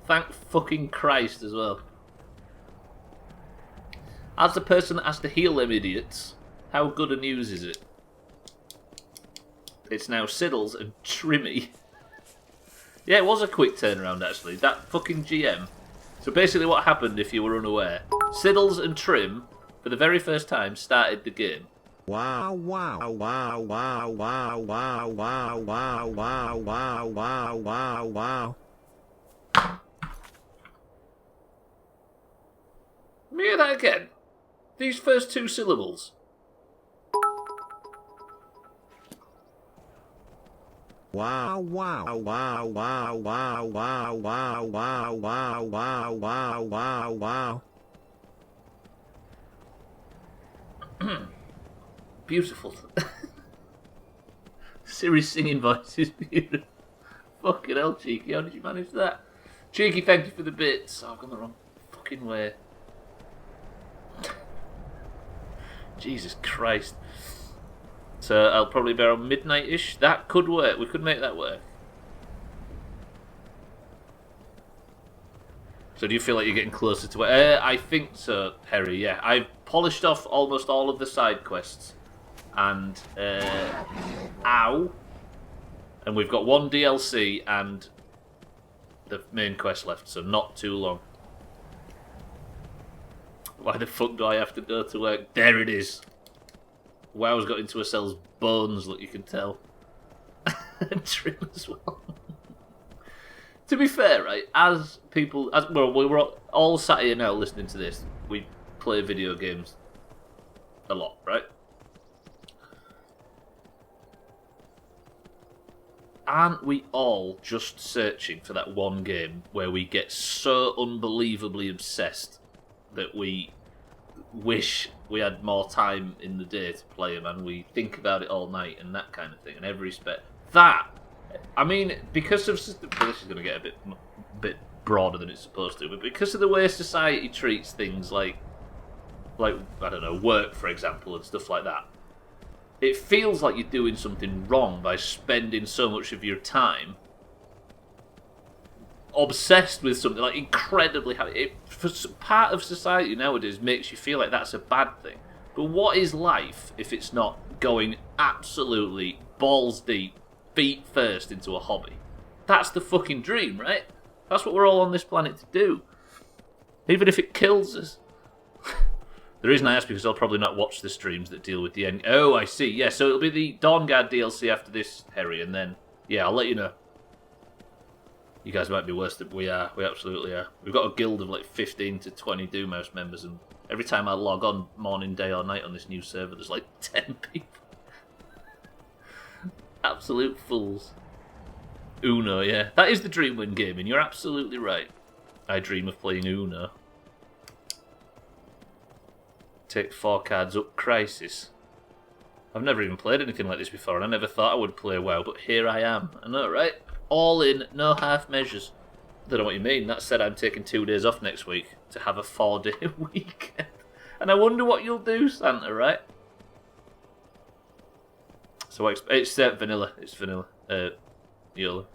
Thank fucking Christ as well. As the person that has to heal them idiots, how good a news is it? It's now Siddles and Trimmy. Yeah, it was a quick turnaround actually. That fucking GM. So basically what happened, if you were unaware, Siddles and Trim, for the very first time, started the game. Wow, wow, wow, wow, wow, wow, wow, wow, wow, wow, wow, wow, wow. Let me hear that again. These first 2 syllables. Wow, wow, wow, wow, wow, wow, wow, wow, wow, wow, wow, wow, wow. Beautiful. Siri's singing voice is beautiful. Fucking hell, Cheeky, how did you manage that? Cheeky, thank you for the bits. Oh, I've gone the wrong fucking way. Jesus Christ. So I'll probably be around midnight-ish. That could work. We could make that work. So do you feel like you're getting closer to it? I think so, Harry, yeah. I've polished off almost all of the side quests. And, ow. And we've got 1 DLC and the main quest left, so not too long. Why the fuck do I have to go to work? There it is. Wow's got into herself bones, look, you can tell. And Trim as well. To be fair, right, as well, we're all sat here now listening to this. We play video games a lot, right? Aren't we all just searching for that one game where we get so unbelievably obsessed that we wish we had more time in the day to play them, and we think about it all night and that kind of thing, and every that, I mean, because of, well, this is going to get a bit broader than it's supposed to, but because of the way society treats things like I don't know, work, for example, and stuff like that, it feels like you're doing something wrong by spending so much of your time obsessed with something, like incredibly happy. For part of society nowadays makes you feel like that's a bad thing. But what is life if it's not going absolutely balls deep, feet first into a hobby? That's the fucking dream, right? That's what we're all on this planet to do. Even if it kills us. The reason I ask because I'll probably not watch the streams that deal with the end. Oh, I see. Yeah, so it'll be the Dawnguard DLC after this, Harry, and then, yeah, I'll let you know. You guys might be worse than we are. We absolutely are. We've got a guild of like 15 to 20 Doomhaus members, and every time I log on, morning, day, or night on this new server, there's like 10 people. Absolute fools. Uno, yeah. That is the dream when gaming. You're absolutely right. I dream of playing Uno. Take 4 cards up, Crisis. I've never even played anything like this before, and I never thought I would play WoW, but here I am. I know, right? All in, no half measures. I don't know what you mean. That said, I'm taking 2 days off next week to have a 4-day weekend. And I wonder what you'll do, Santa, right? So it's vanilla. It's vanilla. YOLO.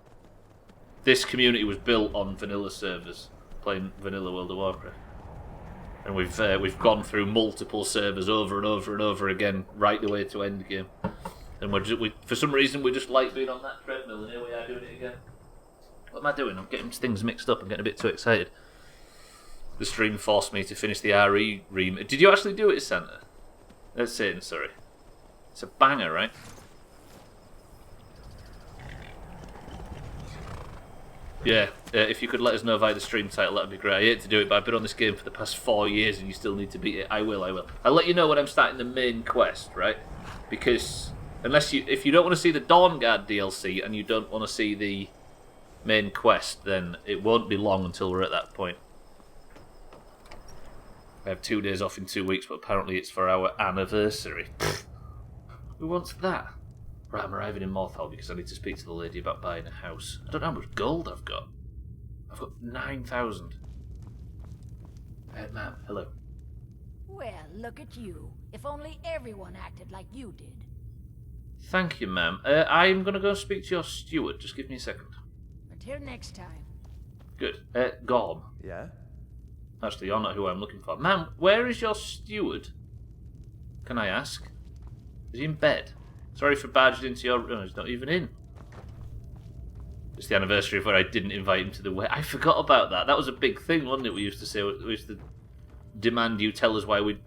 This community was built on vanilla servers, playing vanilla World of Warcraft. And we've gone through multiple servers over and over and over again, right the way to endgame. And for some reason we just like being on that treadmill, and here we are doing it again. What am I doing? I'm getting things mixed up. I'm getting a bit too excited. The stream forced me to finish the RE remake. Did you actually do it, Santa? That's Satan, sorry. It's a banger, right? Yeah, if you could let us know via the stream title, that'd be great. I hate to do it, but I've been on this game for the past 4 years and you still need to beat it. I will. I'll let you know when I'm starting the main quest, right? Because if you don't want to see the Dawnguard DLC and you don't want to see the main quest, then it won't be long until we're at that point. I have 2 days off in 2 weeks, but apparently it's for our anniversary. Who wants that? Right, I'm arriving in Morthal because I need to speak to the lady about buying a house. I don't know how much gold I've got. I've got 9,000. Ma'am, hello. Well, look at you. If only everyone acted like you did. Thank you, ma'am. I'm going to go speak to your steward. Just give me a second. Until next time. Good. Gorm. Yeah? Actually, you're not who I'm looking for. Ma'am, where is your steward? Can I ask? Is he in bed? Sorry for barging into your... Oh, he's not even in. It's the anniversary of where I didn't invite him to the wedding. I forgot about that. That was a big thing, wasn't it? We used to say... We used to demand you tell us why we'd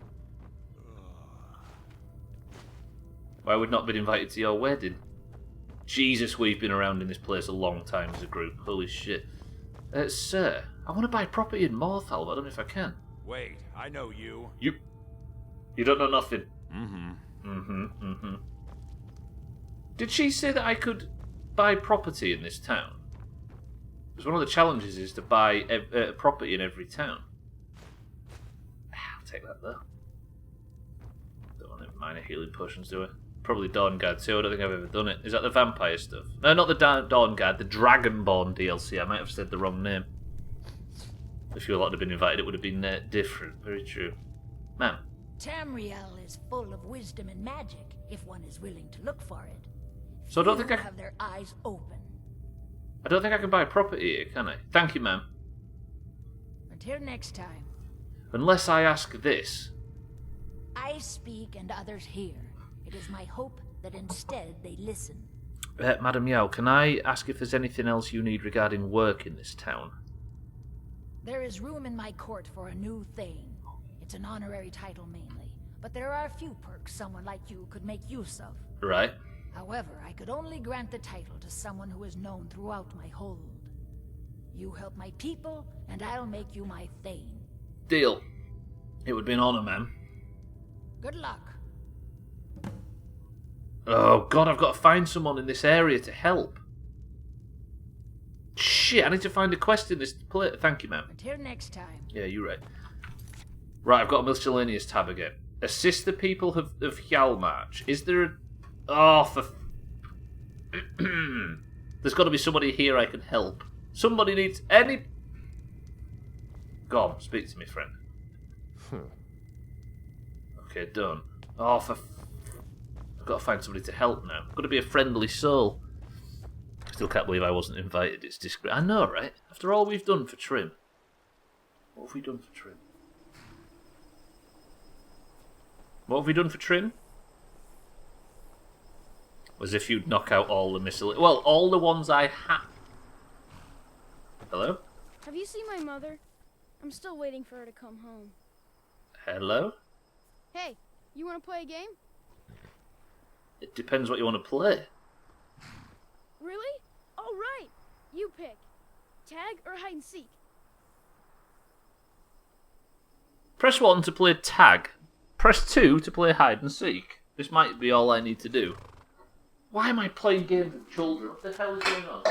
not been invited to your wedding. Jesus, we've been around in this place a long time as a group. Holy shit. Sir, I want to buy property in Morthal, but I don't know if I can. Wait, I know you. You don't know nothing. Mm-hmm. Did she say that I could buy property in this town? Because one of the challenges is to buy a property in every town. I'll take that though. Don't want any minor healing potions, do I? Probably Dawnguard too. I don't think I've ever done it. Is that the vampire stuff? No, not the Dawnguard. The Dragonborn DLC. I might have said the wrong name. If you were allowed to have been invited, it would have been different. Very true. Ma'am. Tamriel is full of wisdom and magic, if one is willing to look for it. So I don't think I have their eyes open. I don't think I can buy a property here, can I? Thank you, ma'am. Until next time. Unless I ask this. I speak and others hear. It is my hope that instead they listen. Madam Yao, can I ask if there's anything else you need regarding work in this town? There is room in my court for a new thane. It's an honorary title mainly, but there are a few perks someone like you could make use of. Right. However, I could only grant the title to someone who is known throughout my hold. You help my people, and I'll make you my thane. Deal. It would be an honour, ma'am. Good luck. Oh god, I've got to find someone in this area to help. Shit, I need to find a quest in this play. Thank you, ma'am. Until next time. Yeah, you're right. Right, I've got a miscellaneous tab again. Assist the people of Hjalmarch. Is there a... Oh, for... There's got to be somebody here I can help. Somebody needs any... Go on, speak to me, friend. Okay, done. Oh, for... I've got to find somebody to help now. I've got to be a friendly soul. I still can't believe I wasn't invited. It's disgrace. I know, right? After all we've done for Trim. What have we done for Trim? What have we done for Trim? As if you'd knock out all the miscellaneous... Well, all the ones I had. Hello? Have you seen my mother? I'm still waiting for her to come home. Hello? Hey, you want to play a game? It depends what you want to play. Really? All right. You pick. Tag or hide and seek? Press 1 to play tag. Press 2 to play hide and seek. This might be all I need to do. Why am I playing games with children? What the hell is going on?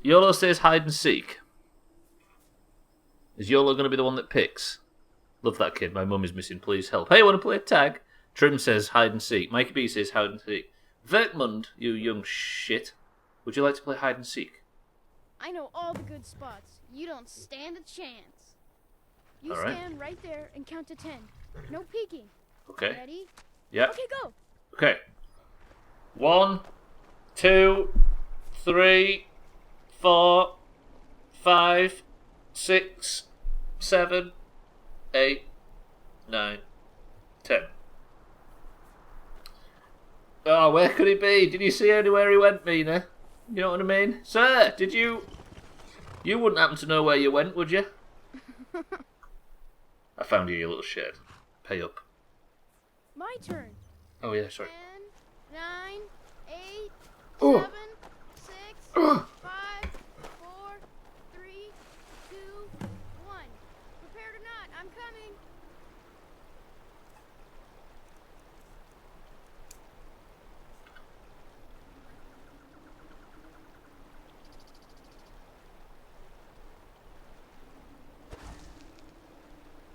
YOLO says hide and seek. Is YOLO going to be the one that picks? Love that kid. My mum is missing. Please help. Hey, want to play tag? Trim says hide and seek. Mikey B says hide and seek. Vertmund, you young shit. Would you like to play hide and seek? I know all the good spots. You don't stand a chance. You All right. stand right there and count to 10. No peeking. Okay. Ready? Yep. Okay, go. Okay. 1, 2, 3, 4, 5, 6, 7, 8, 9, 10. Oh, where could he be? Did you see anywhere he went, Mina? You know what I mean? Sir, did you... You wouldn't happen to know where you went, would you? I found you, you little shit. Pay up. My turn. Oh, yeah, sorry. 10, 9, 8, Oh. 7, 6, Oh. 5, 4, 3, 2, 1. Prepared or not, I'm coming.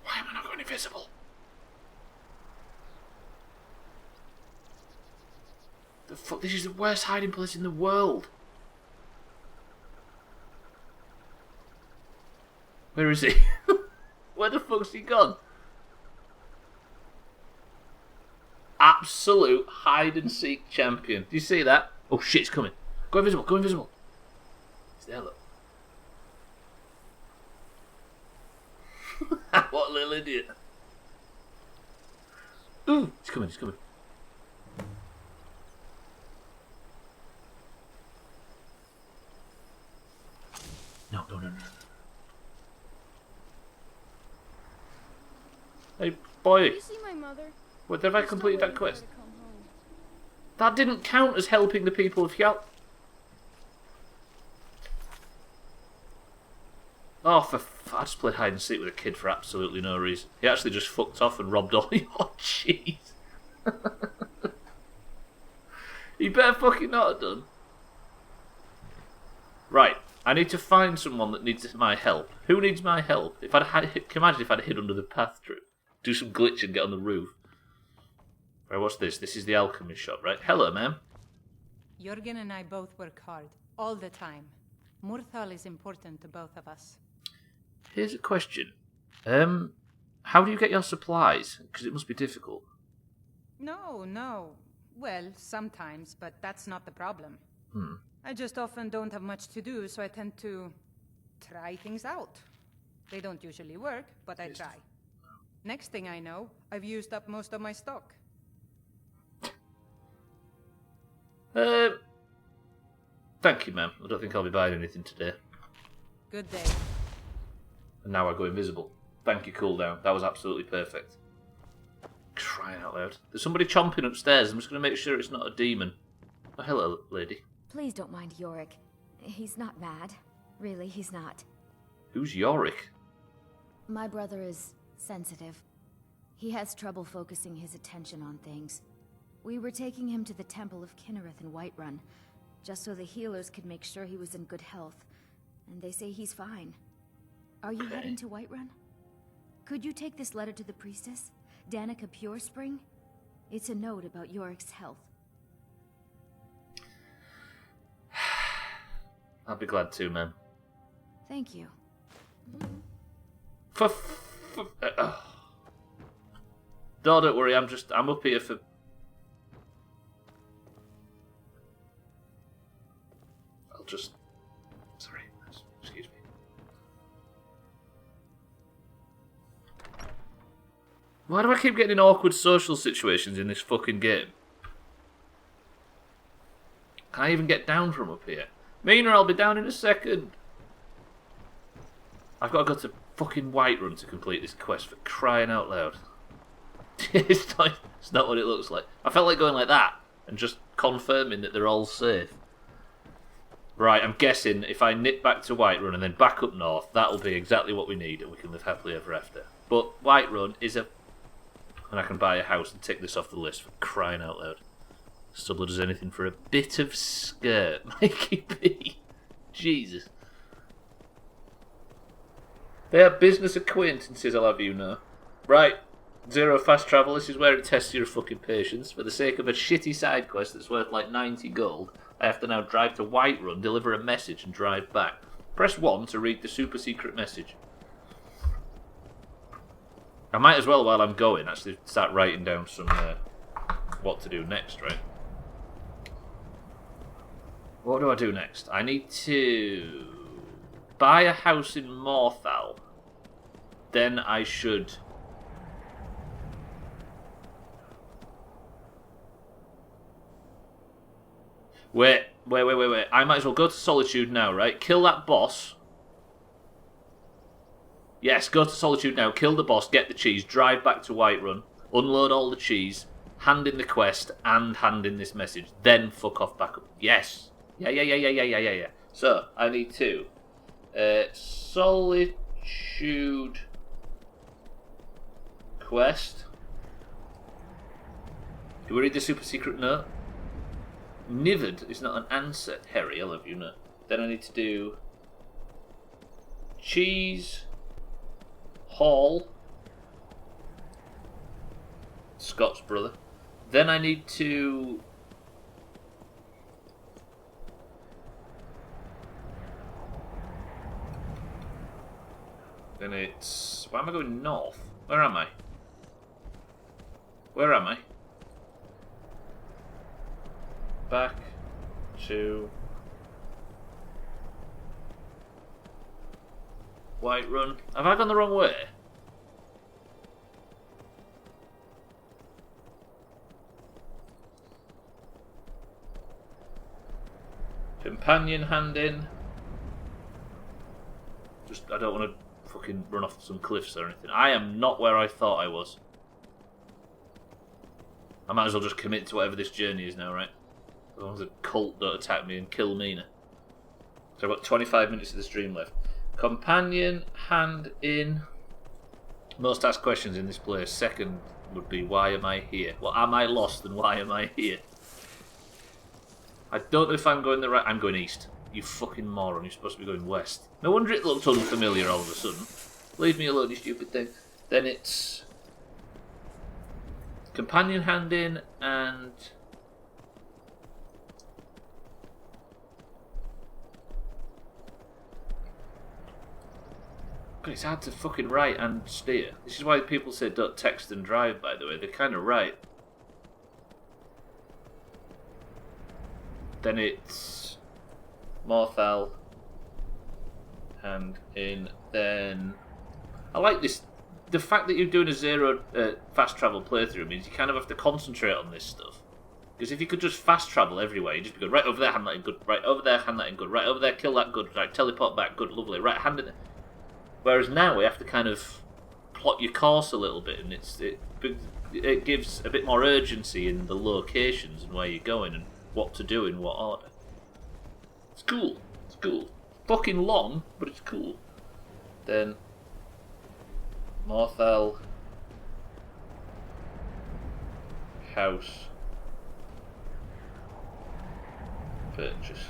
Why am I not going invisible? The fuck? This is the worst hiding place in the world. Where is he? Where the fuck's he gone? Absolute hide and seek champion. Do you see that? Oh shit, it's coming. Go invisible, go invisible. He's there, look. What a little idiot. Ooh, he's coming, he's coming. No. Hey, boy. Have you seen my mother? What, have I I'm still completed that waiting for her quest? to come home. That didn't count as helping the people of Hjal... Oh, I just played hide and seek with a kid for absolutely no reason. He actually just fucked off and robbed all your cheese. He better fucking not have done. Right, I need to find someone that needs my help. Who needs my help? If I'd had, can you imagine if I'd hid under the path through? Do some glitch and get on the roof. Right, what's this? This is the alchemy shop, right? Hello, ma'am. Jürgen and I both work hard, all the time. Murthal is important to both of us. Here's a question. How do you get your supplies? Because it must be difficult. No. Well, sometimes, but that's not the problem. I just often don't have much to do, so I tend to try things out. They don't usually work, but I try. Next thing I know, I've used up most of my stock. Thank you, ma'am. I don't think I'll be buying anything today. Good day. And now I go invisible. Thank you, cooldown. That was absolutely perfect. Crying out loud. There's somebody chomping upstairs. I'm just going to make sure it's not a demon. Oh, hello, lady. Please don't mind Yorick. He's not mad. Really, he's not. Who's Yorick? My brother is sensitive. He has trouble focusing his attention on things. We were taking him to the Temple of Kinnereth in Whiterun, just so the healers could make sure he was in good health. And they say he's fine. Are you heading to Whiterun? Could you take this letter to the priestess, Danica Purespring? It's a note about Yorick's health. I'll be glad to, man. Thank you. Don't worry, I'm up here for... Sorry, excuse me. Why do I keep getting in awkward social situations in this fucking game? Can I even get down from up here? Mina, I'll be down in a second. I've got to go to fucking Whiterun to complete this quest, for crying out loud. It's not what it looks like. I felt like going like that and just confirming that they're all safe. Right, I'm guessing if I nip back to Whiterun and then back up north, that'll be exactly what we need and we can live happily ever after. But Whiterun is a... And I can buy a house and tick this off the list, for crying out loud. Stubbler does anything for a bit of skirt. Mikey B. Jesus. They are business acquaintances, I'll have you know. Right, Zero fast travel, this is where it tests your fucking patience. For the sake of a shitty side quest that's worth like 90 gold, I have to now drive to Whiterun, deliver a message and drive back. Press 1 to read the super secret message. I might as well, while I'm going, actually start writing down some what to do next, right? What do I do next? I need to buy a house in Morthal. Then I should... Wait. I might as well go to Solitude now, right? Kill that boss. Yes, go to Solitude now, kill the boss, get the cheese, drive back to Whiterun, unload all the cheese, hand in the quest, and hand in this message. Then fuck off back up. Yes. Yeah. So, I need to... Solitude... Quest. Do we read the super secret note? Nivered is not an answer, Harry, I love you, no. Then I need to do... Cheese... Hall... Scott's brother. Then I need to... Then it's... Why am I going north? Where am I? Back to Whiterun. Have I gone the wrong way? Companion hand in. I don't want to fucking run off some cliffs or anything. I am not where I thought I was. I might as well just commit to whatever this journey is now, right? As long as the cult don't attack me and kill Mina. So I've got 25 minutes of the stream left. Companion, hand in. Most asked questions in this place. Second would be, why am I here? Well, am I lost and why am I here? I don't know if I'm going the right... I'm going east. You fucking moron. You're supposed to be going west. No wonder it looked unfamiliar all of a sudden. Leave me alone, you stupid thing. Then it's... Companion hand in and... God, it's hard to fucking write and steer. This is why people say don't text and drive, by the way. They're kind of right. Then it's... Morthal. Hand in. Then... I like this. The fact that you're doing a zero fast travel playthrough means you kind of have to concentrate on this stuff. Because if you could just fast travel everywhere, you'd just be good. Right over there, hand that in, good. Right over there, hand that in, good. Right over there, kill that, good. Right, teleport back, good, lovely. Right, hand it. Whereas now we have to kind of plot your course a little bit, and it gives a bit more urgency in the locations and where you're going and what to do in what order. It's cool. It's cool. fucking long, but it's cool. Then Morthal house purchase.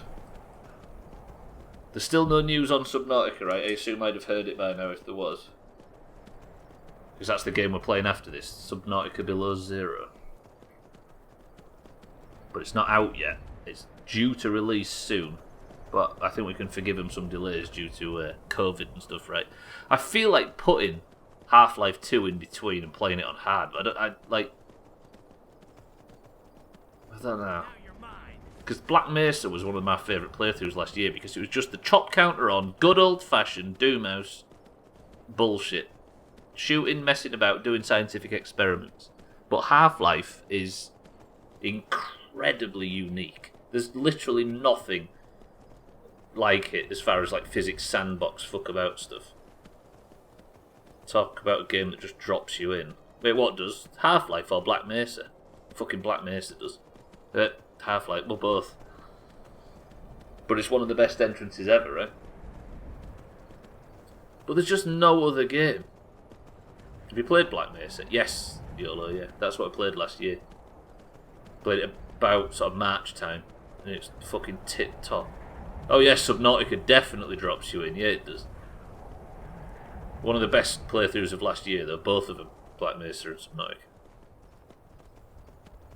There's still no news on Subnautica, right? I assume I'd have heard it by now if there was. Because that's the game we're playing after this, Subnautica Below Zero. But it's not out yet. It's due to release soon. But I think we can forgive them some delays due to COVID and stuff, right? I feel like putting Half-Life 2 in between and playing it on hard. I don't know. Because Black Mesa was one of my favourite playthroughs last year because it was just the chop counter on good old-fashioned Doomhaus bullshit. Shooting, messing about, doing scientific experiments. But Half-Life is incredibly unique. There's literally nothing like it as far as like physics sandbox fuck about stuff. Talk about a game that just drops you in. Wait, what does? Half-Life or Black Mesa? Fucking Black Mesa does. Half-Life, well both. But it's one of the best entrances ever, right? But there's just no other game. Have you played Black Mesa? Yes, YOLO, yeah. That's what I played last year. Played it about sort of March time. And it's fucking tip top. Oh yes, Subnautica definitely drops you in. Yeah, it does. One of the best playthroughs of last year, though. Both of them. Black Mesa and Subnautica.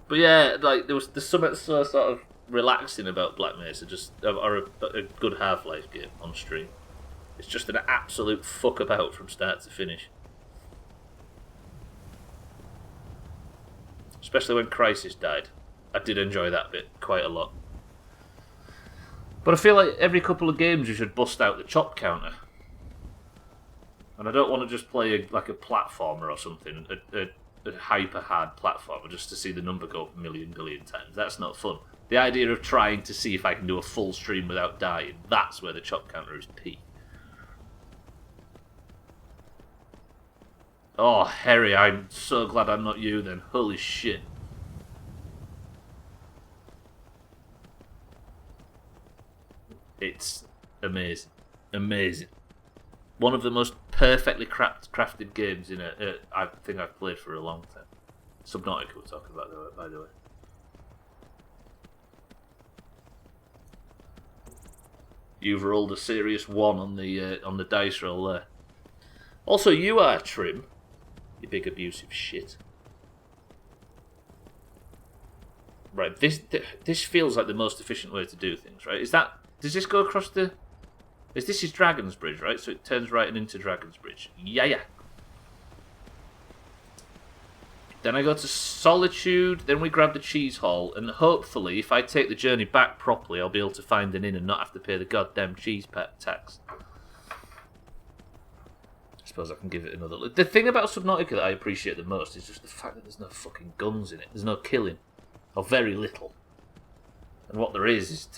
But yeah, like there's something so sort of relaxing about Black Mesa, or a good Half-Life game on stream. It's just an absolute fuck about from start to finish. Especially when Crisis died. I did enjoy that bit quite a lot. But I feel like every couple of games you should bust out the chop counter. And I don't want to just play like a platformer or something, a hyper hard platformer, just to see the number go up a million billion times. That's not fun. The idea of trying to see if I can do a full stream without dying, that's where the chop counter is peak. Oh, Harry, I'm so glad I'm not you then. Holy shit. It's amazing. Amazing. One of the most perfectly crafted games in I think I've played for a long time. Subnautica we're talking about, by the way. You've rolled a serious 1 on the dice roll there. Also, you are Trim. You big abusive shit. Right, this feels like the most efficient way to do things, right? Does this go across the... This is Dragon's Bridge, right? So it turns right and into Dragon's Bridge. Yeah. Then I go to Solitude, then we grab the Cheese Hall, and hopefully, if I take the journey back properly, I'll be able to find an inn and not have to pay the goddamn cheese tax. I suppose I can give it another look. The thing about Subnautica that I appreciate the most is just the fact that there's no fucking guns in it. There's no killing. Or very little. And what there is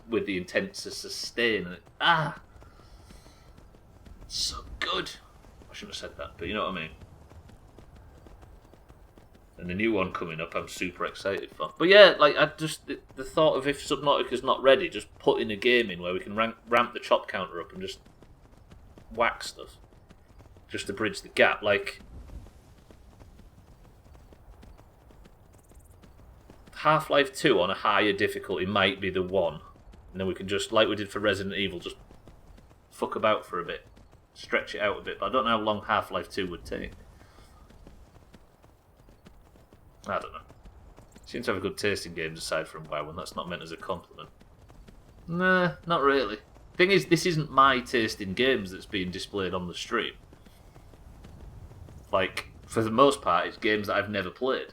with the intent to sustain. And so good. I shouldn't have said that, but you know what I mean. And the new one coming up, I'm super excited for. But yeah, like the thought of if Subnautica's not ready, just putting a game in where we can ramp the chop counter up and just whack stuff, just to bridge the gap. Like Half-Life 2 on a higher difficulty might be the one. And then we can just, like we did for Resident Evil, just fuck about for a bit. Stretch it out a bit. But I don't know how long Half-Life 2 would take. I don't know. Seems to have a good taste in games aside from WoW, and that's not meant as a compliment. Nah, not really. Thing is, this isn't my taste in games that's being displayed on the stream. Like, for the most part, it's games that I've never played.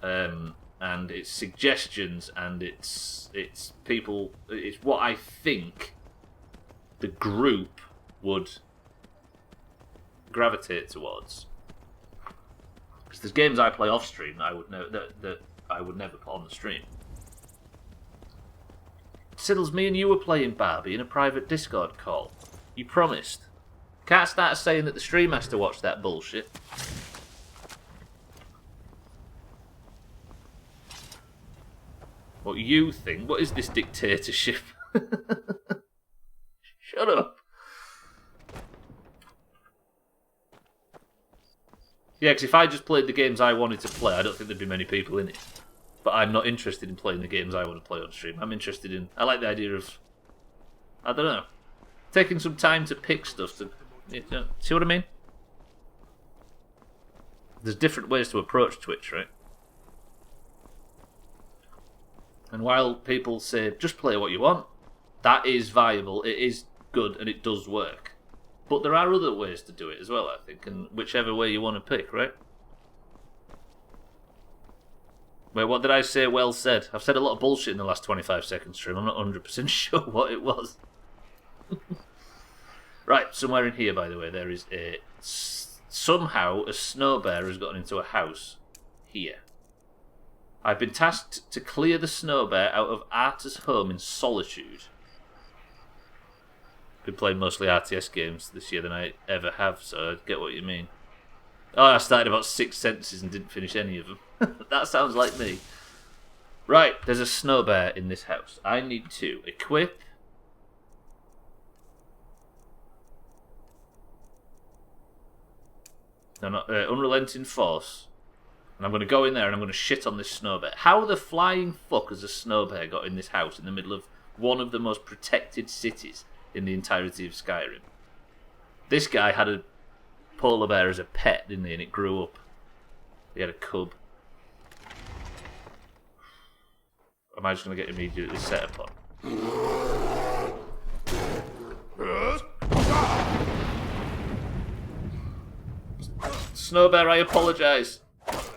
And it's suggestions, and it's people. It's what I think the group would gravitate towards. Because there's games I play off stream that I would never put on the stream. Siddles, me and you were playing Barbie in a private Discord call. You promised. Can't start saying that the stream has to watch that bullshit. what you think. What is this dictatorship? Shut up. Yeah, because if I just played the games I wanted to play, I don't think there'd be many people in it. But I'm not interested in playing the games I want to play on stream. I'm interested in... I like the idea of... I don't know. Taking some time to pick stuff to... You know, see what I mean? There's different ways to approach Twitch, right? And while people say, just play what you want, that is viable, it is good, and it does work. But there are other ways to do it as well, I think, and whichever way you want to pick, right? Wait, what did I say? Well said. I've said a lot of bullshit in the last 25 seconds stream. I'm not 100% sure what it was. Right, somewhere in here, by the way, there is a... Somehow, a snow bear has gotten into a house here. I've been tasked to clear the snow bear out of Arta's home in Solitude. Been playing mostly RTS games this year than I ever have, so I get what you mean. Oh, I started about 6 sentences and didn't finish any of them. That sounds like me. Right, there's a snow bear in this house. I need to equip... No, not Unrelenting Force. And I'm going to go in there and I'm going to shit on this snow bear. How the flying fuck has a snow bear got in this house in the middle of one of the most protected cities in the entirety of Skyrim? This guy had a polar bear as a pet, didn't he? And it grew up. He had a cub. Am I just going to get immediately set upon? Snow bear, I apologise.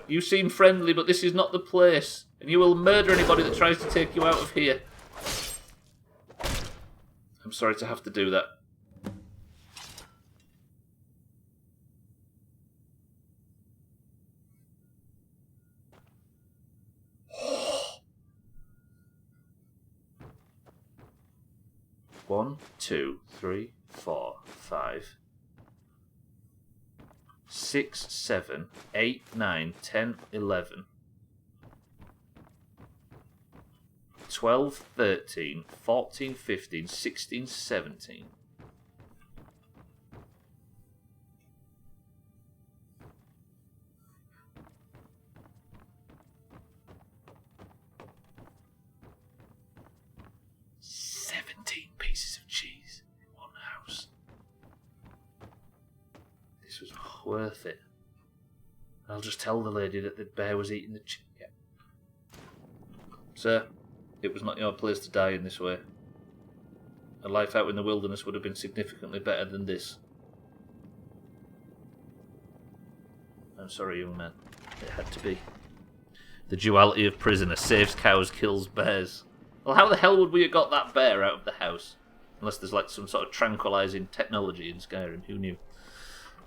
You seem friendly, but this is not the place. And you will murder anybody that tries to take you out of here. I'm sorry to have to do that. One, 2, 3, 4, 5, 6, 7, 8, 9, 10, 11, 12, 13, 14, 15, 16, 17. Pieces of cheese in one house. This was worth it. I'll just tell the lady that the bear was eating the cheese. Yeah. Sir, it was not your place to die in this way. A life out in the wilderness would have been significantly better than this. I'm sorry, young man. It had to be. The duality of prisoner saves cows, kills bears. Well, how the hell would we have got that bear out of the house? Unless there's like some sort of tranquilizing technology in Skyrim. Who knew?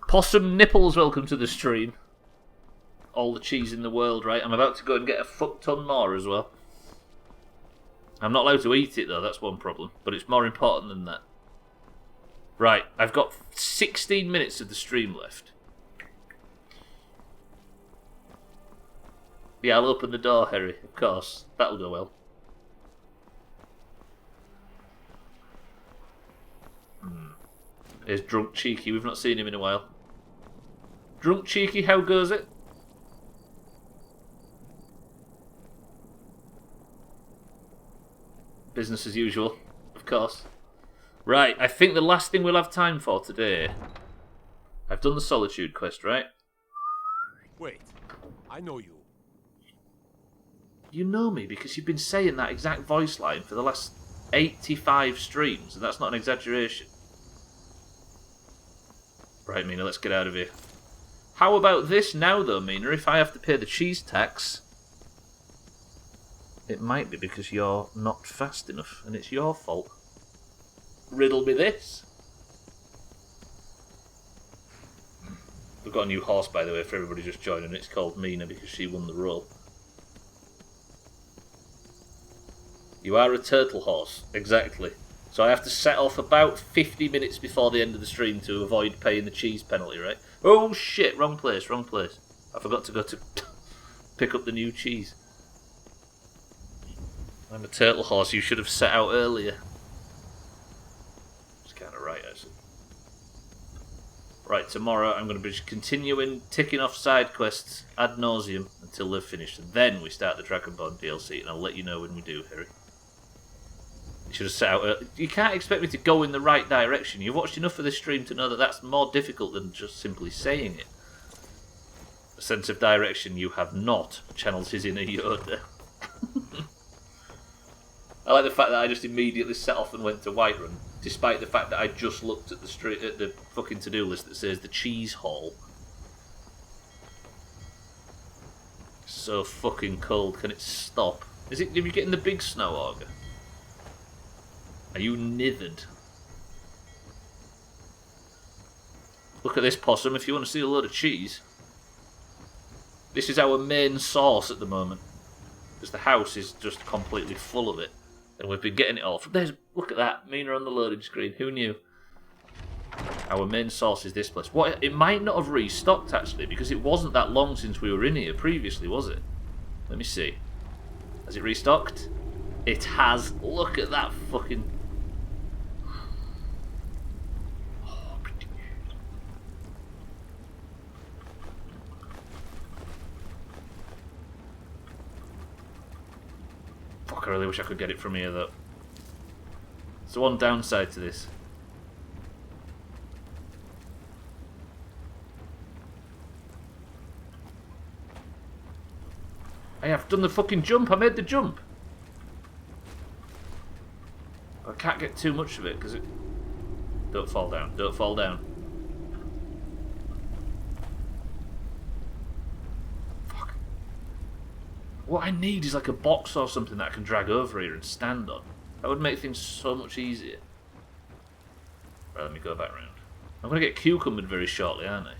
Possum Nipples, welcome to the stream. All the cheese in the world, right? I'm about to go and get a fuck ton more as well. I'm not allowed to eat it though, that's one problem. But it's more important than that. Right, I've got 16 minutes of the stream left. Yeah, I'll open the door, Harry, of course. That'll go well. Here's Drunk Cheeky, we've not seen him in a while. Drunk Cheeky, how goes it? Business as usual, of course. Right, I think the last thing we'll have time for today... I've done the Solitude quest, right? Wait, I know you. You know me because you've been saying that exact voice line for the last 85 streams, and that's not an exaggeration. Right, Mina, let's get out of here. How about this now, though, Mina? If I have to pay the cheese tax, it might be because you're not fast enough, and it's your fault. Riddle me this. We've got a new horse, by the way, for everybody just joining. It's called Mina because she won the role. You are a turtle horse, exactly. So I have to set off about 50 minutes before the end of the stream to avoid paying the cheese penalty, right? Oh shit, wrong place, wrong place. I forgot to go to pick up the new cheese. I'm a turtle horse. You should have set out earlier. It's kind of right, actually. Right, tomorrow I'm going to be continuing ticking off side quests ad nauseum until they're finished. And then we start the Dragonborn DLC, and I'll let you know when we do, Harry. You should have set out early. You can't expect me to go in the right direction. You've watched enough of this stream to know that that's more difficult than just simply saying it. A sense of direction you have not, channels his inner Yoda. I like the fact that I just immediately set off and went to Whiterun, despite the fact that I just looked at the fucking to-do list that says the cheese hall. So fucking cold. Can it stop? Are you getting the big snow, Augur? Are you nithered? Look at this possum if you want to see a load of cheese. This is our main source at the moment. Because the house is just completely full of it. And we've been getting it all from... Look at that. Mina on the loading screen. Who knew? Our main source is this place. It might not have restocked, actually, because it wasn't that long since we were in here previously, was it? Let me see. Has it restocked? It has. Look at that fucking... Fuck, I really wish I could get it from here, though. It's the one downside to this. Hey, I've done the fucking jump. I made the jump. I can't get too much of it because it... Don't fall down. Don't fall down. Fuck. What I need is like a box or something that I can drag over here and stand on. That would make things so much easier. Right, let me go back round. I'm going to get cucumbered very shortly, aren't I?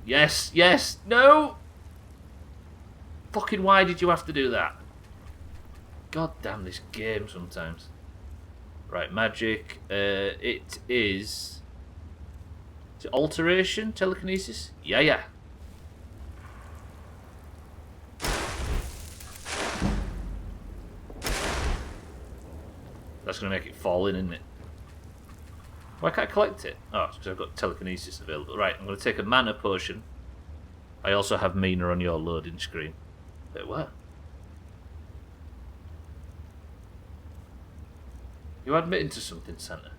Yes, yes, no! Fucking why did you have to do that? God damn this game sometimes. Right, magic. It is... Is it alteration? Telekinesis? Yeah, yeah. That's going to make it fall in, isn't it? Why can't I collect it? Oh, it's because I've got telekinesis available. Right, I'm going to take a mana potion. I also have Mina on your loading screen. Wait, what? You admitting to something, Santa?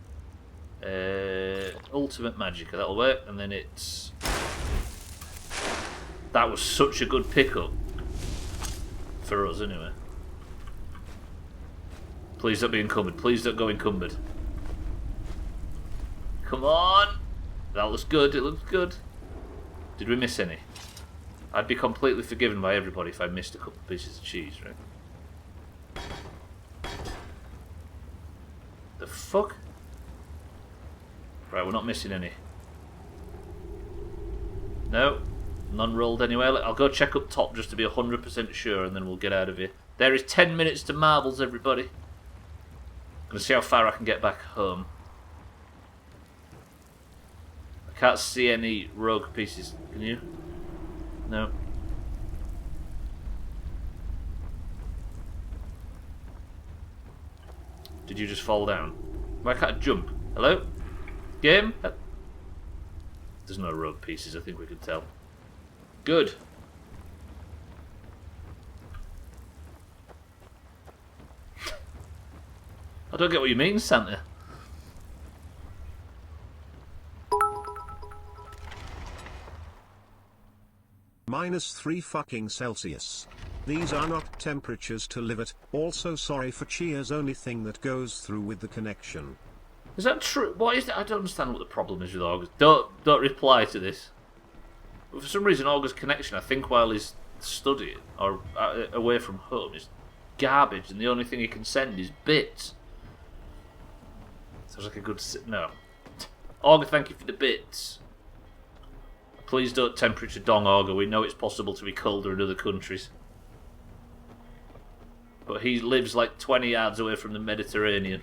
Ultimate Magicka, that'll work. And then it's... That was such a good pickup. For us, anyway. Please don't be encumbered. Please don't go encumbered. Come on! That looks good. It looks good. Did we miss any? I'd be completely forgiven by everybody if I missed a couple of pieces of cheese, right? The fuck? Right, we're not missing any. No. None rolled anywhere. I'll go check up top just to be 100% sure and then we'll get out of here. There is 10 minutes to marbles, everybody. I'm going to see how far I can get back home. I can't see any rogue pieces. Can you? No. Did you just fall down? Why can't I jump? Hello? Game? There's no rogue pieces, I think we could tell. Good. I don't get what you mean, Santa. -3 fucking Celsius. These are not temperatures to live at. Also sorry for Chia's only thing that goes through with the connection. Is that true? What is that? I don't understand what the problem is with August. Don't reply to this. But for some reason, August's connection, I think while he's studying or away from home, is garbage, and the only thing he can send is bits. Sounds like a good... No. August, thank you for the bits. Please don't temperature dong Augur. We know it's possible to be colder in other countries. But he lives like 20 yards away from the Mediterranean.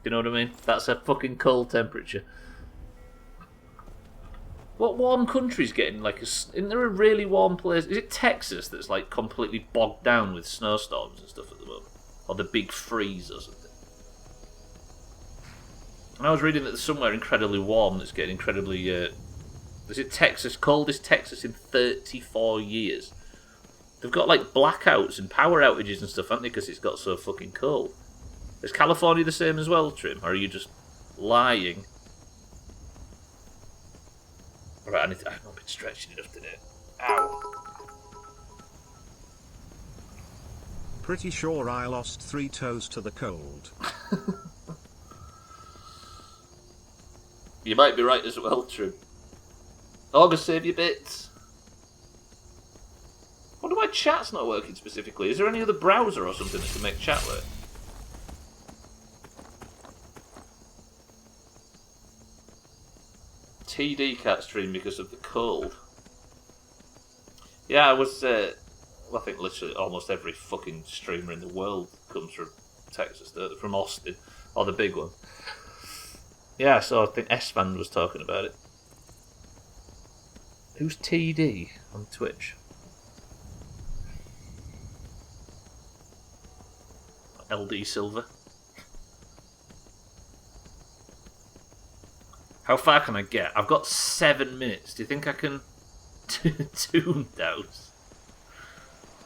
You know what I mean? That's a fucking cold temperature. What warm country's getting like isn't there a really warm place? Is it Texas that's like completely bogged down with snowstorms and stuff at the moment? Or the big freeze or something? And I was reading that there's somewhere incredibly warm that's getting incredibly... is it Texas? Coldest Texas in 34 years. They've got like blackouts and power outages and stuff, haven't they? Because it's got so fucking cold. Is California the same as well, Trim? Or are you just lying? Right, I've not been stretching enough today. Ow. Pretty sure I lost 3 toes to the cold. You might be right as well, Trim. August, save your bits. I wonder why chat's not working specifically. Is there any other browser or something that can make chat work? TD can't stream because of the cold. Yeah, I was... well, I think literally almost every fucking streamer in the world comes from Texas, from Austin, or the big one. Yeah, so I think S-Fan was talking about it. Who's TD on Twitch? LD Silver. How far can I get? I've got 7 minutes. Do you think I can... Doomhaus?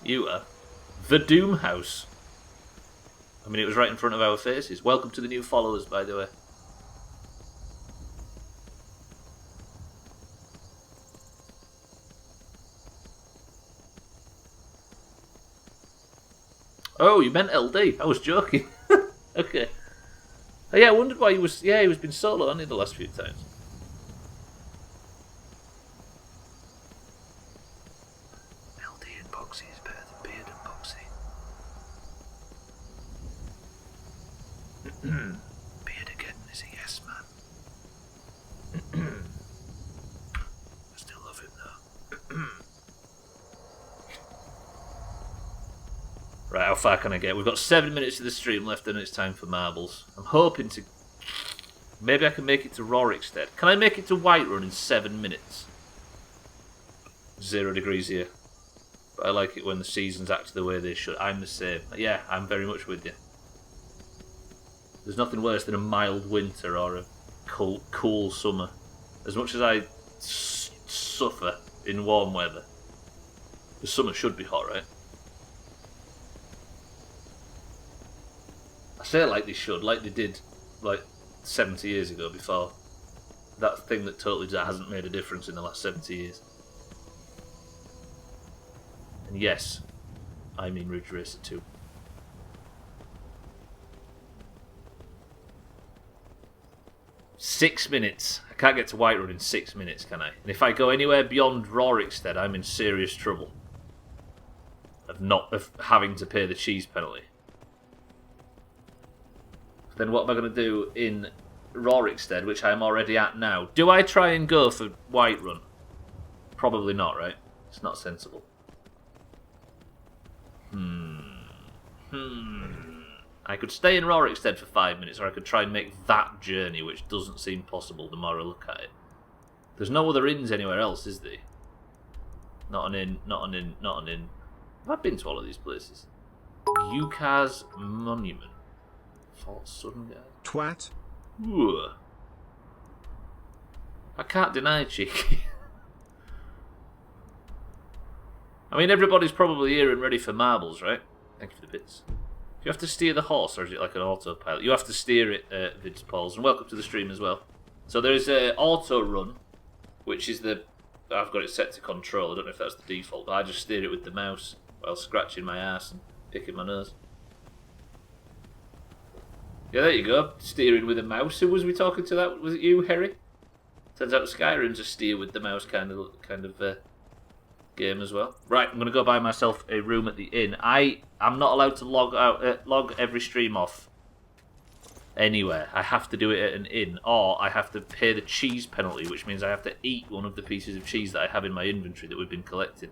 You are. The Doomhaus. I mean, it was right in front of our faces. Welcome to the new followers, by the way. Oh, you meant LD. I was joking. Okay. Oh, yeah, I wondered why he was... Yeah, he was been solo, hasn't he, the last few times? LD and Boxy is better than Beard and Boxy. Beard again is a yes man. I still love him though. Right, how far can I get? We've got 7 minutes of the stream left and it's time for marbles. I'm hoping to... Maybe I can make it to Rorikstead. Can I make it to Whiterun in 7 minutes? 0 degrees here. But I like it when the seasons act the way they should. I'm the same. Yeah, I'm very much with you. There's nothing worse than a mild winter or a cool summer. As much as I suffer in warm weather. The summer should be hot, right? I say it like they should, like they did like 70 years ago before. That thing that totally hasn't made a difference in the last 70 years. And yes, I mean Ridge Racer 2. Six minutes. I can't get to Whiterun in 6 minutes, can I? And if I go anywhere beyond Rorikstead, I'm in serious trouble. Of having to pay the cheese penalty. Then what am I going to do in Rorikstead, which I'm already at now? Do I try and go for Whiterun? Probably not, right? It's not sensible. I could stay in Rorikstead for 5 minutes, or I could try and make that journey, which doesn't seem possible the more I look at it. There's no other inns anywhere else, is there? Not an inn, not an inn, not an inn. Have I been to all of these places? Yuka's Monument. Fort Sudden Twat. Ooh. I can't deny cheeky. I mean, everybody's probably here and ready for marbles, right? Thank you for the bits. Do you have to steer the horse, or is it like an autopilot? You have to steer it, Vince Pauls, and welcome to the stream as well. So there is a auto run, which is the... I've got it set to control. I don't know if that's the default, but I just steer it with the mouse while scratching my ass and picking my nose. Yeah, there you go. Steering with a mouse. Who was we talking to? That was it you, Harry? Turns out Skyrim's a steer with the mouse kind of game as well. Right, I'm gonna go buy myself a room at the inn. I'm not allowed to log every stream off anywhere. I have to do it at an inn, or I have to pay the cheese penalty, which means I have to eat one of the pieces of cheese that I have in my inventory that we've been collecting.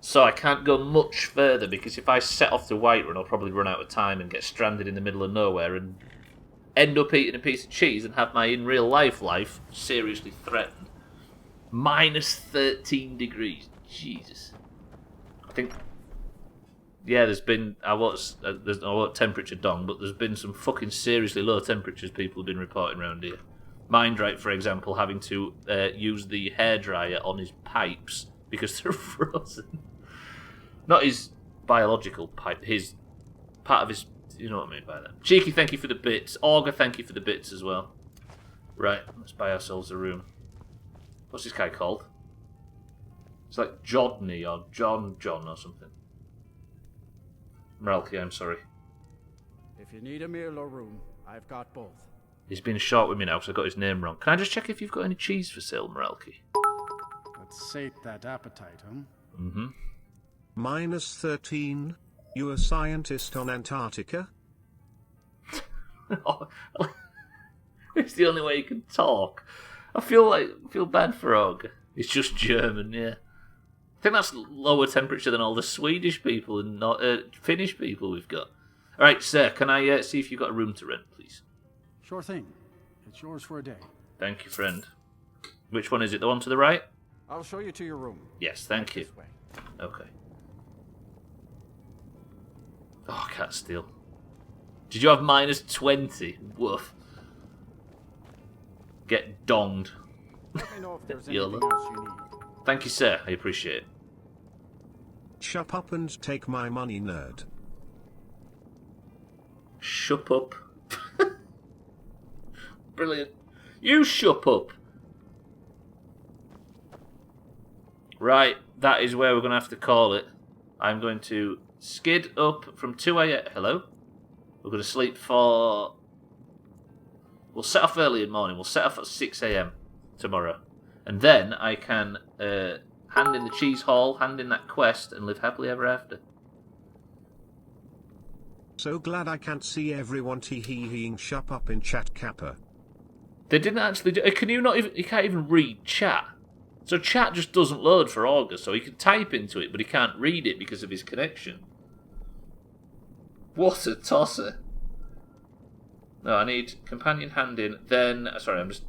So I can't go much further, because if I set off to Whiterun, I'll probably run out of time and get stranded in the middle of nowhere and end up eating a piece of cheese and have my in-real-life life seriously threatened. Minus 13 degrees. Jesus. I think... Yeah, there's been... I won't temperature dong, but there's been some fucking seriously low temperatures people have been reporting around here. Mindright, for example, having to use the hairdryer on his pipes because they're frozen. Not his biological pipe, his... part of his... You know what I mean by that. Cheeky, thank you for the bits. Augur, thank you for the bits as well. Right, let's buy ourselves a room. What's this guy called? It's like Jodney or John or something. Merelki, I'm sorry. If you need a meal or room, I've got both. He's been short with me now because I got his name wrong. Can I just check if you've got any cheese for sale, Merelki? Let's sate that appetite, huh? Mm-hmm. Minus 13? You a scientist on Antarctica? It's the only way he can talk. I feel bad for Og. It's just German, yeah. I think that's lower temperature than all the Swedish people and not Finnish people we've got. All right, sir, can I see if you've got a room to rent, please? Sure thing. It's yours for a day. Thank you, friend. Which one is it? The one to the right? I'll show you to your room. Yes, thank you. Okay. Oh, I can't steal. Did you have minus 20? Woof. Get donged. Let me know if there's anything else you need. Thank you, sir. I appreciate it. Shut up and take my money, nerd. Shut up. Brilliant. You shut up. Right, that is where we're going to have to call it. I'm going to skid up from 2 a.m. Hello? We're going to sleep for... We'll set off early in the morning. We'll set off at 6 a.m. tomorrow. And then I can hand in the cheese haul, hand in that quest, and live happily ever after. So glad I can't see everyone tee-hee-heeing shut up in chat, Kappa. They didn't actually do... Can you not even... You can't even read chat. So chat just doesn't load for August, so he can type into it, but he can't read it because of his connection. What a tosser. No, I need companion hand in, then... Sorry, I'm just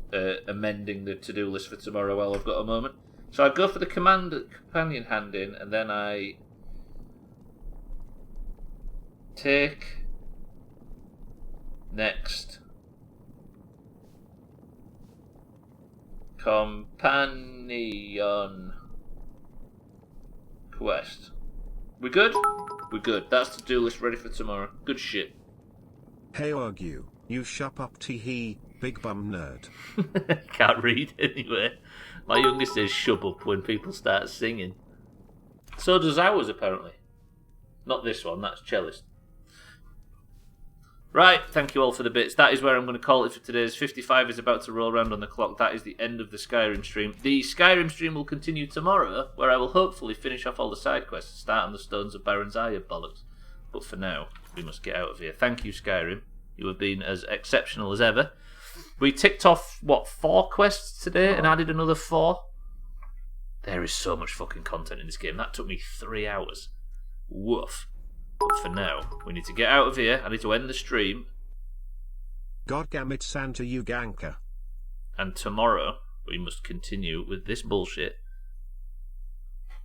amending the to-do list for tomorrow while I've got a moment. So I go for the companion hand in, and then I... take... next... companion... quest. We good? We're good. That's the to-do list ready for tomorrow. Good shit. Hey Argue, you shut up tee-hee, big bum nerd. Can't read anyway. My youngest says shut up when people start singing. So does ours, apparently. Not this one, that's cellist. Right, thank you all for the bits. That is where I'm going to call it for today's 55 is about to roll around on the clock. That is the end of the Skyrim stream. The Skyrim stream will continue tomorrow, where I will hopefully finish off all the side quests and start on the Stones of Baron's Eye bollocks. But for now, we must get out of here. Thank you, Skyrim. You have been as exceptional as ever. We ticked off, 4 quests today and added another 4? There is so much fucking content in this game. That took me 3 hours. Woof. But for now, we need to get out of here. I need to end the stream. Goddammit Santa Uganka. And tomorrow, we must continue with this bullshit.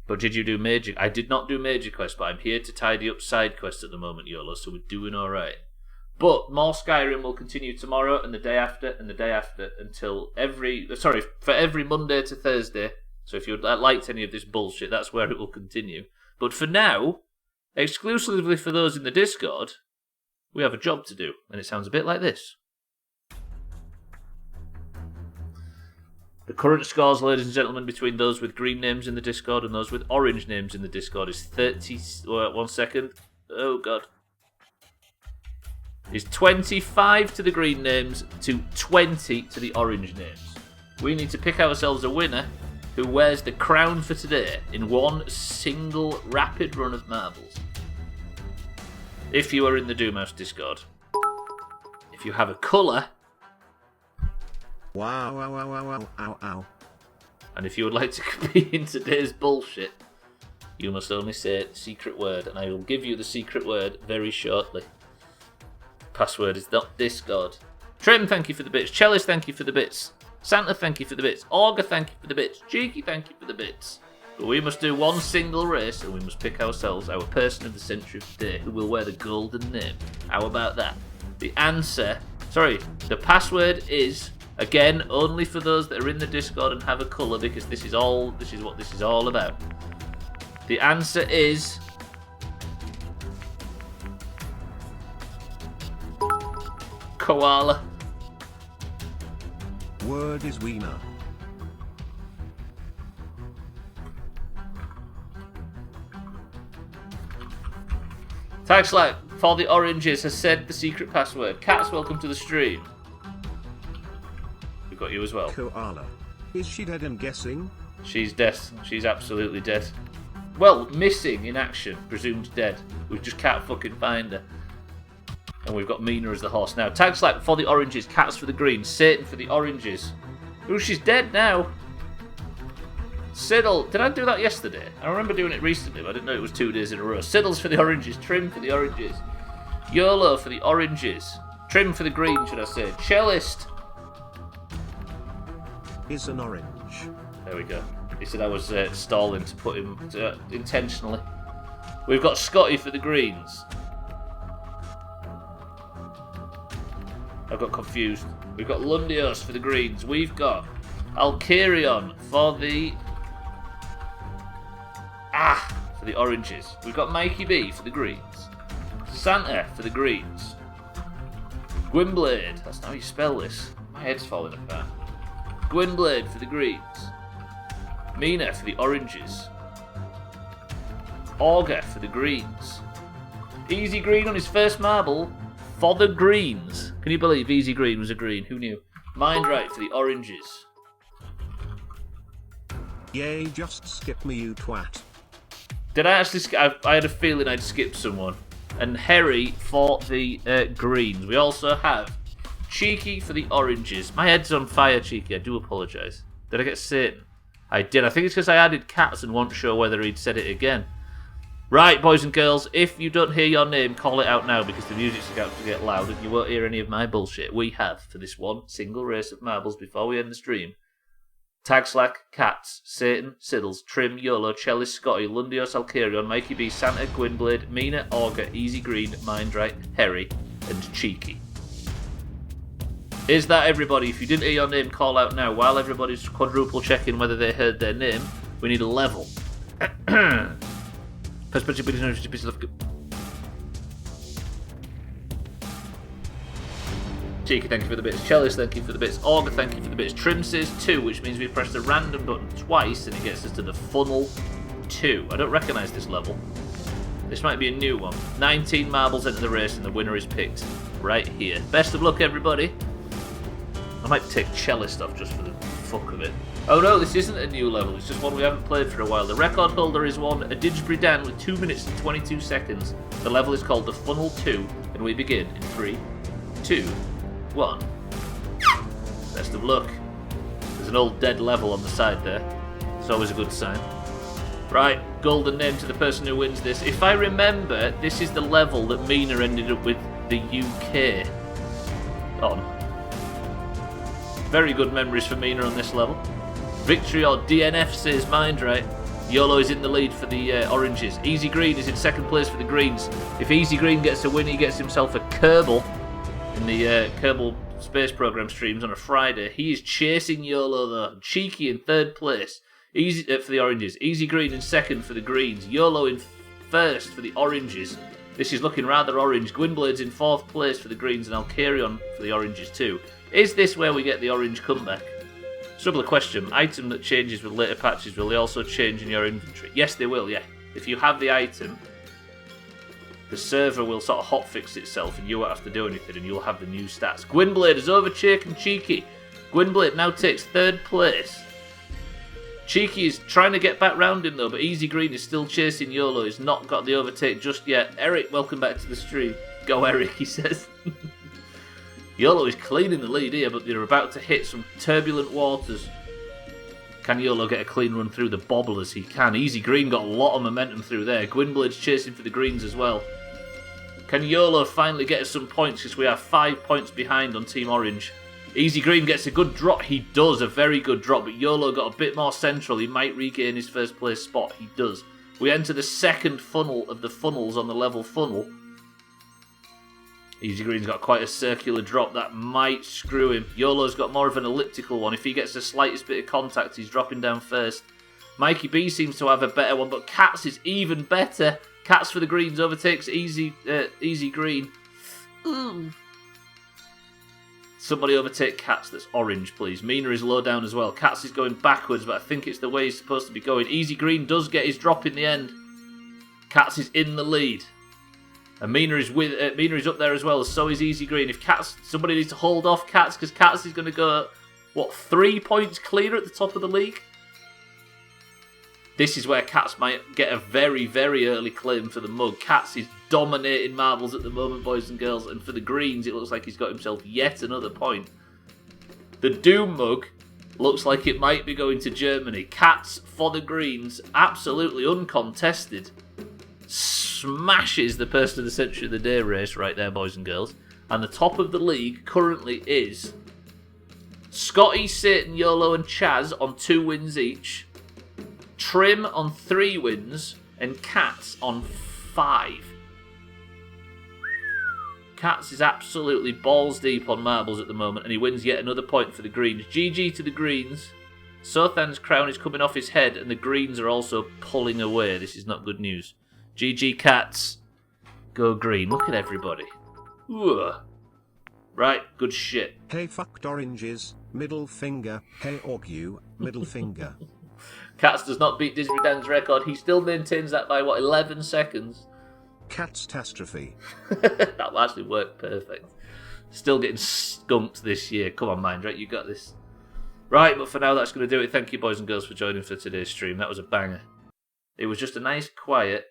But did you do major... I did not do major quests, but I'm here to tidy up side quests at the moment, YOLO, so we're doing alright. But more Skyrim will continue tomorrow and the day after and the day after until for every Monday to Thursday. So if you'd liked any of this bullshit, that's where it will continue. But for now, exclusively for those in the Discord, we have a job to do, and it sounds a bit like this. The current scores, ladies and gentlemen, between those with green names in the Discord and those with orange names in the Discord is 30... 1 second. Oh, God. Is 25 to the green names to 20 to the orange names. We need to pick ourselves a winner who wears the crown for today in one single rapid run of marbles. If you are in the Doomhaus Discord. If you have a colour. Wow, wow, wow, wow, wow, ow, ow. And if you would like to compete in today's bullshit, You must only say the secret word, and I will give you the secret word very shortly. Password is not Discord. Trim, thank you for the bits. Chellis, thank you for the bits. Santa, thank you for the bits. Augur, thank you for the bits. Cheeky, thank you for the bits. But we must do one single race, and we must pick ourselves our person of the century of the day who will wear the golden name. How about that? The password is, again, only for those that are in the Discord and have a colour, because this is what this is all about. The answer is koala. Word is wiener. Taxlight for the oranges has said the secret password. Cats, welcome to the stream. We've got you as well. Koala. Is she dead, I'm guessing? She's dead. She's absolutely dead. Well, missing in action. Presumed dead. We just can't fucking find her. And we've got Mina as the horse now. Taxlight for the oranges. Cats for the greens. Satan for the oranges. Ooh, she's dead now. Siddle. Did I do that yesterday? I remember doing it recently, but I didn't know it was 2 days in a row. Siddle's for the oranges. Trim for the oranges. YOLO for the oranges. Trim for the green, should I say. Cellist is an orange. There we go. He said I was stalling to put him intentionally. We've got Scotty for the greens. I've got confused. We've got Lundios for the greens. We've got Alkarion for the for the oranges. We've got Mikey B for the greens. Santa for the greens. Gwynblade. That's not how you spell this. My head's falling apart. Gwynblade for the greens. Mina for the oranges. Augur for the greens. Easy Green on his first marble for the greens. Can you believe Easy Green was a green? Who knew? Mindright for the oranges. Yay, just skip me, you twat. Did I actually skip? I had a feeling I'd skipped someone. And Harry for the greens. We also have Cheeky for the oranges. My head's on fire, Cheeky. I do apologise. Did I get Satan? I did. I think it's because I added cats and wasn't sure whether he'd said it again. Right, boys and girls, if you don't hear your name, call it out now because the music's about to get loud and you won't hear any of my bullshit. We have, for this one single race of marbles before we end the stream, Tagslack, Cats, Satan, Siddles, Trim, YOLO, Chellis, Scotty, Lundios, Alkarion, Mikey B, Santa, Gwynblade, Mina, Augur, Easy Green, Mindright, Harry, and Cheeky. Is that everybody? If you didn't hear your name, call out now. While everybody's quadruple checking whether they heard their name, we need a level. Cheeky, thank you for the bits. Chellis, thank you for the bits. Augur, thank you for the bits. Trim says 2, which means we press the random button twice and it gets us to the funnel 2. I don't recognise this level. This might be a new one. 19 marbles enter the race and the winner is picked right here. Best of luck, everybody. I might take Cellist off just for the fuck of it. Oh no, this isn't a new level, it's just one we haven't played for a while. The record holder is one, a Didsbury Dan with 2 minutes and 22 seconds. The level is called the Funnel 2, and we begin in 3, 2, 1. Best of luck. There's an old dead level on the side there. It's always a good sign. Right, golden name to the person who wins this. If I remember, this is the level that Mina ended up with the UK on. Very good memories for Mina on this level. Victory or DNF says Mindright. YOLO is in the lead for the oranges. Easy Green is in second place for the greens. If Easy Green gets a win, he gets himself a Kerbal in the Kerbal Space Program streams on a Friday. He is chasing YOLO though. Cheeky in third place Easy for the oranges. Easy Green in second for the greens. YOLO in first for the oranges. This is looking rather orange. Gwynblade's in fourth place for the greens and Alkarion for the oranges too. Is this where we get the orange comeback? Stubbler question. Item that changes with later patches, will they also change in your inventory? Yes, they will, yeah. If you have the item, the server will sort of hotfix itself and you won't have to do anything and you'll have the new stats. Gwynblade is overtaken Cheeky. Gwynblade now takes third place. Cheeky is trying to get back round him though, but Easy Green is still chasing YOLO. He's not got the overtake just yet. Eric, welcome back to the stream. Go Eric, he says. YOLO is clean in the lead here, but they're about to hit some turbulent waters. Can YOLO get a clean run through the bobblers? He can. Easy Green got a lot of momentum through there. Gwynblade's chasing for the greens as well. Can YOLO finally get us some points? Because we are 5 points behind on Team Orange. Easy Green gets a good drop. He does, a very good drop. But YOLO got a bit more central. He might regain his first place spot. He does. We enter the second funnel of the funnels on the level funnel. Easy Green's got quite a circular drop. That might screw him. YOLO's got more of an elliptical one. If he gets the slightest bit of contact, he's dropping down first. Mikey B seems to have a better one, but Cats is even better. Cats for the greens overtakes Easy Green. Ooh. Somebody overtake Cats that's orange, please. Mina is low down as well. Cats is going backwards, but I think it's the way he's supposed to be going. Easy Green does get his drop in the end. Cats is in the lead. And Mina is up there as well, so is Easy Green. If Cats, somebody needs to hold off Cats, because Cats is going to go, 3 points clear at the top of the league? This is where Cats might get a very, very early claim for the mug. Cats is dominating marbles at the moment, boys and girls, and for the greens, it looks like he's got himself yet another point. The Doom mug looks like it might be going to Germany. Cats for the greens, absolutely uncontested. Smashes the Person of the Century of the Day race right there, boys and girls. And the top of the league currently is Scotty, Satan, YOLO and Chaz on 2 wins each. Trim on 3 wins. And Cats on 5. Cats is absolutely balls deep on marbles at the moment, and he wins yet another point for the greens. GG to the greens. Sothan's crown is coming off his head, and the greens are also pulling away. This is not good news. GG Cats. Go green. Look at everybody. Ugh. Right, good shit. Hey fucked oranges, middle finger. Hey Orgu, middle finger. Cats does not beat Disney Dan's record. He still maintains that by, 11 seconds? Catastrophe. That will actually work perfect. Still getting skunked this year. Come on, Mindrat, you got this. Right, but for now, that's going to do it. Thank you, boys and girls, for joining for today's stream. That was a banger. It was just a nice, quiet,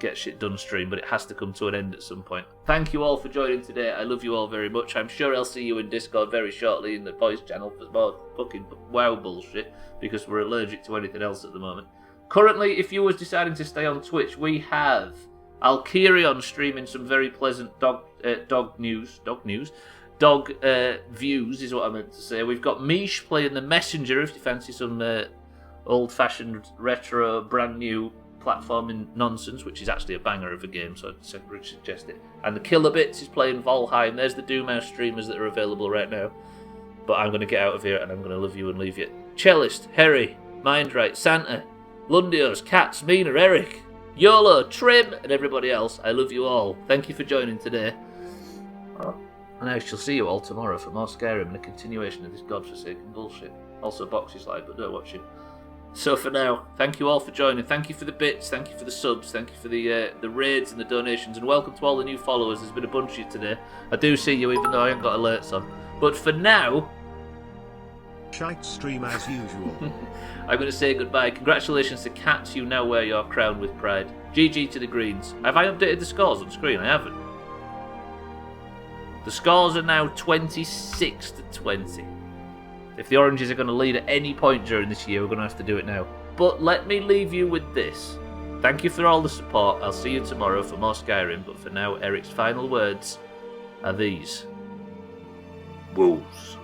get shit done stream, but it has to come to an end at some point. Thank you all for joining today. I love you all very much. I'm sure I'll see you in Discord very shortly in the voice channel for more fucking wow bullshit, because we're allergic to anything else at the moment. Currently, if you was deciding to stay on Twitch, we have Alkirion streaming some very pleasant dog views is what I meant to say. We've got Mish playing the Messenger if you fancy some old-fashioned, retro, brand new platforming nonsense, which is actually a banger of a game, so I'd suggest it. And the Killer Bits is playing Valheim. There's the Doomhaus streamers that are available right now. But I'm going to get out of here and I'm going to love you and leave you. Cellist, Harry, Mindright, Santa, Lundios, Cats, Mina, Eric, YOLO, Trim, and everybody else. I love you all. Thank you for joining today. And I shall see you all tomorrow for more Skyrim and a continuation of this godforsaken bullshit. Also Boxy Slide, but don't watch it. So for now, thank you all for joining. Thank you for the bits, thank you for the subs, thank you for the raids and the donations, and welcome to all the new followers. There's been a bunch of you today. I do see you even though I haven't got alerts on. But for now, shite stream as usual. I'm going to say goodbye. Congratulations to Cats, you now wear your crown with pride. GG to the greens. Have I updated the scores on screen? I haven't. The scores are now 26 to 20. If the Oranges are going to lead at any point during this year, we're going to have to do it now. But let me leave you with this. Thank you for all the support. I'll see you tomorrow for more Skyrim. But for now, Eric's final words are these. Wolves.